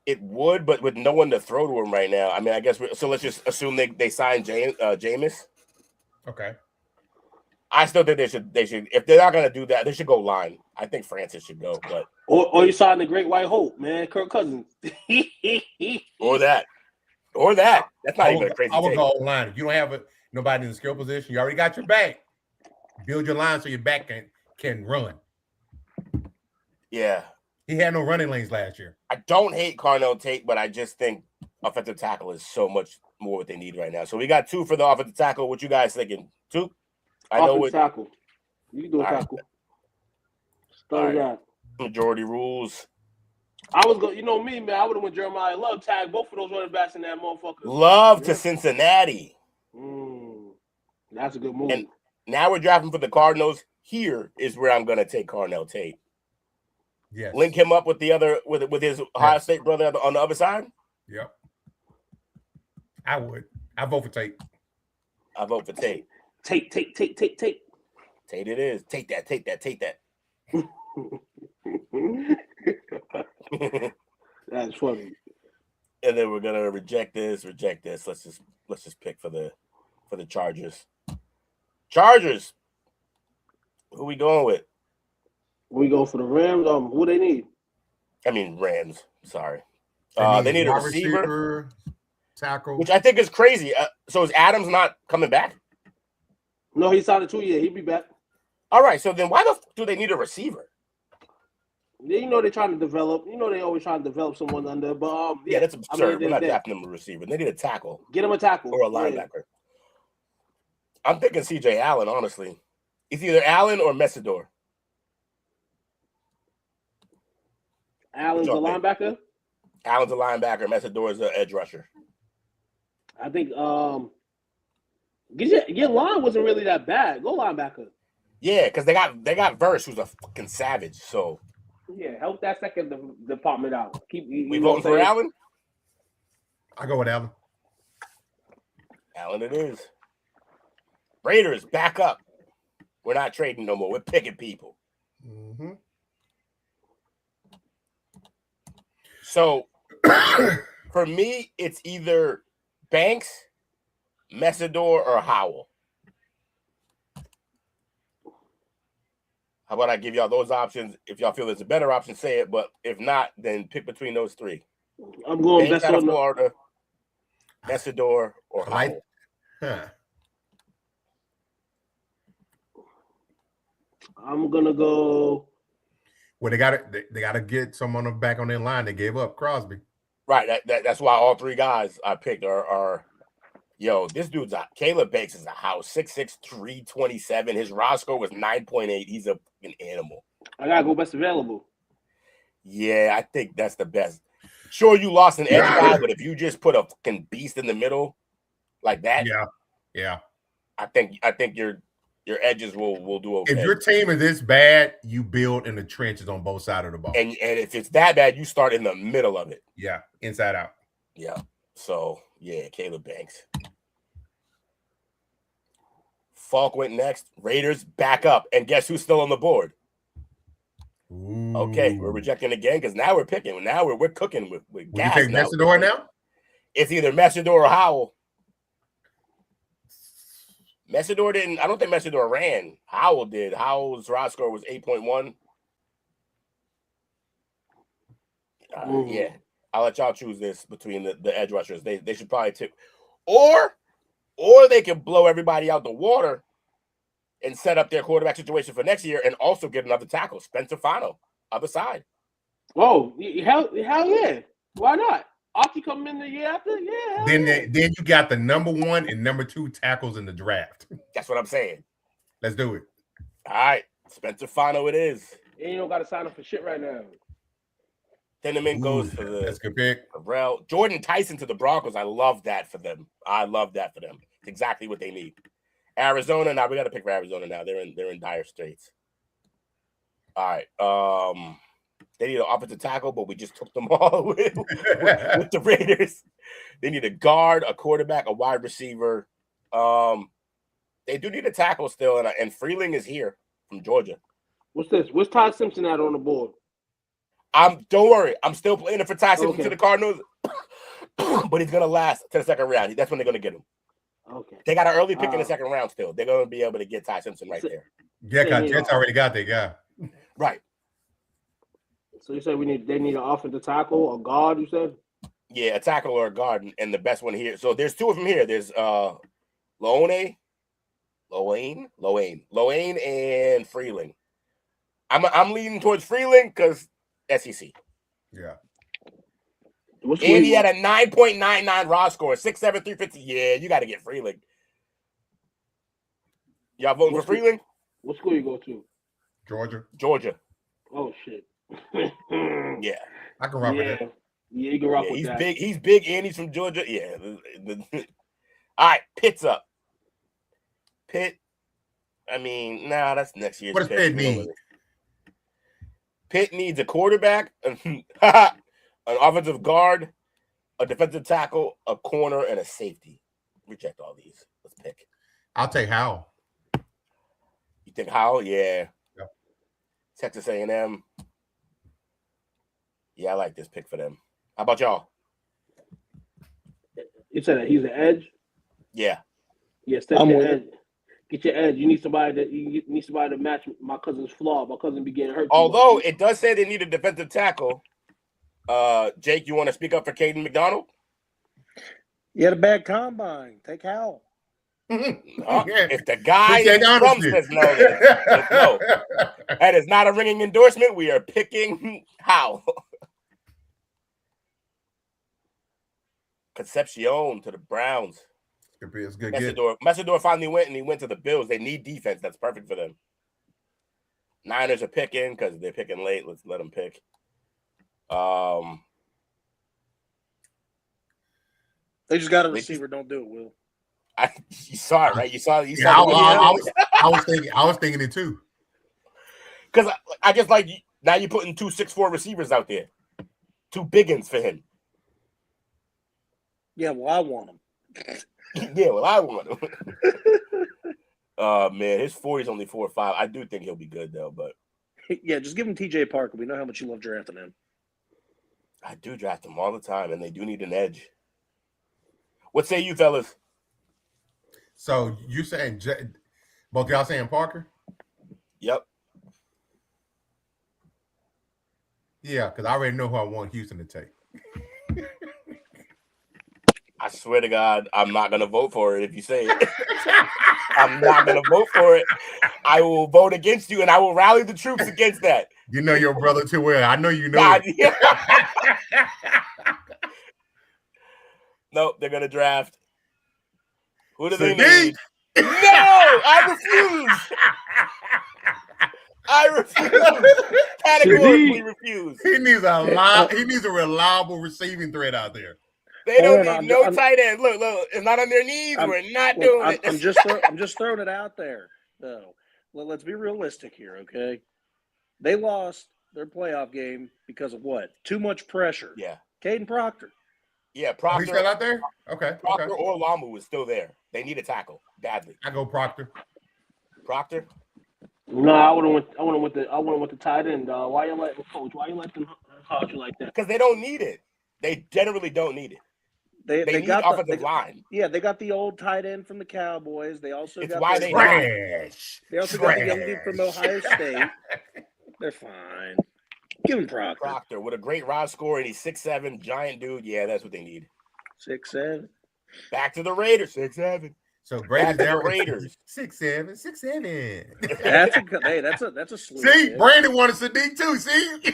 It would, but with no one to throw to him right now. I mean, I guess so. Let's just assume they sign Jameis. Okay. I still think they should. If they're not going to do that, they should go line. I think Francis should go, but or you sign the Great White Hope, man, Kirk Cousins, or that. That's not even a crazy. I would take. go line. If you don't have nobody in the skill position, you already got your back. Build your line so your back can run. Yeah. He had no running lanes last year. I don't hate Carnell Tate, but I just think offensive tackle is so much more what they need right now. So we got 2 for the offensive tackle. What you guys thinking? 2? I know offensive tackle. You can do a tackle. Start that. Majority rules. I was going. You know me, man. I would have went Jeremiah Love, tag both of those running backs in that motherfucker. Love to Cincinnati. That's a good move. And now we're drafting for the Cardinals. Here is where I'm going to take Carnell Tate. Yes. Link him up with the other with his Ohio State brother on the other side. Yep. I would. I vote for Tate. I vote for Tate. Tate. Tate it is. Take that. That's funny. And then we're gonna reject this. Let's just pick for the Chargers. Chargers. Who we going with? We go for the Rams. Who they need? I mean Rams. Sorry. They need a receiver, tackle, which I think is crazy. So is Adams not coming back? No, he signed a 2-year. He'll be back. All right. So then why the do they need a receiver? You know they're trying to develop. You know they always try to develop someone under. But yeah, that's absurd. We're not drafting them a receiver. They need a tackle. Get him a tackle or a linebacker. I'm thinking C.J. Allen. Honestly, it's either Allen or Messidor. Allen's a linebacker. Allen's a linebacker. Messidor is an edge rusher. I think your line wasn't really that bad. Go linebacker. Yeah, because they got Verse, who's a fucking savage. So yeah, help that second department out. We voting for Allen? I go with Allen. Allen it is. Raiders back up. We're not trading no more. We're picking people. Mm-hmm. So for me, it's either Banks, Messidor, or Howell. How about I give y'all those options? If y'all feel there's a better option, say it. But if not, then pick between those 3. I'm going Banks out of Florida, Messidor, or Howell. I'm gonna go. Well, they got to get someone back on their line. They gave up Crosby. Right. That's why all 3 guys I picked are this dude's Caleb Banks is a house. 6'6", 327. His raw score was 9.8. He's an animal. I gotta go best available. Yeah, I think that's the best. Sure, you lost an edge guy, but if you just put a fucking beast in the middle like that, yeah. I think your edges will do okay. If your team is this bad, you build in the trenches on both sides of the ball. And if it's that bad, you start in the middle of it. Yeah, inside out. Yeah. So yeah, Caleb Banks. Falk went next. Raiders back up. And guess who's still on the board? Ooh. Okay, we're rejecting again because now we're picking. Now we're cooking with Would gas. you take Messidor now? It's either Messidor or Howell. Messidor didn't. I don't think Messidor ran. Howell did. Howell's rod score was 8.1. Yeah, I'll let y'all choose this between the edge rushers. They should probably tip, or they can blow everybody out the water and set up their quarterback situation for next year and also get another tackle. Spencer Fano, other side. Oh, hell yeah. Why not? Aki coming in the year after? Yeah. Then you got the number 1 and number 2 tackles in the draft. That's what I'm saying. Let's do it. All right, Spencer Fano it is. And you don't got to sign up for shit right now. Tenement goes for the that's a good pick. Corral. Jordan Tyson to the Broncos. I love that for them. It's exactly what they need. Arizona. Now we got to pick for Arizona. Now they're in dire straits. All right. They need an offensive tackle, but we just took them all with the Raiders. They need a guard, a quarterback, a wide receiver. They do need a tackle still, and Freeling is here from Georgia. What's this? What's Todd Simpson at on the board? Don't worry. I'm still playing it for Ty Simpson Okay. to the Cardinals, but he's gonna last to the second round. That's when they're gonna get him. Okay. They got an early pick in the second round still. They're gonna be able to get Ty Simpson right there. Yeah, because Jets already got that guy. Right. So you say they need an offensive tackle or guard, you said? Yeah, a tackle or a guard, and the best one here. So there's two of them here. There's Loane, and Freeling. I'm leaning towards Freeling because SEC. Yeah. What's And he had a 9.99 raw score, 6'7", 350. Yeah, you got to get Freeling. Y'all voting for Freeling? What school you go to? Georgia. Oh shit. Yeah. I can rock with that. Yeah, you can rock with he's that. big. He's big, and he's from Georgia. Yeah. All right, Pitt's up. Pitt. I mean, that's next year's. What does Pitt need? Pitt needs a quarterback, an offensive guard, a defensive tackle, a corner, and a safety. Reject all these. Let's pick. I'll take Howell. You think Howell? Yeah. Yep. Texas A&M. Yeah, I like this pick for them. How about y'all? You said that he's an edge? Yeah. Yeah, step your edge. Get your edge. You need somebody to match my cousin's flaw. My cousin be getting hurt. Although it does say they need a defensive tackle. Jake, you want to speak up for Caden McDonald? You had a bad combine. Take Howell. If the guy in Trump says no, then no. That is not a ringing endorsement. We are picking Howell. Concepcion to the Browns. It's good. Messidor finally went, and he went to the Bills. They need defense. That's perfect for them. Niners are picking because they're picking late. Let's let them pick. They just got a receiver. Don't do it, Will. You saw it, right? You saw. I was thinking it too. Because I just like now you're putting 2 6'4" receivers out there, 2 big uns for him. Yeah, well, I want him. Yeah, well, I want him. Man, his 40 is only 4.5. I do think he'll be good though, but yeah, just give him TJ Parker. We know how much you love drafting him. I do draft him all the time, and they do need an edge. What say you, fellas? So you saying both y'all saying Parker? Yep. Yeah, because I already know who I want Houston to take. I swear to God, I'm not going to vote for it if you say it. I'm not going to vote for it. I will vote against you, and I will rally the troops against that. You know your brother too well. I know you know it. Nope, they're going to draft. Who do they Sadiq? need? No, I refuse. Categorically refuse. He needs a reliable receiving threat out there. They don't need no tight end. Look, it's not on their knees. We're not doing it. I'm just throwing it out there, though. Well, let's be realistic here, okay? They lost their playoff game because of what? Too much pressure. Yeah. Caden Proctor. Yeah, Proctor. He's still out there? Okay. Proctor or Lamu is still there. They need a tackle badly. I go Proctor. Proctor. No, I would have went the tight end. Why you let coach? Why you let them hard you like that? Because they don't need it. They generally don't need it. They need got offensive line. Yeah, they got the old tight end from the Cowboys. They also It's got why the, they Trash. They also got the young dude from Ohio State. They're fine. Give him Proctor. Proctor with a great rod score, and he's 6'7", giant dude. Yeah, that's what they need. 6'7". Back to the Raiders. 6'7". So Brady's Back to the there. Raiders. 6'7", 6'7". That's a sleep. See, man. Brandon wanted Sadiq too. See.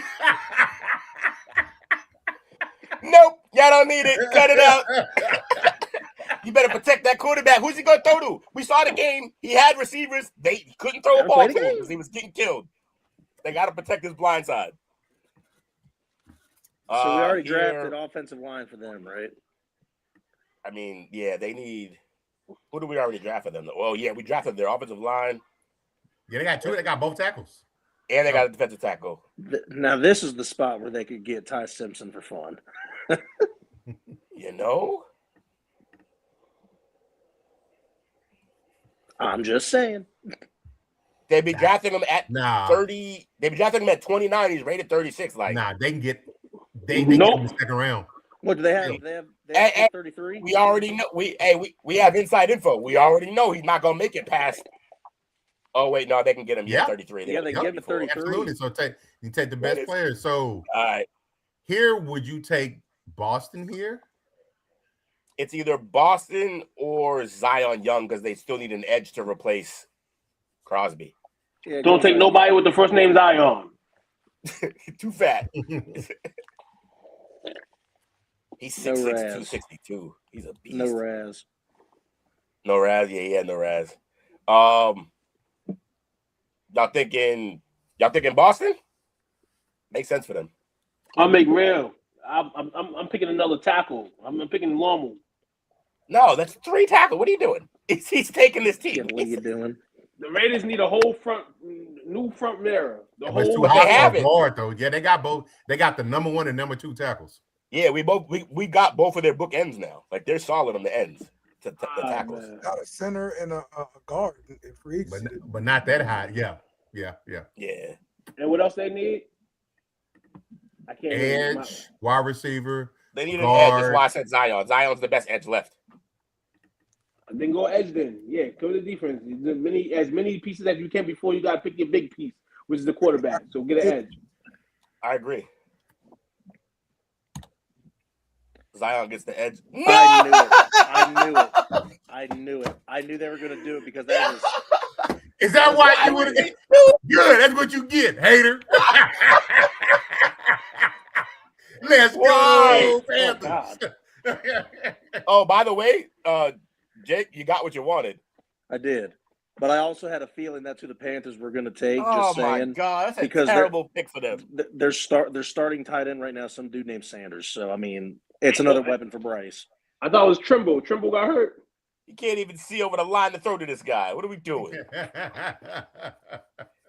Nope, y'all don't need it. Cut it out. You better protect that quarterback. Who's he gonna throw to? We saw the game. He had receivers. They couldn't throw a ball to him because he was getting killed. They got to protect his blind side. So we already drafted offensive line for them, right? I mean, yeah, they need. Who do we already draft for them? Well, yeah, we drafted their offensive line. Yeah, they got two. They got both tackles. And they got a defensive tackle. Now this is the spot where they could get Ty Simpson for fun. You know? I'm just saying. They'd be drafting him at 30. They'd be drafting him at 29. He's rated 36. Like, they can get they get him in the second round. What do they have? They have 33. We already know. We have inside info. We already know he's not gonna make it past. Oh wait, no, they can get him. Yeah, 33. Yeah, they get him at 33. Absolutely. So you take the best players. So all right. Here, would you take Boston here? It's either Boston or Zion Young because they still need an edge to replace Crosby. Yeah, don't take nobody with the first name Zion. Too fat. He's 6'6", No 262. He's a beast. No Raz. No Raz. Yeah, he had no Raz. Y'all thinking Boston? Makes sense for them. I'll make real. I'm picking another tackle. I'm picking Lomu. No, that's 3 tackle. What are you doing? He's taking this team. What are you doing? The Raiders need a whole new front mirror. But it's too high for a guard, though. Yeah, they got both. They got the number 1 and number 2 tackles. Yeah, we got both of their book ends now. Like they're solid on the ends. The tackles. Got a center and a guard in free agency. But not that high. Yeah. And what else they need? I can't. Edge, wide receiver. They need an edge. That's why I said Zion. Zion's the best edge left. Then go edge. Then cover the defense. As many pieces as you can before you got to pick your big piece, which is the quarterback. So get an edge. I agree. Zion gets the edge. No! I knew it. I knew they were going to do it because that was. Is that why you would have? Good. That's what you get, hater. Let's go, Panthers. Oh, by the way, Jake, you got what you wanted. I did. But I also had a feeling that's who the Panthers were going to take. Oh, just saying, my God. That's a terrible pick for them. They're starting tight end right now, some dude named Sanders. So, I mean, it's another weapon for Bryce. I thought it was Trimble. Trimble got hurt. You can't even see over the line to throw to this guy. What are we doing?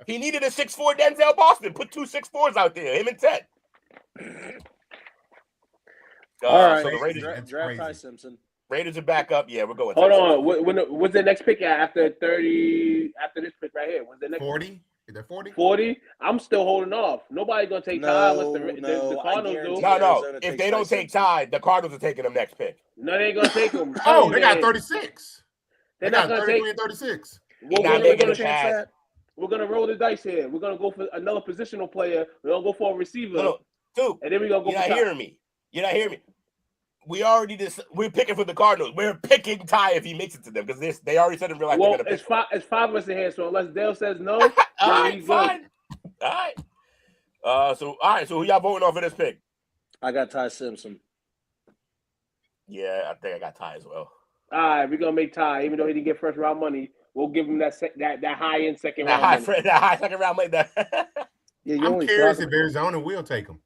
He needed a 6'4" Denzel Boston. Put 2 6'4s out there, him and Ted. All right, so the Raiders draft Ty Simpson. Raiders are back up. Yeah, we're going. Hold on. What's the next pick after 30? After this pick right here, what's the next 40? Is that 40? 40? I'm still holding off. Nobody's gonna take Ty unless the Cardinals do. No. If they don't take Ty, the Cardinals are taking him next pick. No, they ain't gonna take him. Oh, they got 36. They're They not got gonna 33 take. and 36. We're gonna roll the dice here. We're gonna go for another positional player. We're gonna go for a receiver. No, dude, and then we're gonna go. You're not hearing me. We're picking for the Cardinals. We're picking Ty if he makes it to them because they already said in real life. Well, it's 5 of us in here, so unless Dale says no, all right, fine. Good. All right. So who y'all voting on for this pick? I got Ty Simpson. Yeah, I think I got Ty as well. All right, we're gonna make Ty, even though he didn't get first round money. We'll give him that high end second round. That high second round money. I'm curious if Arizona will take him.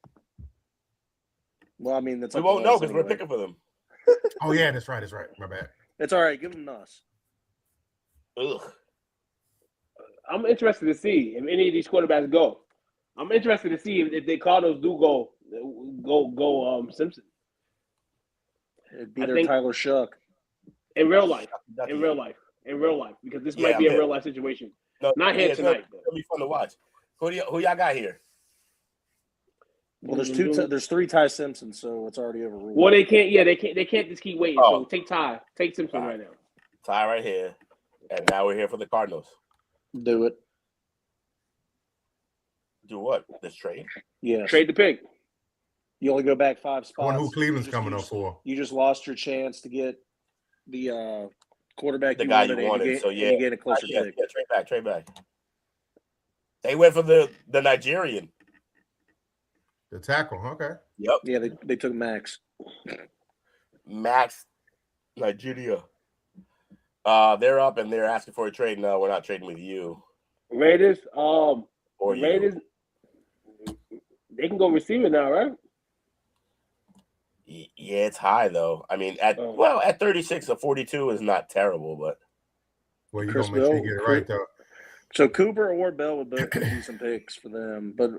Well, I mean, we won't know because we're picking for them. Oh yeah, that's right. My bad. It's all right. Give them Nuss. Ugh. I'm interested to see if any of these quarterbacks go. I'm interested to see if the Cardinals do go Simpson. It'd be their Tyler Shuck. In real life, because this might be a real life situation. No, Not here tonight. It'll be fun to watch. Who y'all got here? Well, there's 3 Ty Simpsons, so it's already overruled. Well, they can't. Yeah, they can't just keep waiting. Oh. So take Ty. Take Simpson right now. Ty right here, and now we're here for the Cardinals. Do it. Do what? This trade? Yes. Trade the pick. You only go back 5 I spots. wonder who Cleveland's coming up for. You just lost your chance to get the quarterback The guy you wanted. you get a closer pick. Yeah, trade back. They went for the Nigerian. The tackle, okay. Yep. Yeah, they took Max. Max, Nigeria. They're up and they're asking for a trade. No, we're not trading with you. Raiders. Or Raiders. They can go receiver now, right? Yeah, it's high though. I mean, at 36 or 42 is not terrible, but well, you gonna make sure you get it right though. So Cooper or Bell would both be decent picks for them, but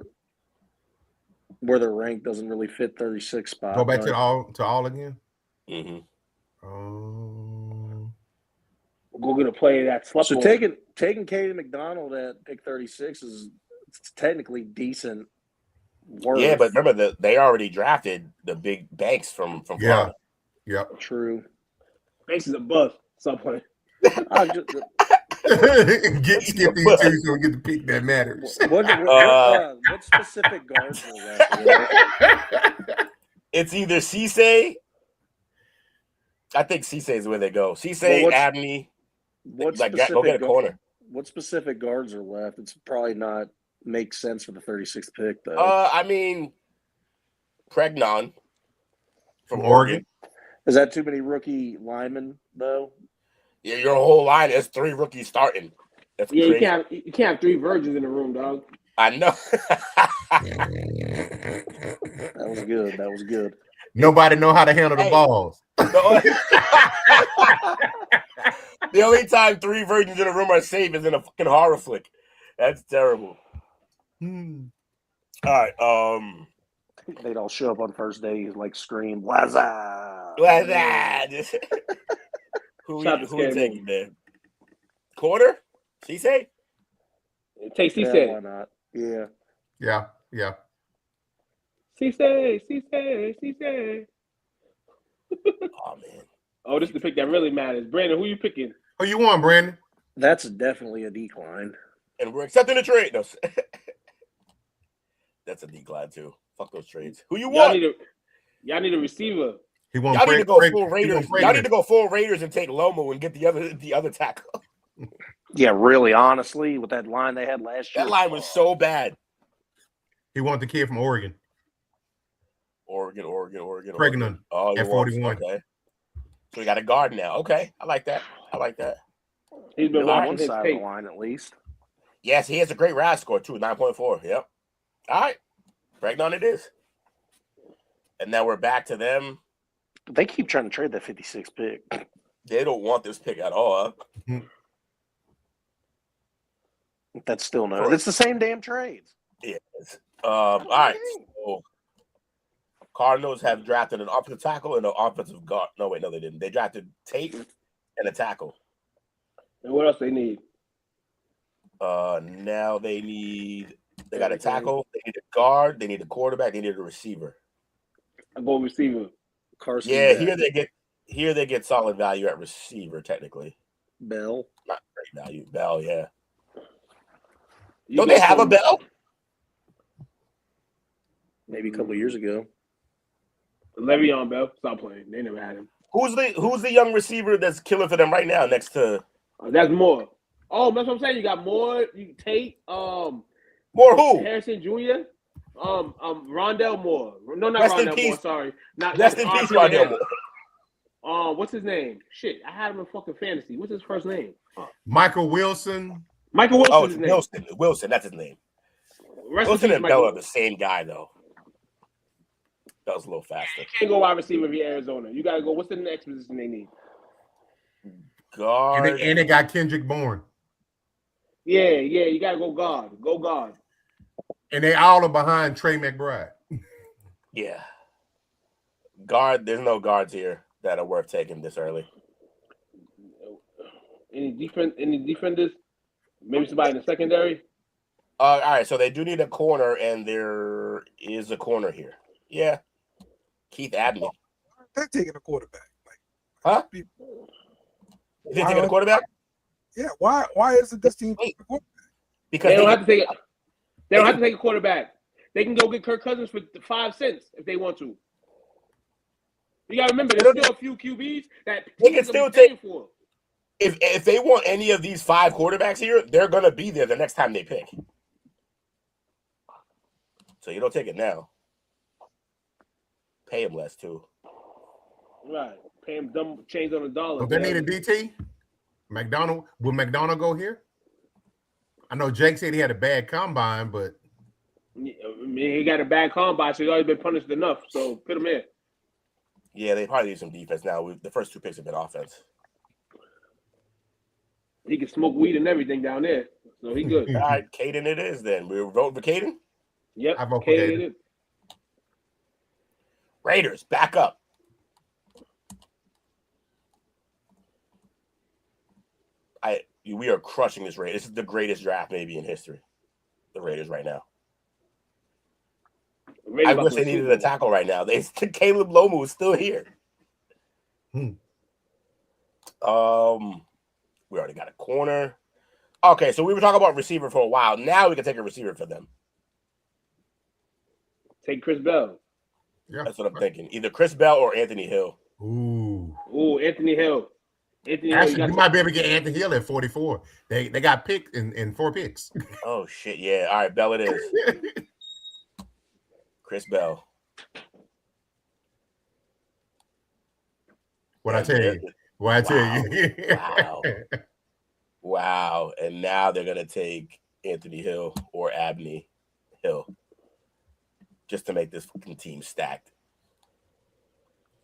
where they're ranked doesn't really fit 36 spot. Go back to all again. Mm-hmm. We're gonna play that. So taking Caden McDonald at pick 36 is technically decent. Worth. Yeah, but remember they already drafted the big banks from Florida. Yeah, true. Banks is a bust. Something. Get skip these 2 so we get the pick that matters. What specific guards are left? It's either Cisse. I think Cisse is where they go. Cisse, Abney. Go get a corner. What specific guards are left? It's probably not make sense for the 36th pick, though. I mean, Pregnon from Oregon. Is that too many rookie linemen, though? Yeah, your whole line is 3 rookies starting. That's yeah, crazy. you can't have 3 virgins in the room, dog. I know. That was good. Nobody know how to handle the balls. The only time 3 virgins in a room are safe is in a fucking horror flick. That's terrible. All right. They'd all show up on first day like scream, Waza. Who we taking, man? Corner? Cisse? Take Cisse. Yeah, why not? Yeah. Cisse. Oh man. Oh, this is the pick that really matters. Brandon, who you picking? Who you want, Brandon? That's definitely a decline. And we're accepting the trade. No. That's a decline too. Fuck those trades. Who you want? Y'all need a receiver. Y'all need to go full Raiders. Y'all need to go full Raiders and take Lomo and get the other tackle. Yeah, really, honestly, with that line they had last year. That line was so bad. He wanted the kid from Oregon. Pregnant. Oh, at 41. Okay. So we got a guard now. Okay, I like that. He's been on one side of the line at least. Yes, he has a great RAS score too, 9.4. Yep. All right, Pregnant it is. And now we're back to them. They keep trying to trade that 56 pick. They don't want this pick at all. Huh? That's still no. It's the same damn trades. Yes. All right. So Cardinals have drafted an offensive tackle and an offensive guard. No, wait, no, they didn't. They drafted Tate and a tackle. And what else they need? Now they got a tackle. They need a guard. They need a quarterback. They need a receiver. I go receiver. Carson. Yeah, here they get solid value at receiver. Technically, Bell. Not great value. Bell, yeah. Don't they have a Bell? Maybe a couple of years ago. Le'Veon Bell. Stop playing. They never had him. Who's the young receiver that's killing for them right now? Next to that's Moore. Oh, that's what I'm saying. You got Moore. You Tate. Moore who? Harrison Jr. Rondell Moore. No, not Rest Rondell in Moore. peace. Sorry. Rest in peace, Rondell Moore. What's his name? Shit, I had him in fucking fantasy. What's his first name? Michael Wilson. Michael Wilson. Oh, it's Wilson. Wilson, that's his name. Wilson and Bell are the same guy, though. That was a little faster. You can't go wide receiver if you're Arizona. You gotta go. What's the next position they need? Guard. And they got Kendrick Bourne. Yeah. You gotta go guard. Go guard. And they all are behind Trey McBride. Yeah. Guard. There's no guards here that are worth taking this early. Any defenders? Maybe somebody in the secondary. All right, so they do need a corner, and there is a corner here. Yeah, Keith Abney. They're taking a quarterback. Huh? You think taking a quarterback? Yeah. Why isn't this team taking a quarterback? Because They don't have to take it. They don't have to take a quarterback. They can go get Kirk Cousins for 5 cents if they want to. You gotta remember, there's still a few QBs that they can still take for. If they want any of these 5 quarterbacks here, they're gonna be there the next time they pick. So you don't take it now. Pay him less too. Right. Pay him dumb change on the dollar. But they need a DT. McDonald, will McDonald go here? I know Jake said he had a bad combine, but I mean, he got a bad combine, so he's already been punished enough. So put him in. Yeah, they probably need some defense now. The first 2 picks have been offense. He can smoke weed and everything down there, so he good. All right, Caden it is then. We're voting for Caden? Yep. I vote for Caden Caden. it is. Raiders, back up. We are crushing this Raiders. This is the greatest draft maybe in history. The Raiders right now. I wish they needed a tackle right now. Caleb Lomu is still here. We already got a corner. Okay, so we were talking about receiver for a while. Now we can take a receiver for them. Take Chris Bell. yeah, That's what I'm thinking. Either Chris Bell or Anthony Hill. Ooh, Anthony Hill. Actually, you might be able to get Anthony Hill at 44. They got picked in 4 picks. Oh shit, yeah. All right, Bell it is. Chris Bell. What I tell you? What I tell you? Wow. Wow. And now they're gonna take Anthony Hill or Abney Hill just to make this fucking team stacked.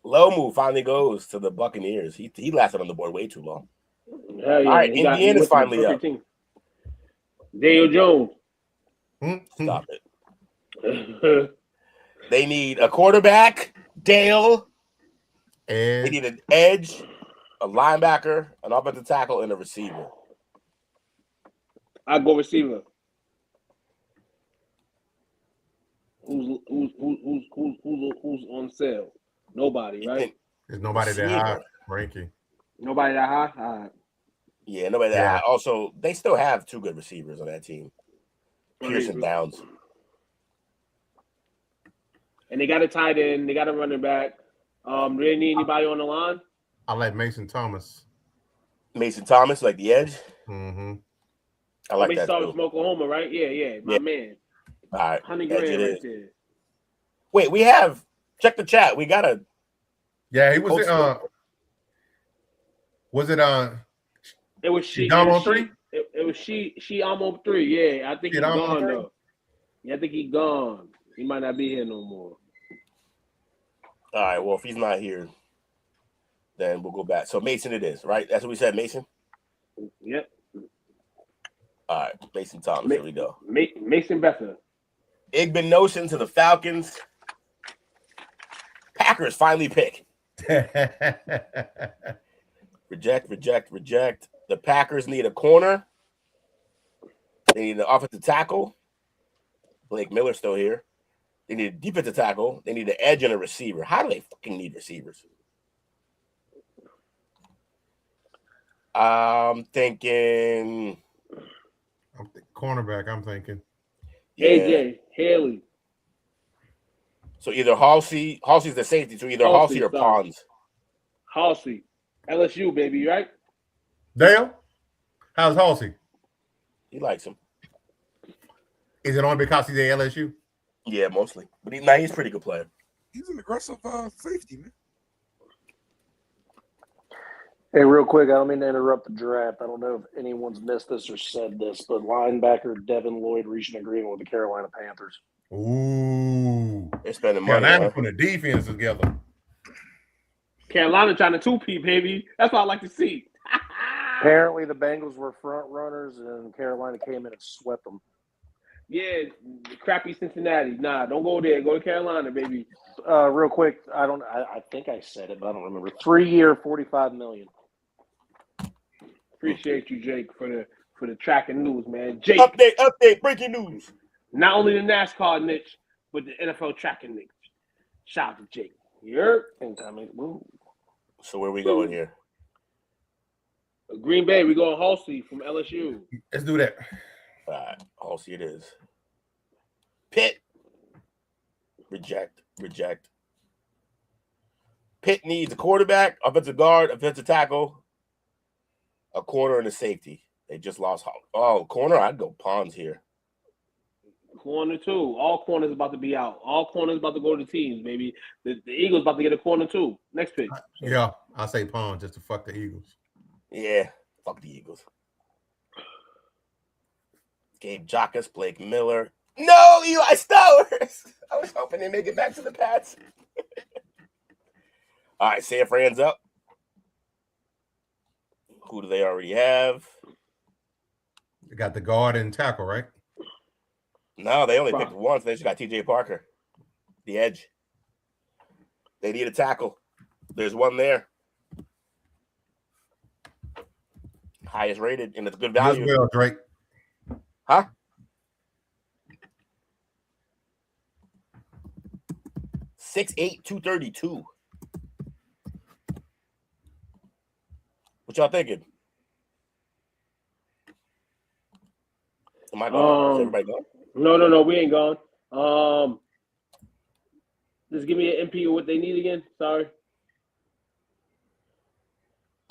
Lomu finally goes to the Buccaneers. He lasted on the board way too long. Hell yeah. All right, Indiana's finally up. Daniel Jones. Stop it. They need a quarterback, Dale. And They need an edge, a linebacker, an offensive tackle, and a receiver. I go receiver. Who's on sale? Nobody, right? there's nobody that high ranking. Nobody that high. All right. Yeah, nobody that high. Also, they still have 2 good receivers on that team. Pierce and Downs. And they got a tight end. They got a running back. Do they need anybody on the line? I like Mason Thomas. Mason Thomas, like the edge. Mm-hmm. I like Mason that Thomas too. from Oklahoma, right? Yeah, my man. All right, 100 edge grand it right is. there. Wait, we have check the chat. We got a Yeah, he was. Was it It was she. Dom on 3? It was she. I'm on 3. Yeah, I think he's Dom on gone 3? though. Yeah, I think he's gone. He might not be here no more. All right. Well, if he's not here, then we'll go back. So Mason, it is right. That's what we said, Mason. Yep. All right, Mason Thomas. Here we go. Mason Betha. Igbenogson to the Falcons. Packers finally pick. Reject. The Packers need a corner. They need an offensive tackle. Blake Miller's still here. They need a defensive tackle. They need an edge and a receiver. How do they fucking need receivers? I'm thinking cornerback. I'm thinking. AJ Haley. So either Halsey's the safety, so either Halsey or Pons. Halsey. LSU, baby, right? Dale? How's Halsey? He likes him. Is it only because he's at LSU? Yeah, mostly. But he's a pretty good player. He's an aggressive safety, man. Hey, real quick, I don't mean to interrupt the draft. I don't know if anyone's missed this or said this, but linebacker Devin Lloyd reached an agreement with the Carolina Panthers. Ooh. They're spending money. Carolina putting a defense together. Carolina trying to 2-peat, baby. That's what I like to see. Apparently, the Bengals were front runners, and Carolina came in and swept them. Yeah, crappy Cincinnati. Nah, don't go there. Go to Carolina, baby. Real quick, I think I said it, but I don't remember. 3-year, $45 million. Appreciate you, Jake, for for the track and news, man. Jake. Update, breaking news. Not only the NASCAR niche, but the NFL tracking niche. Shout out to Jake. You're incoming. Woo. So where we going here? Green Bay, we going Halsey from LSU. Let's do that. All right, Halsey it is. Pitt. Reject. Pitt needs a quarterback, offensive guard, offensive tackle, a corner, and a safety. They just lost. Oh, corner, I'd go Pons here. Corner 2. All corners about to be out. All corners about to go to the teams, baby. The Eagles about to get a corner 2. Next pick. Yeah, I'll say Pons just to fuck the Eagles. Yeah, fuck the Eagles. Gabe Jacas, Blake Miller. No, Eli Stowers. I was hoping they make it back to the Pats. All right, San Fran's up. Who do they already have? They got the guard and tackle, right? No, they only picked one. So they just got TJ Parker, the edge. They need a tackle. There's one there. Highest rated, and it's good value. As well, Drake. Huh? $6'8", 232. What y'all thinking? Am I going? Is everybody going? No, we ain't gone. Just give me an MP of what they need again. Sorry.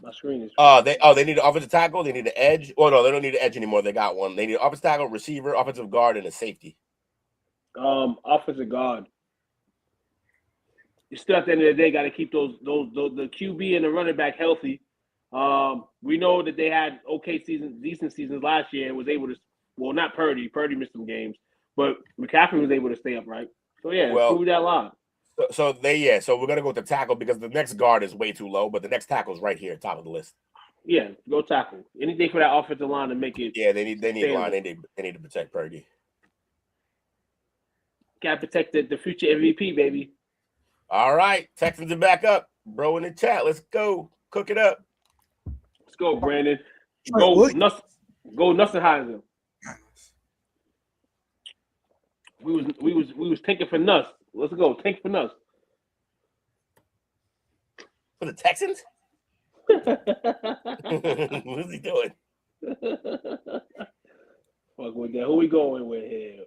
My screen is. They need an offensive tackle. They need an edge. Oh no, they don't need an edge anymore. They got one. They need an offensive tackle, receiver, offensive guard, and a safety. Offensive guard. You still at the end of the day got to keep the QB and the running back healthy. We know that they had decent seasons last year and was able to. Well, not Purdy. Purdy missed some games, but McCaffrey was able to stay upright. So yeah, prove that line. So we're gonna go with the tackle because the next guard is way too low, but the next tackle is right here, top of the list. Yeah, go tackle. Anything for that offensive line to make it. Yeah, they need line. They need to protect Purdy. Got to protect the future MVP, baby. All right, Texans are back up, bro. In the chat, let's go cook it up. Let's go, Brandon. Go Nussenheiser. We was tanking for Nuss. Let's go. Tank for Nuss. For the Texans? What is he doing? Fuck with that. Who we going with here?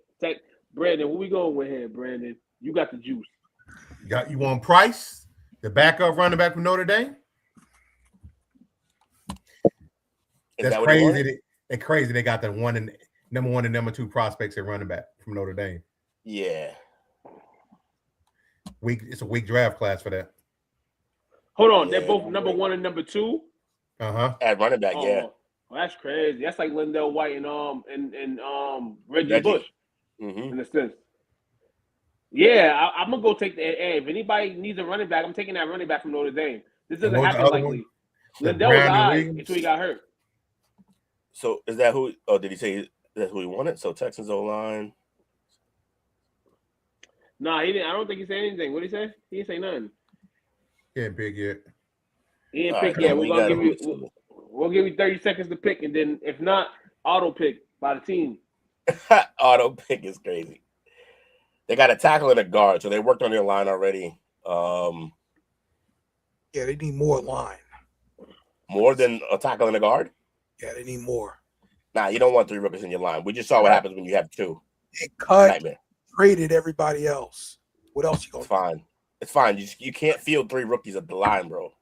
Brandon, who we going with here, Brandon? You got the juice. You want Price, the backup running back from Notre Dame? That's crazy. They're crazy. They got the number 1 and number 2 prospects at running back from Notre Dame. Yeah. It's a weak draft class for that. Hold on, they're both number 1 and number 2. At running back, yeah. Well, that's crazy. That's like Lindell White and Reggie Bush, in a sense. Yeah, I'm gonna go take the. Hey, if anybody needs a running back, I'm taking that running back from Notre Dame. This doesn't happen likely. Lindell was high until he got hurt. So is that who? Oh, did he say that's who he wanted? So Texans O-line. Nah, he didn't. I don't think he said anything. What did he say? He didn't say nothing. He ain't pick yet. He didn't pick yet. We'll give you 30 seconds to pick, and then if not, auto pick by the team. Auto pick is crazy. They got a tackle and a guard, so they worked on their line already. Yeah, they need more line. More than a tackle and a guard? Yeah, they need more. Nah, you don't want 3 rookies in your line. We just saw what happens when you have 2. They cut, Nightmare. traded everybody else. What else you gonna do? Fine. It's fine. You can't field 3 rookies at the line, bro.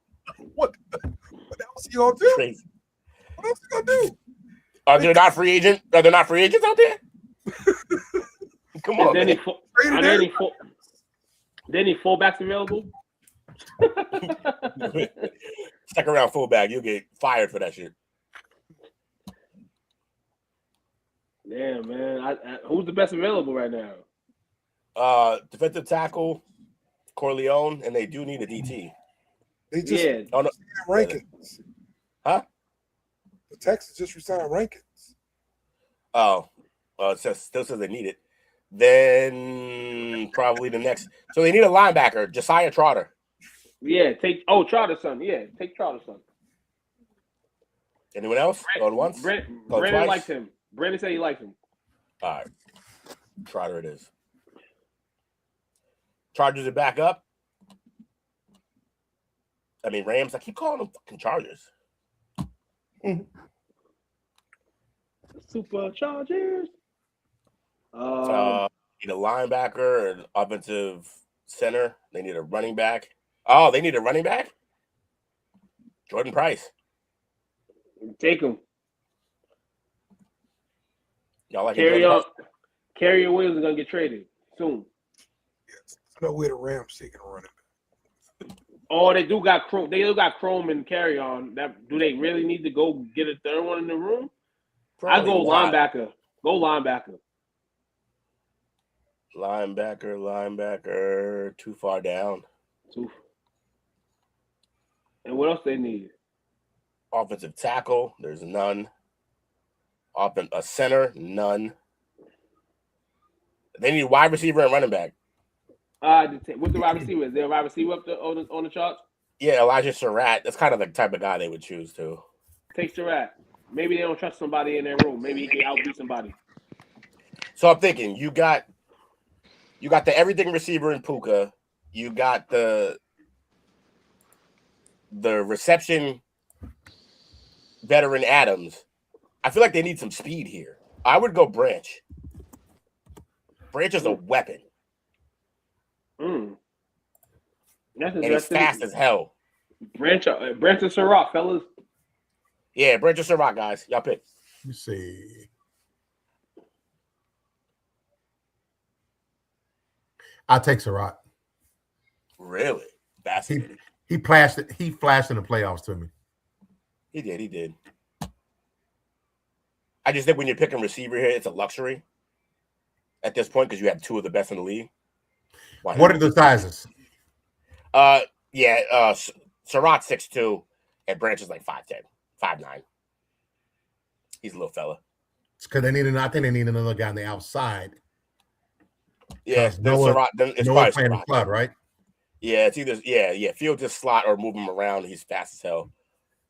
What else you gonna do? Crazy. What else you gonna do? Are there not free agents out there? Come on. Any fullbacks available? Second round fullback, you'll get fired for that shit. Damn, man. Who's the best available right now? Defensive tackle, Corleone, and they do need a DT. They just Rankins. Huh? The Texans just resigned Rankins. Oh, it still says they need it. Then probably the next. So they need a linebacker, Josiah Trotter. Yeah, Trotter's son. Yeah, take Trotter's son. Anyone else? Going once? Brandon twice? likes him. Brandon said he likes him. All right. Trotter it is. Chargers are back up. I mean, Rams. I keep calling them fucking Chargers. Superchargers. Need a linebacker, an offensive center. They need a running back. Oh, they need a running back? Jordan Price. Take him. Y'all like Carrier Williams is gonna get traded soon. Yes. No way the Rams taking a running back. Oh, they do got Chrome. They do got Chrome and Carry on. That do they really need to go get a third one in the room? I go linebacker. Go linebacker. Linebacker. Too far down. And what else they need? Offensive tackle. There's none. A center. None. They need a wide receiver and running back. What's the wide receiver? Is there a wide receiver up on the charts? Yeah, Elijah Surratt. That's kind of the type of guy they would choose to. Take Surratt. Maybe they don't trust somebody in their room. Maybe he can outdo somebody. So I'm thinking you got the everything receiver in Puka. You got the reception veteran Adams. I feel like they need some speed here. I would go Branch. Branch is a weapon. And he's fast as hell. Branch and Surratt, fellas. Yeah, Branch and Surratt, guys. Y'all pick. Let me see. I'll take Surratt. Really? Fascinating. He flashed in the playoffs to me. He did. I just think when you're picking receiver here, it's a luxury at this point because you have two of the best in the league. What are the sizes? Surratt's 6'2", and Branch is like 5'10", 5'9". He's a little fella. It's because I think they need another guy on the outside. Yeah, Noah probably playing the slot, right? Yeah, it's either Fields is slot or move him around. He's fast as hell.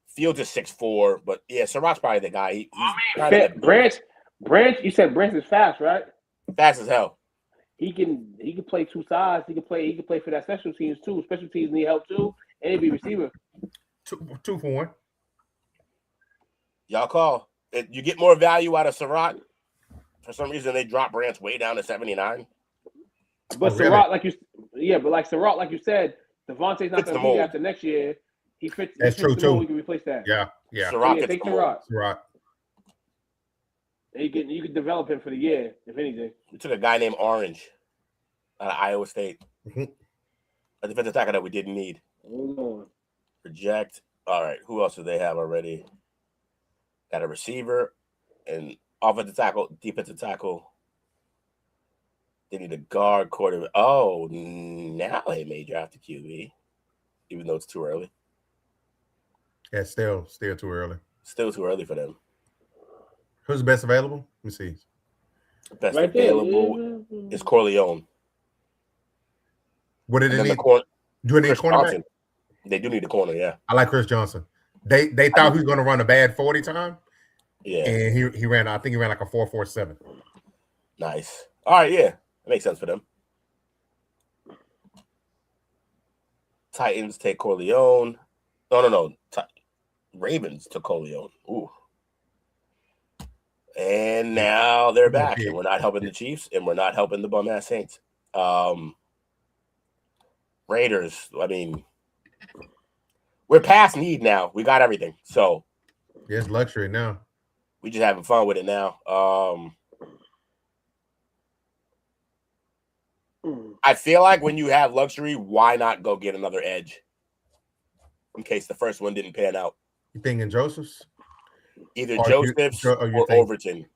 Fields is 6'4", but yeah, Surratt's probably the guy. Branch. You said Branch is fast, right? Fast as hell. He can play two sides. He can play for that special teams too. Special teams need help too, and he be receiver. Two for one. Y'all call. You get more value out of Surratt. For some reason, they drop Branch way down to 79. But Surratt, like you said, Devontae's not going to be after next year. He fits. That's true too. We can replace that. Yeah. Surratt take Surratt. And you can develop him for the year, if anything. We took a guy named Orange out of Iowa State. A defensive tackle that we didn't need. Hold on. Reject. All right. Who else do they have already? Got a receiver and offensive tackle, defensive tackle. They need a guard, quarterback. Oh, now they may draft a QB, even though it's too early. Yeah, still too early. Still too early for them. Who's the best available? Let me see. Best available is Corleone. What did they need? Do they need a cornerback? Johnson. They do need a corner, yeah. I like Chris Johnson. They thought he was going to run a bad 40 time. Yeah. And he ran, I think he ran like a 4.47. Nice. All right, yeah. That makes sense for them. Titans take Corleone. No. Ravens took Corleone. Ooh. And now they're back. And we're not helping the Chiefs, and we're not helping the bum-ass Saints. Raiders, I mean, we're past need now. We got everything. So it's luxury now. We just having fun with it now. I feel like when you have luxury, why not go get another edge in case the first one didn't pan out? You thinking Joseph's? Either Joseph's or Overton.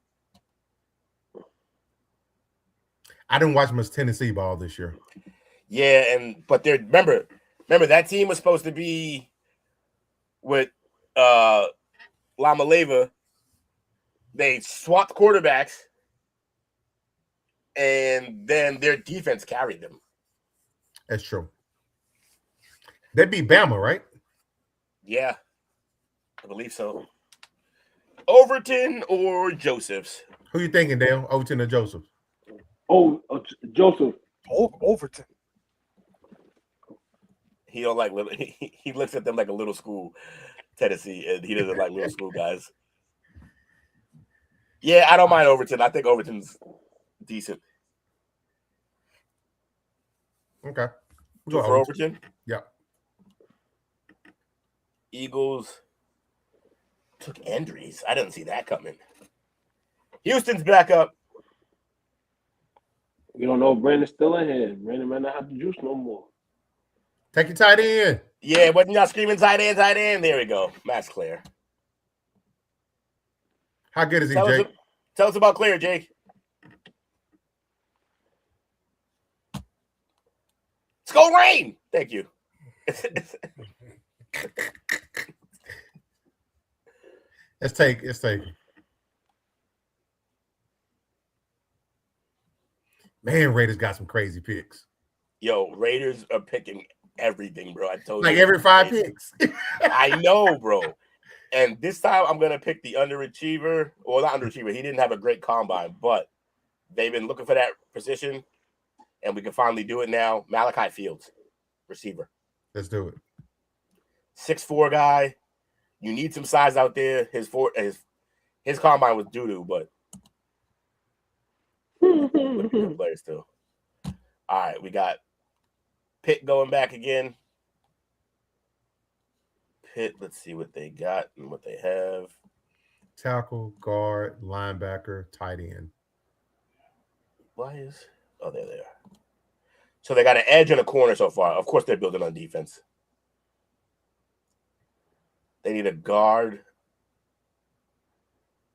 I didn't watch much Tennessee ball this year. Yeah, but they're remember that team was supposed to be with Lamaleva. They swapped quarterbacks, and then their defense carried them. That's true. They beat Bama, right? Yeah, I believe so. Overton or Josephs? Who you thinking, Dale? Overton or Joseph? Joseph. Overton. He don't like little. He looks at them like a little school, Tennessee, and he doesn't like little school guys. Yeah, I don't mind Overton. I think Overton's decent. Okay. Go for Overton? Yeah. Eagles took Andrews. I didn't see that coming. Houston's back up. We don't know if Brandon's still in here. Brandon might not have the juice no more. Take your tight end. Yeah, wasn't y'all screaming tight end, tight end? There we go. Matt's clear. How good is he, Jake? Tell us about Claire, Jake. Let's go, Rain. Thank you. Let's take. Man, Raiders got some crazy picks. Yo, Raiders are picking everything, bro. I told like you. Every 5 picks. I know, bro. And this time I'm going to pick the underachiever. Well, not underachiever. He didn't have a great combine, but they've been looking for that position, and we can finally do it now. Malachi Fields, receiver. Let's do it. 6'4" guy. You need some size out there. His combine was doo-doo, but good player still. All right, we got Pitt going back again. Pitt, let's see what they got and what they have. Tackle, guard, linebacker, tight end. Oh, there they are. So they got an edge and a corner so far. Of course, they're building on defense. They need a guard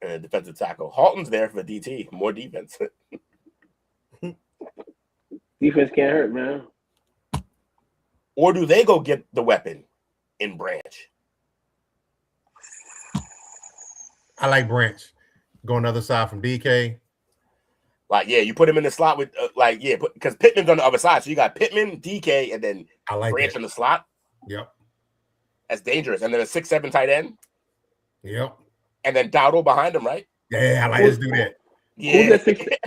and a defensive tackle. Halton's there for DT. More defense. Defense can't hurt, man. Or do they go get the weapon in Branch? I like Branch. Go another side from DK. Like, yeah, you put him in the slot with, because Pittman's on the other side. So you got Pittman, DK, and then I like Branch that. in the slot. Yep. That's dangerous. And then a 6'7" tight end. Yep. And then Dowdle behind him, right? Yeah, I like let's do that. Yeah.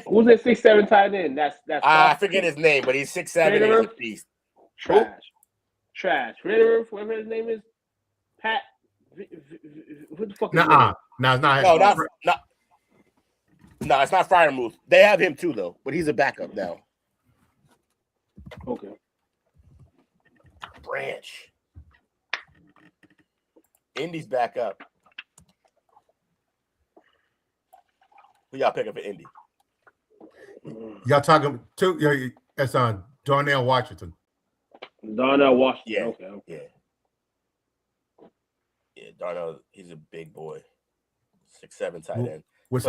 Who's that 6'7" tight end? That's I forget his name, but he's 6'7" and he's a beast. Trash. Ritter, whatever his name is. Pat. What the fuck is No, it's not. No, it's not Fryermuth. They have him too, though, but he's a backup now. Okay. Branch. Indy's back up. Who y'all picking for Indy? Y'all talking to that's on Darnell Washington. Darnell Washington. Yeah. Okay. Yeah, Darnell, he's a big boy. 6'7" tight end. Yeah.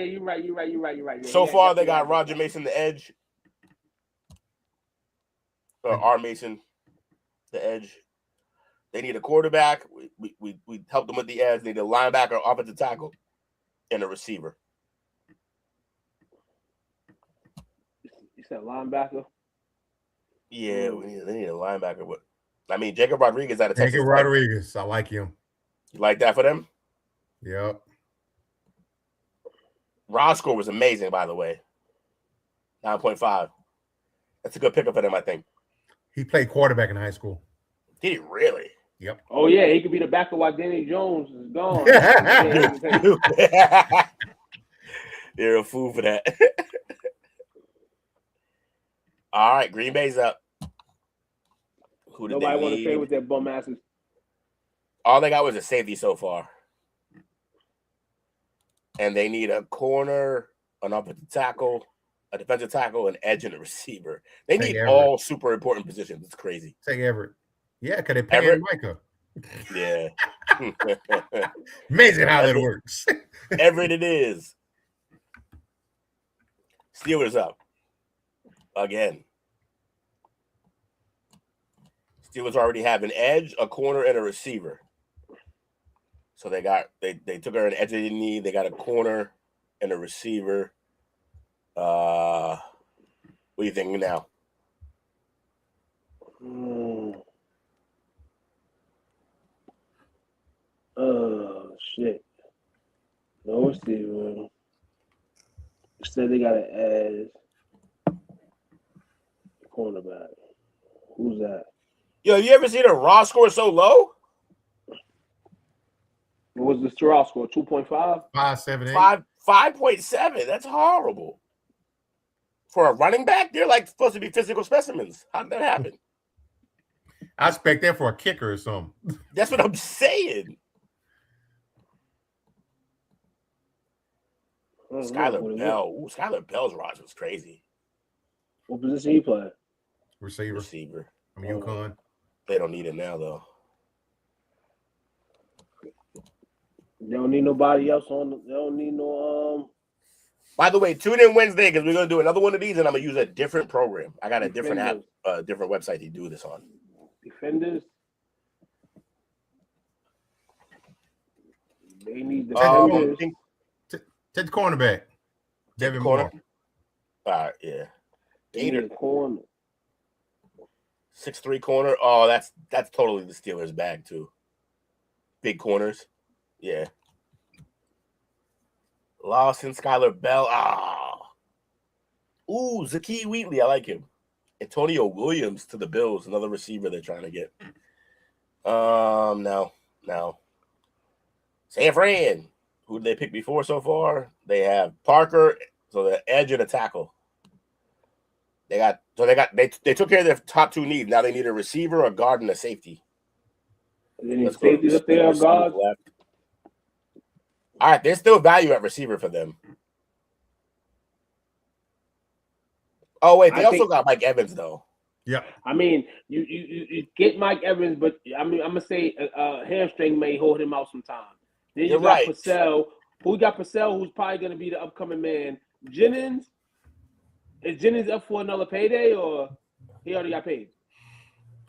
You're right. Yeah, so far, they got Roger Mason, the edge. R. Mason, the edge. They need a quarterback. We helped them with the edge. They need a linebacker, offensive tackle, and a receiver. You said linebacker? Yeah, they need a linebacker. Jacob Rodriguez out of Texas. Jacob Rodriguez. I like him. You like that for them? Yep. Rod's score was amazing, by the way. 9.5. That's a good pickup for them, I think. He played quarterback in high school. Did he really? Yep. Oh, yeah. He could be the backup while Danny Jones is gone. They're a fool for that. All right, Green Bay's up. Who did Nobody they want to need? play with their bum asses. All they got was a safety so far. And they need a corner, an offensive tackle, a defensive tackle, an edge, and a receiver. They need all super important positions. It's crazy. Take Everett. Yeah, because they pay Micah. Yeah. Amazing how that works. Everett it is. Steelers up. Again. Steelers already have an edge, a corner, and a receiver. So they took her an edge they didn't need. They got a corner and a receiver. What are you thinking now? Oh, shit. No receiver. Said they got to add cornerback. Who's that? Yo, you ever seen a raw score so low? What was the raw score? 2.5? 5.78. 5.7. That's horrible. For a running back, they're like supposed to be physical specimens. How did that happen? I expect that for a kicker or something. That's what I'm saying. Skylar Bell. Ooh, Skylar Bell's Raj was crazy. What position he play? Receiver. I'm UConn. They don't need it now, though. They don't need nobody else on. They don't need no. By the way, tune in Wednesday because we're gonna do another one of these, and I'm gonna use a different program. I got a different app, different website to do this on. Defenders. They need defenders. Take the cornerback. Devin Moore. All right, yeah. Gator corner. 6'3" corner. Oh, that's totally the Steelers' bag too. Big corners. Yeah. Lawson, Skylar Bell. Ooh, Zakiya Wheatley. I like him. Antonio Williams to the Bills, another receiver they're trying to get. No. San Fran. Who did they pick before so far? They have Parker, so the edge and a tackle. They took care of their top two needs. Now they need a receiver, a guard, and a safety. They need safeties up there, guard. All right, there's still value at receiver for them. Oh wait, they also got Mike Evans though. Yeah. I mean, you get Mike Evans, but I mean, I'm gonna say hamstring may hold him out sometime. Then you got Purcell. Who got Purcell? Who's probably gonna be the upcoming man? Jennings. Is Jennings up for another payday, or he already got paid?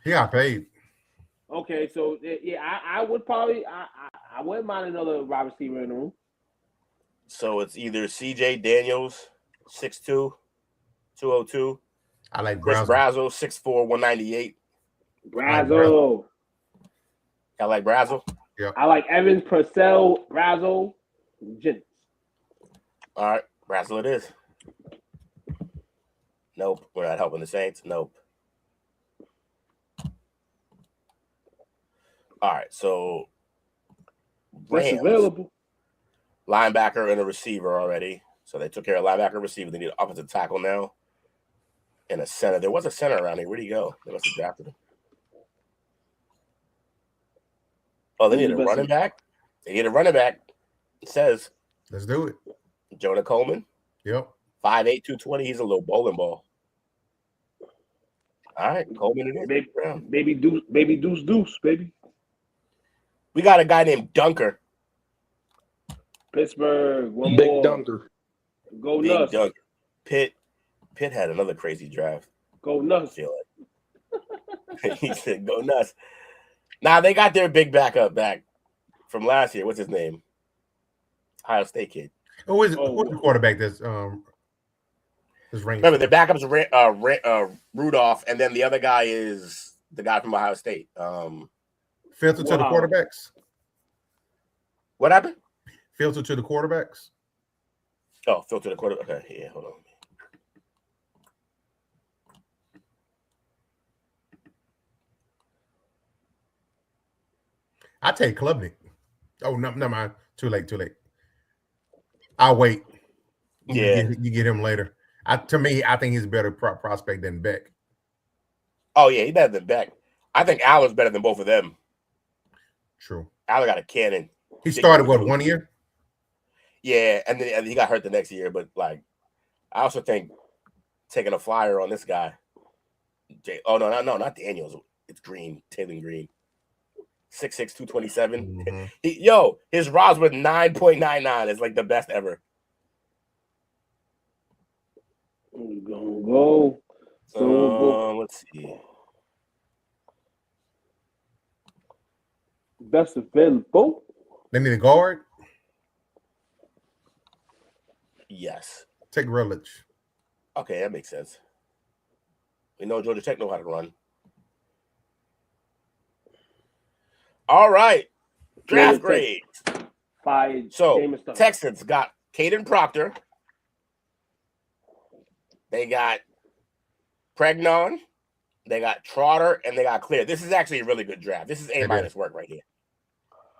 He got paid. Okay, so yeah, I would probably I wouldn't mind another wide receiver in the room. So it's either CJ Daniels, 6'2", 202. I like Chris Brazzle. 6'4", 198. Brazzle. I like Brazzle. Yeah. I like Evans, Purcell, Brazzle, Jennings. All right, Brazzle it is. Nope, we're not helping the Saints. Nope. All right, so Rams, available. linebacker and a receiver already. So they took care of linebacker and receiver. They need an offensive tackle now and a center. There was a center around here. Where'd he go? They must have drafted him. Oh, they need a running back? They need a running back. It says. Let's do it. Jonah Coleman. Yep. 5'8", 220. He's a little bowling ball. All right, Coleman it is. Baby Deuce, baby. We got a guy named Dunker. Pittsburgh, Big more. Dunker. Go nuts. Dunker. Pitt had another crazy draft. Go nuts. I feel like. He said, go nuts. Now they got their big backup back from last year. What's his name? Ohio State kid. Who's the quarterback that's Remember, the backup's Rudolph, and then the other guy is the guy from Ohio State. Filter to the quarterbacks. What happened? Filter to the quarterbacks. Oh, filter the quarterback. Okay, yeah, hold on. I take Klubnik. Oh, no, never mind. Too late. I'll wait. Yeah, you get him later. To me, I think he's a better prospect than Beck. Oh yeah, he's better than Beck. I think Allen's better than both of them. True. Allen got a cannon. He started 1 year? Yeah, and then he got hurt the next year. But like, I also think taking a flyer on this guy. No, not Daniels. It's Green, Taylor Green. 6'6", 227. Mm-hmm. His ROS with 9.99 is like the best ever. We're gonna go. Let's see. Best available. They need a guard. Yes. Take Rutledge. Okay, that makes sense. We know Georgia Tech know how to run. All right. Draft grades. fired So Jameis Winston. Texans got Caden Proctor. They got Pregnon. They got Trotter, and they got Clear. This is actually a really good draft. This is A- work right here.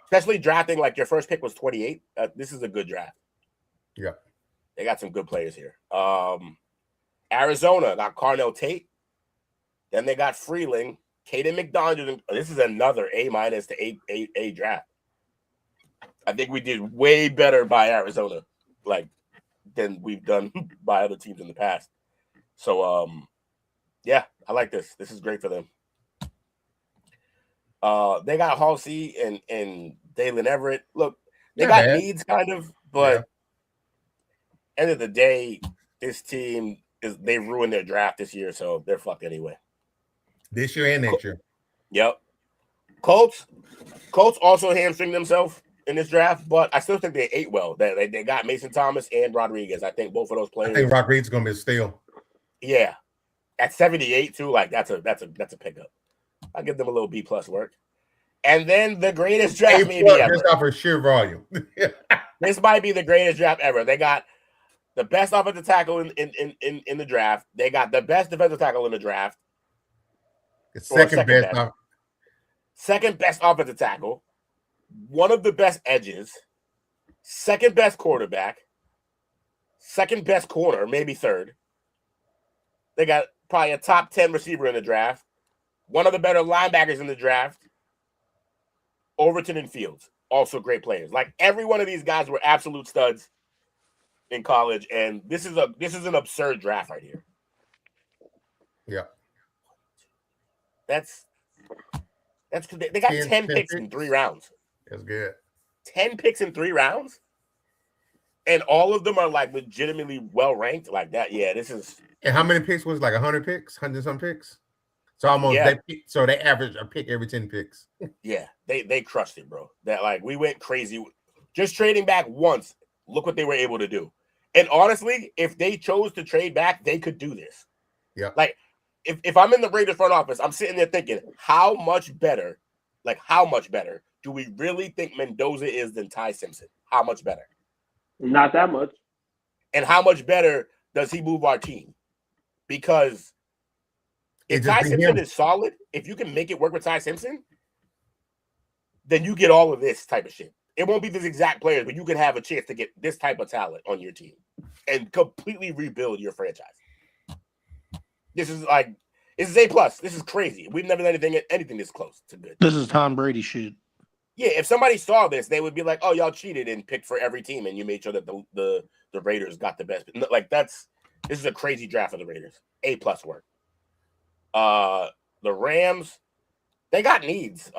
Especially drafting like your first pick was 28. This is a good draft. Yeah. They got some good players here. Arizona got Carnell Tate. Then they got Freeling, Caden McDonald. This is another A- to A draft. I think we did way better by Arizona, than we've done by other teams in the past. So, yeah, I like this. This is great for them. They got Halsey and Dalen Everett. Look, they got needs kind of, but end of the day, this team they ruined their draft this year, so they're fucked anyway. This year and next year. Yep. Colts also hamstringed themselves in this draft, but I still think they ate well. They got Mason Thomas and Rodriguez. I think both of those players. I think Rodriguez is gonna be a steal. Yeah, at 78 too. That's a pickup. I'll give them a little B+ work. And then the greatest draft maybe ever. Just off of sheer volume. This might be the greatest draft ever. They got the best offensive tackle in the draft. They got the best defensive tackle in the draft. Second best offensive tackle. One of the best edges. Second best quarterback. Second best corner, maybe third. They got probably a top 10 receiver in the draft. One of the better linebackers in the draft. Overton and Fields, also great players. Like every one of these guys were absolute studs in college, and this is an absurd draft right here. Yeah, that's they got 10 picks in 3 rounds. That's good. 10 picks in 3 rounds, and all of them are like legitimately well ranked like that. Yeah, this is. And how many picks was it? Like 100 picks, 100-some picks? So almost they average a pick every 10 picks. Yeah, they crushed it, bro. That we went crazy. Just trading back once, look what they were able to do. And honestly, if they chose to trade back, they could do this. Yeah. Like if I'm in the Raiders front office, I'm sitting there thinking, how much better do we really think Mendoza is than Ty Simpson? How much better? Not that much. And how much better does he move our team? Because if Ty Simpson is solid, if you can make it work with Ty Simpson, then you get all of this type of shit. It won't be this exact players, but you can have a chance to get this type of talent on your team and completely rebuild your franchise. This is A+. This is crazy. We've never done anything this close to good. This is Tom Brady shit. Yeah, if somebody saw this, they would be like, "Oh, y'all cheated and picked for every team, and you made sure that the Raiders got the best." This is a crazy draft for the Raiders. A+ work. The Rams, they got needs.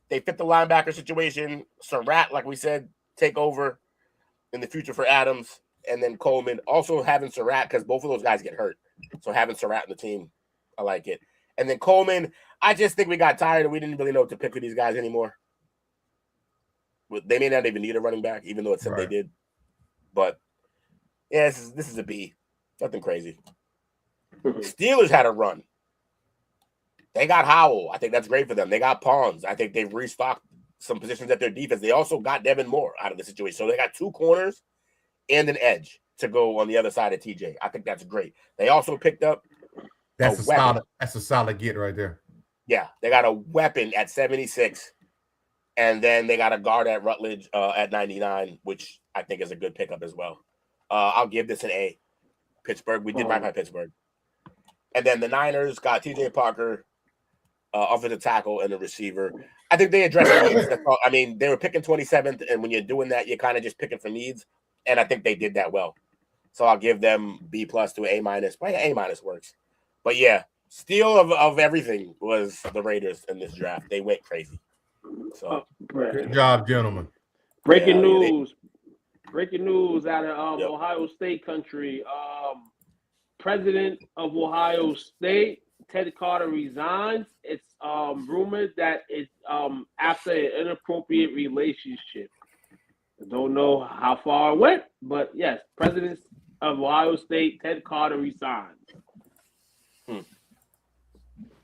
They fit the linebacker situation. Surratt, like we said, take over in the future for Adams, and then Coleman. Also having Surratt because both of those guys get hurt, so having Surratt in the team, I like it. And then Coleman, I just think we got tired and we didn't really know what to pick for these guys anymore. They may not even need a running back, even though it said they did. But yeah, this is a B. Nothing crazy. Steelers had a run. They got Howell. I think that's great for them. They got Pons. I think they've restocked some positions at their defense. They also got Devin Moore out of the situation. So they got 2 corners and an edge to go on the other side of TJ. I think that's great. They also picked up That's a solid get right there. Yeah, they got a weapon at 76. And then they got a guard at Rutledge at 99, which I think is a good pickup as well. I'll give this an A. Pittsburgh. We did right by Pittsburgh. And then the Niners got TJ Parker, offensive tackle, and a receiver. I think they addressed needs. That's all. I mean, they were picking 27th, and when you're doing that, you're kind of just picking for needs. And I think they did that well. So I'll give them B+ to A-. Well, yeah, A- works. But yeah, steal of everything was the Raiders in this draft. They went crazy. So good job, gentlemen. Breaking news out of Ohio State country. President of Ohio State, Ted Carter, resigns. It's rumored that it's after an inappropriate relationship. I don't know how far it went, but yes, President of Ohio State, Ted Carter, resigns.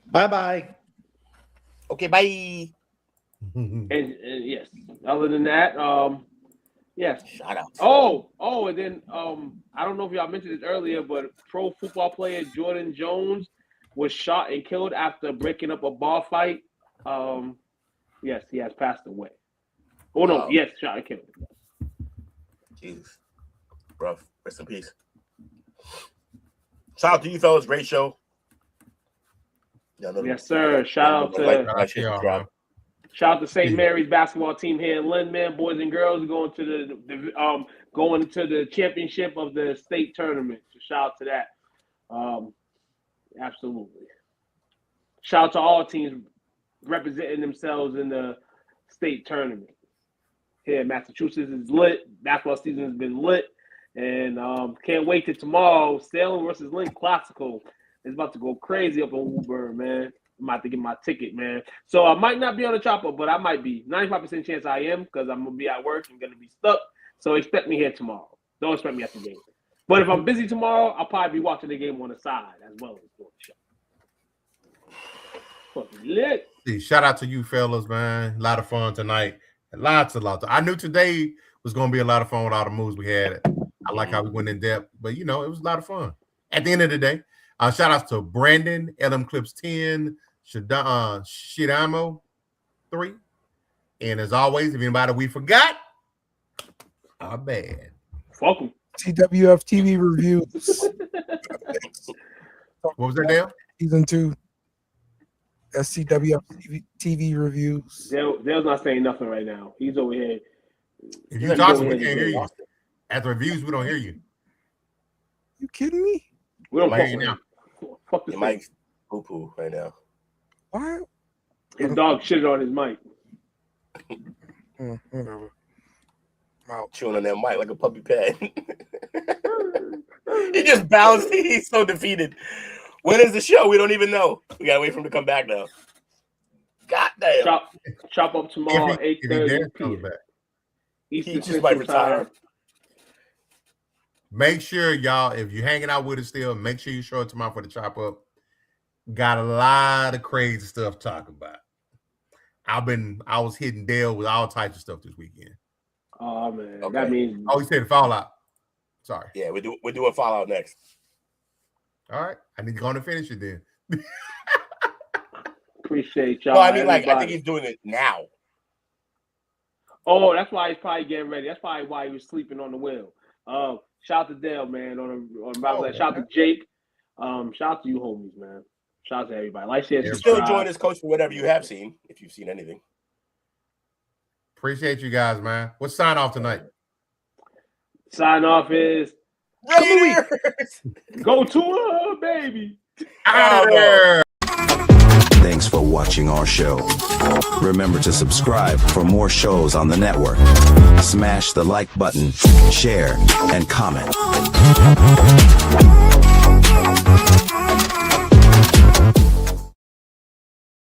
Bye-bye. Okay, bye. and yes, other than that, yes. Shout out. And then I don't know if y'all mentioned this earlier, but pro football player Jordan Jones was shot and killed after breaking up a bar fight. Yes, he has passed away. Oh no, yes, shot and killed. Jesus, bro, rest in peace. Shout out to you fellas, great show. Yes, sir. Shout out to St. Mary's basketball team here in Lynn, man. Boys and girls going to the championship of the state tournament. So shout out to that. Absolutely. Shout out to all teams representing themselves in the state tournament. Here in Massachusetts is lit. Basketball season has been lit. And can't wait till tomorrow. Salem versus Lynn Classical. It's about to go crazy up in Woburn, man. I'm about to get my ticket, man. So I might not be on the chopper, but I might be. 95% chance I am because I'm going to be at work and going to be stuck. So expect me here tomorrow. Don't expect me at the game. But if I'm busy tomorrow, I'll probably be watching the game on the side as well as doing the show. Fucking lit. Shout out to you fellas, man. A lot of fun tonight. Lots. I knew today was going to be a lot of fun with all the moves we had. I like how we went in depth, but it was a lot of fun. At the end of the day, shout outs to Brandon, LM Clips 10, Shidamo 3. And as always, if anybody we forgot, our bad. Fuck them. STWF TV reviews. What was that, Dale? Season 2. STWF TV reviews. Dale's not saying nothing right now. He's over here. If you talk, we can't hear you. At the reviews, we don't hear you. You kidding me? We don't hear you now. Fuck this. Your mic's poo-poo right now. Why? His dog shitted on his mic. Whatever. Chewing on that mic like a puppy pet. He just bounced. He's so defeated. When is the show? We don't even know. We gotta wait for him to come back now. God damn. Chop up tomorrow, 8:30 p.m. He just might retire. Make sure, y'all, if you're hanging out with us still, make sure you show up tomorrow for the chop up. Got a lot of crazy stuff to talk about. I was hitting Dale with all types of stuff this weekend. Oh man, okay. That means. Oh, he said Fallout. Sorry. Yeah, we're doing Fallout next. All right, I need to go on and finish it then. Appreciate y'all. No, I mean, I think he's doing it now. Oh, that's why he's probably getting ready. That's probably why he was sleeping on the wheel. Shout out to Dale, man. Shout out to Jake. Shout out to you, homies, man. Shout out to everybody. Like, share, subscribe. Still enjoying this, Coach, for whatever you have seen, if you've seen anything. Appreciate you guys, man. What's sign off tonight? Sign off is Raiders. Go to baby. Out of there. Thanks for watching our show. Remember to subscribe for more shows on the network. Smash the like button, share, and comment.